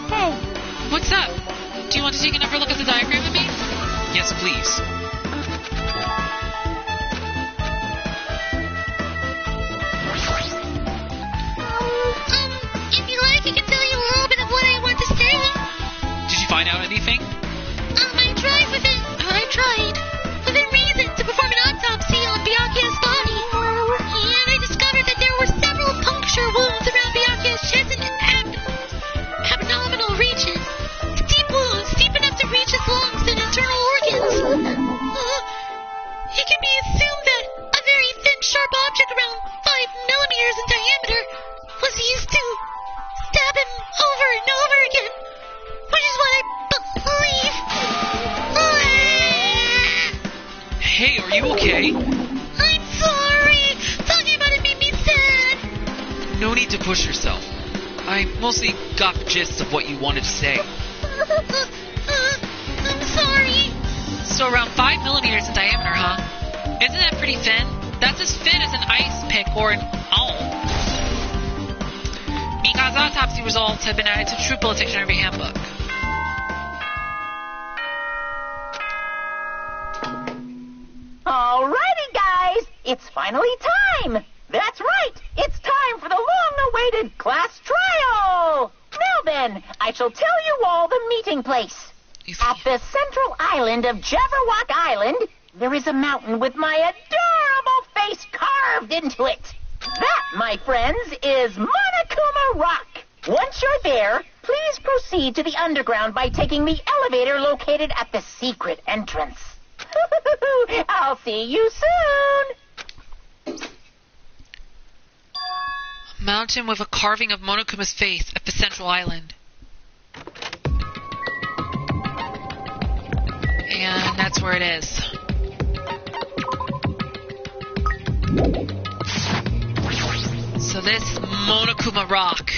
Hey. What's up? Do you want to take another look at the diagram with me? Yes, please. If you like, I can tell you a little bit of what find out anything? I tried within reason, to perform an autopsy on Byakuya's body. And I discovered that there were several puncture wounds around Byakuya's chest and abdominal reaches. Deep wounds, deep enough to reach his lungs and internal organs. It can be assumed that a very thin, sharp object around 5 millimeters in diameter was used to stab him over and over again, which is what I believe. Hey, are you okay? I'm sorry. Talking about it made me sad. No need to push yourself. I mostly got the gist of what you wanted to say. I'm sorry. So around 5 millimeters in diameter, huh? Isn't that pretty thin? That's as thin as an ice pick or an owl. Mika's autopsy results have been added to True Bullet Dictionary Handbook. Alrighty, guys. It's finally time. That's right. It's time for the long-awaited class trial. Now then, I shall tell you all the meeting place. At the central island of Jabberwock Island, there is a mountain with my adorable face carved into it. That, my friends, is Monokuma Rock. Once you're there, please proceed to the underground by taking the elevator located at the secret entrance. I'll see you soon. A mountain with a carving of Monokuma's face at the central island. And that's where it is. So this Monokuma Rock.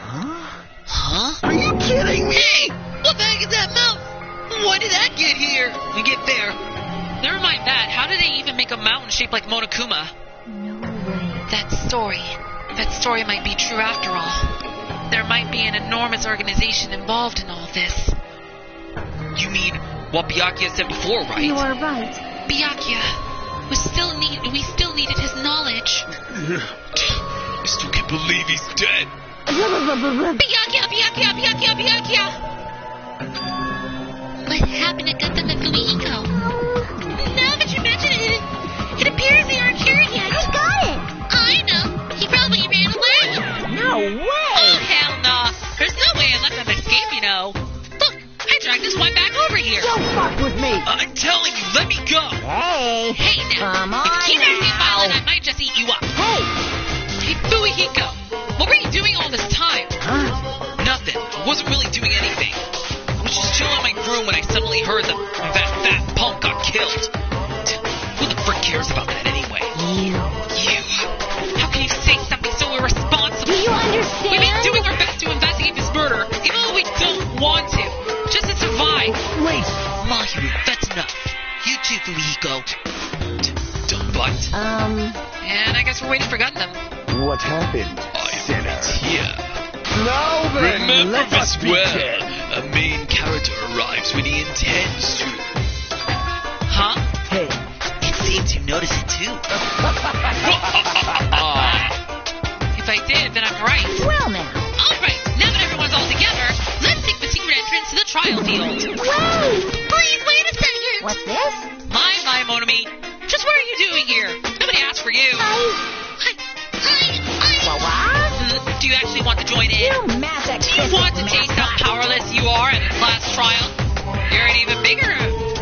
Huh? Are you kidding me? Hey! What the heck is that mountain? Why did that get here? We get there. Never mind that. How did they even make a mountain shaped like Monokuma? No way. That story might be true after all. There might be an enormous organization involved in all this. You mean what Byakuya said before, right? You are right. Byakuya. We still needed his knowledge. I still can't believe he's dead. Byakuya! What happened to Gundam and Fumihiko? Now that you mention it, it appears they aren't here yet. I got it. I know. He probably ran away. No way. Oh, hell no. There's no way I let them escape, you know. Look, I dragged this one back over here. Don't fuck with me. I'm telling you, let me go. Hey. Hey, now. Come on if you keep acting now. violent, I might just eat you up. Hey. Hey, Fumihiko. What were you doing all this time? Huh? Nothing. I wasn't really doing anything. I was just chilling in my room when I suddenly heard that fat punk got killed. Who the frick cares about that anyway? You. How can you say something so irresponsible? Do you understand? We've been doing our best to investigate this murder, even though we don't want to, just to survive. Wait. Mahiru, that's enough. You too, Fumihiko. Don't bite. And I guess we're waiting for Gundam. What happened, sinner? Yeah. Now then, Remember let us this well. begin. A main character arrives when he intends to. Huh? Hey. It seems you noticed it too. If I did, then I'm right. Well, now. Alright, now that everyone's all together, let's take the secret entrance to the trial field. Whoa. Please wait a second. What's this? My Monomi. Just what are you doing here? Nobody asked for you. Do you actually want to join in? You massive. Do you want to taste how powerless you are at a class trial? You're an even bigger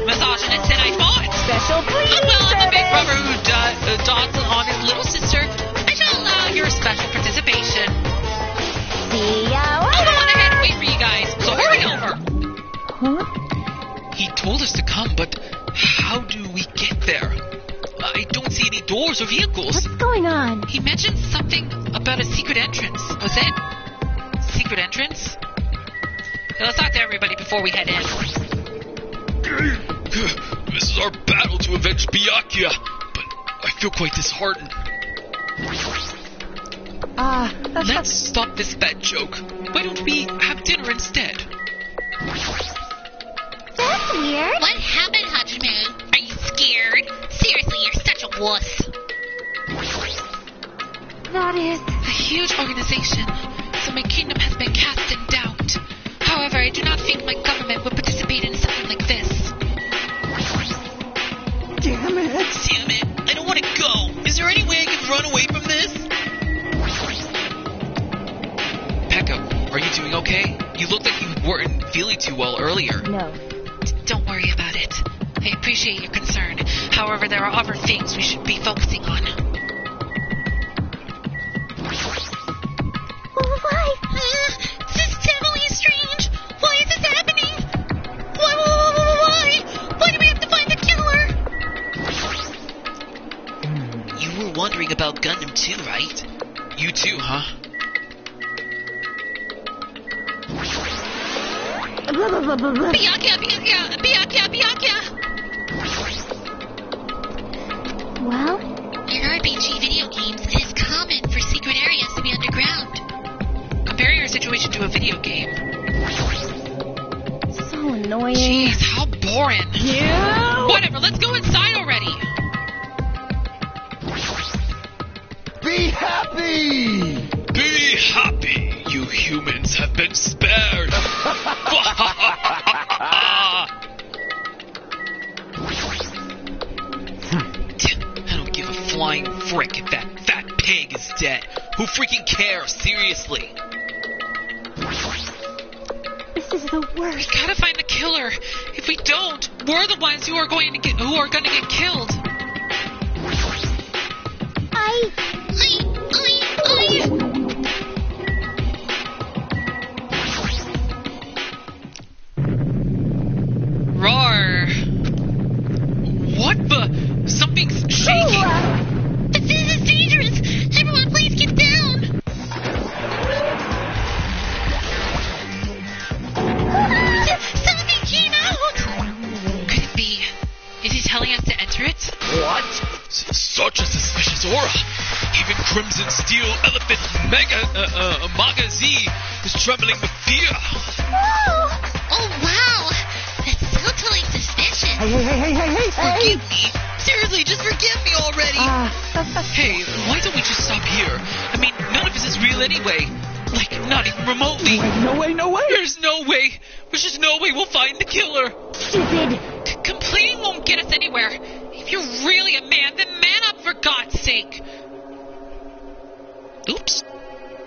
misogynist than I thought. Special please. Well, I'm a big brother who dots on his little sister. I shall allow your special participation. See ya I'll go later. on ahead and wait for you guys, so hurry over. Huh? He told us to come, but how do we get there? I don't see any doors or vehicles. What's going on? He mentioned something about a secret entrance. Was it? Secret entrance? Now, let's talk to everybody before we head in. This is our battle to avenge Byakuya, but I feel quite disheartened. Let's stop this bad joke. Why don't we have dinner instead? That's weird. What happened, Hajime? Are you scared? Seriously, you're such a wuss. That is... A huge organization, so my kingdom has been cast in doubt. However, I do not think my government would participate in something like this. Damn it! Damn it! I don't want to go! Is there any way I can run away from this? Pekka, are you doing okay? You looked like you weren't feeling too well earlier. No. Don't worry about it. I appreciate your concern. However, there are other things we should be focusing on. Why? This is definitely strange. Why is this happening? Why? Why do we have to find the killer? You were wondering about Gundam too, right? You too, huh? Byakuya! Well? In RPG video games, it is common for secret areas to be underground. Compare your situation to a video game. So annoying. Jeez, how boring. Yeah! Whatever, let's go inside already. Be happy! Be happy! You humans have been spared! I don't give a flying frick if that fat pig is dead. Who freaking cares? Seriously. This is the We worst. gotta find the killer. If we don't, we're the ones who are gonna get killed. Roar. What the? Something's shaking. This is dangerous! Everyone, please get down! Something came out! Could it be? Is he telling us to enter it? What? Such a suspicious aura. Even Crimson Steel Elephant Maga Z is trembling with fear. Oh, wow! That's so totally suspicious. Hey! Forgive me. Seriously, just forgive me already. Hey, why don't we just stop here? I mean, none of this is real anyway. Like, not even remotely. No way! There's no way. There's just no way we'll find the killer. Stupid. Completing won't get us anywhere. If you're really a man, then man up for God's sake. Oops.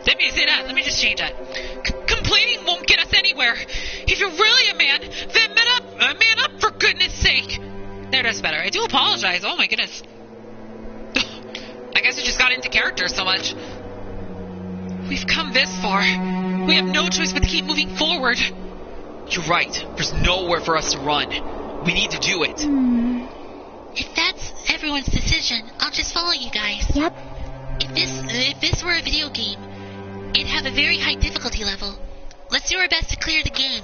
Let me say that. Let me just change that. Completing won't get us anywhere. If you're really a man, then man up for goodness sake. There, that's better. I do apologize. Oh my goodness. I guess I just got into character so much. We've come this far. We have no choice but to keep moving forward. You're right. There's nowhere for us to run. We need to do it. If that's everyone's decision, I'll just follow you guys. Yep. If this were a video game, it'd have a very high difficulty level. Let's do our best to clear the game.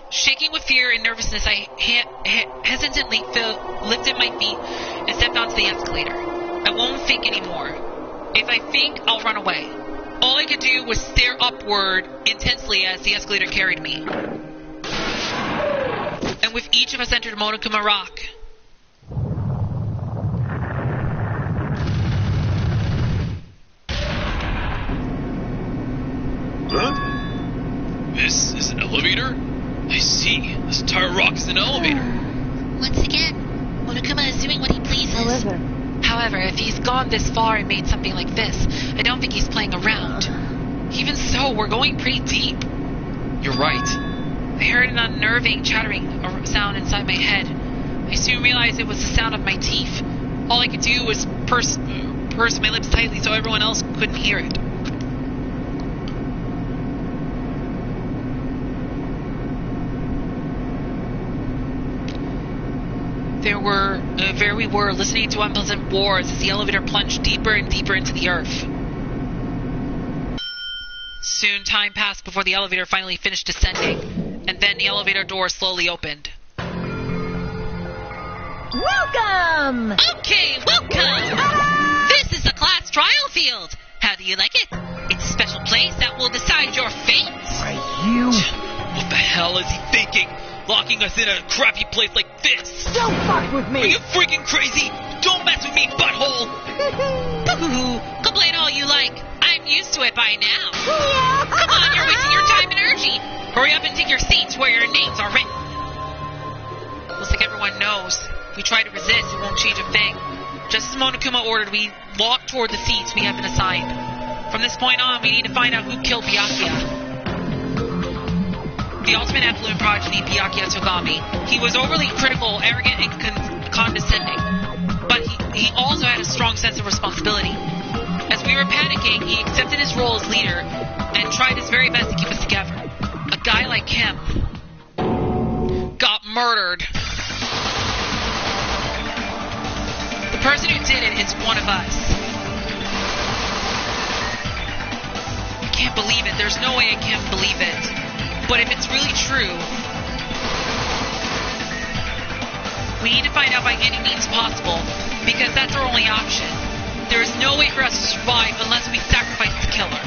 Shaking with fear and nervousness, I hesitantly lifted my feet and stepped onto the escalator. I won't think anymore. If I think, I'll run away. All I could do was stare upward intensely as the escalator carried me. And with each of us entered Monokuma Rock. Huh? This is an elevator? I see. This entire rock is an elevator. Once again, Monokuma is doing what he pleases. However, if he's gone this far and made something like this, I don't think he's playing around. Even so, we're going pretty deep. You're right. I heard an unnerving chattering sound inside my head. I soon realized it was the sound of my teeth. All I could do was purse my lips tightly so everyone else couldn't hear it. There we were, listening to unpleasant roars as the elevator plunged deeper and deeper into the earth. Soon time passed before the elevator finally finished descending, and then the elevator door slowly opened. Welcome! Okay, welcome! This is the class trial field. How do you like it? It's a special place that will decide your fate. What the hell is he thinking? Locking us in a crappy place like this? Don't fuck with Are me! you freaking crazy? Don't mess with me, butthole! used to it by now. Yeah. Come on, you're wasting your time and energy. Hurry up and take your seats where your names are written. Looks like everyone knows. If we try to resist, it won't change a thing. Just as Monokuma ordered, we walk toward the seats we have been assigned. From this point on, we need to find out who killed Byakuya. The ultimate effluent progeny, Byakuya Togami. He was overly critical, arrogant, and condescending. But he also had a strong sense of responsibility. As we were panicking, he accepted his role as leader and tried his very best to keep us together. A guy like him got murdered. The person who did it is one of us. I can't believe it. There's no way I can't believe it. But if it's really true, we need to find out by any means possible, because that's our only option. There is no way for us to survive unless we sacrifice the killer.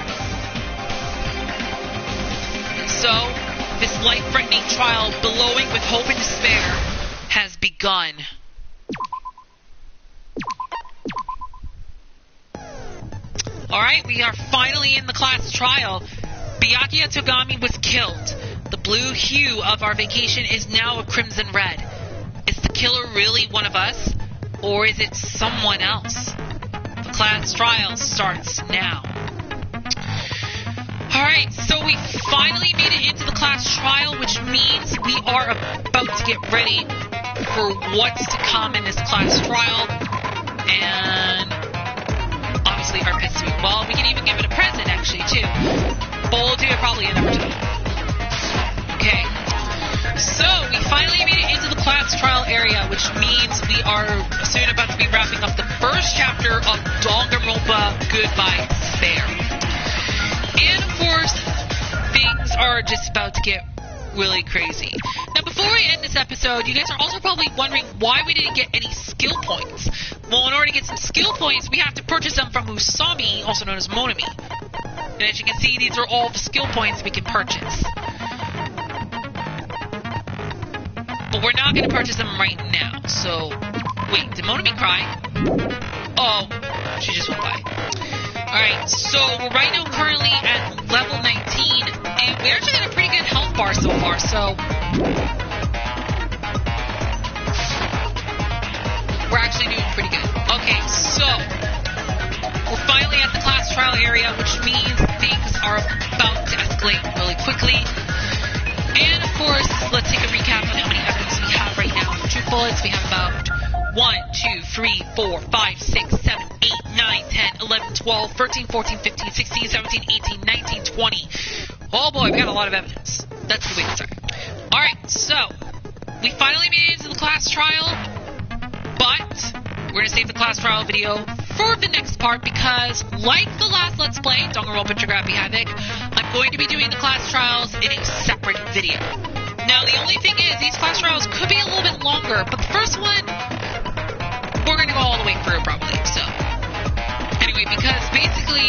And so, this life-threatening trial, billowing with hope and despair, has begun. Alright, we are finally in the class trial. Byakuya Togami was killed. The blue hue of our vacation is now a crimson red. Is the killer really one of us? Or is it someone else? The class trial starts now. Alright, so we finally made it into the class trial, which means we are about to get ready for what's to come in this class trial. And obviously our pet suit. Well, we can even give it a present, actually, too. But we'll do it probably another time. Okay. So, we finally made it into the class trial area, which means we are soon about to be wrapping up the first chapter of Danganronpa Goodbye Despair. And, of course, things are just about to get really crazy. Now, before we end this episode, you guys are also probably wondering why we didn't get any skill points. Well, in order to get some skill points, we have to purchase them from Usami, also known as Monami. And as you can see, these are all the skill points we can purchase. But we're not going to purchase them right now. So, wait, did Monami cry? Oh, she just went by. Alright, so we're right now currently at level 19, and we actually got a pretty good health bar so far, so we're actually doing pretty good. Okay, so we're finally at the class trial area, which means things are about to escalate really quickly. And of course, let's take a recap on how many evidence we have right now. For truth bullets, we have about 1, 2, 3, 4, 5, 6, 7, 8, 9, 10, 11, 12, 13, 14, 15, 16, 17, 18, 19, 20. Oh boy, we got a lot of evidence. That's the way to start. Alright, so we finally made it into the class trial, but we're going to save the class trial video for the next part because, like the last Let's Play, Danganronpa Trigger Happy Havoc, I'm going to be doing the class trials in a separate video. Now, the only thing is, these class trials could be a little bit longer, but the first one, we're going to go all the way through, probably, so. Anyway, because basically,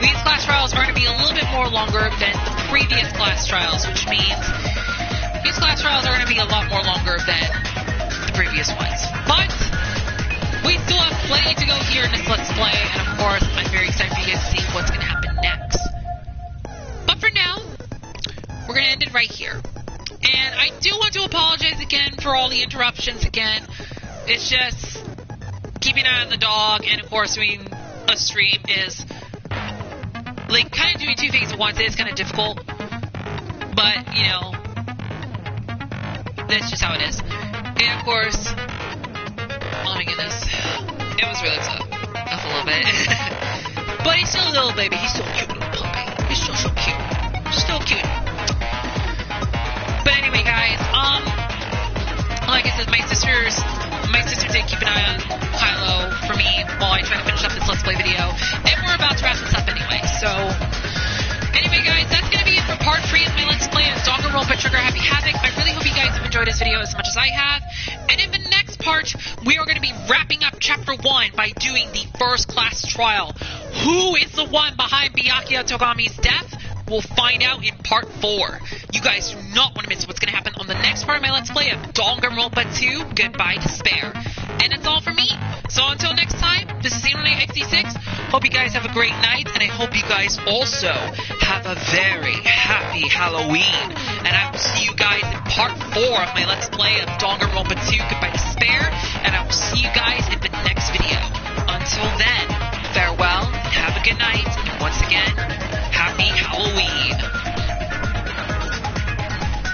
these class trials are going to be a little bit more longer than the previous class trials, which means these class trials are going to be a lot more longer than the previous ones. But we still have plenty to go here in this Let's Play, and of course, I'm very excited for you guys to see what's going to happen next. But for now, we're going to end it right here. And I do want to apologize again for all the interruptions again. It's just keeping an eye on the dog, and of course doing a stream is like kind of doing two things at once. It is kind of difficult, but you know, that's just how it is. And of course, oh my goodness, it was really tough. That's a little bit. But he's still a little baby. He's still a cute little puppy. He's still so cute. Still cute. But anyway, guys, like I said, my sister did keep an eye on Kylo for me while I try to finish up this Let's Play video. And we're about to wrap this up anyway, so anyway, guys, that's going to be it for part 3 of my Let's Play of Danganronpa Trigger Happy Havoc. I really hope you guys have enjoyed this video as much as I have. And in the next part, we are going to be wrapping up Chapter 1 by doing the first class trial. Who is the one behind Byakuya Togami's death? We'll find out in part 4. You guys do not want to miss what's going to happen on the next part of my Let's Play of Danganronpa 2, Goodbye Despair. And that's all for me. So until next time, this is XD6. Hope you guys have a great night, and I hope you guys also have a very happy Halloween. And I will see you guys in part 4 of my Let's Play of Danganronpa 2 Goodbye Despair, and I will see you guys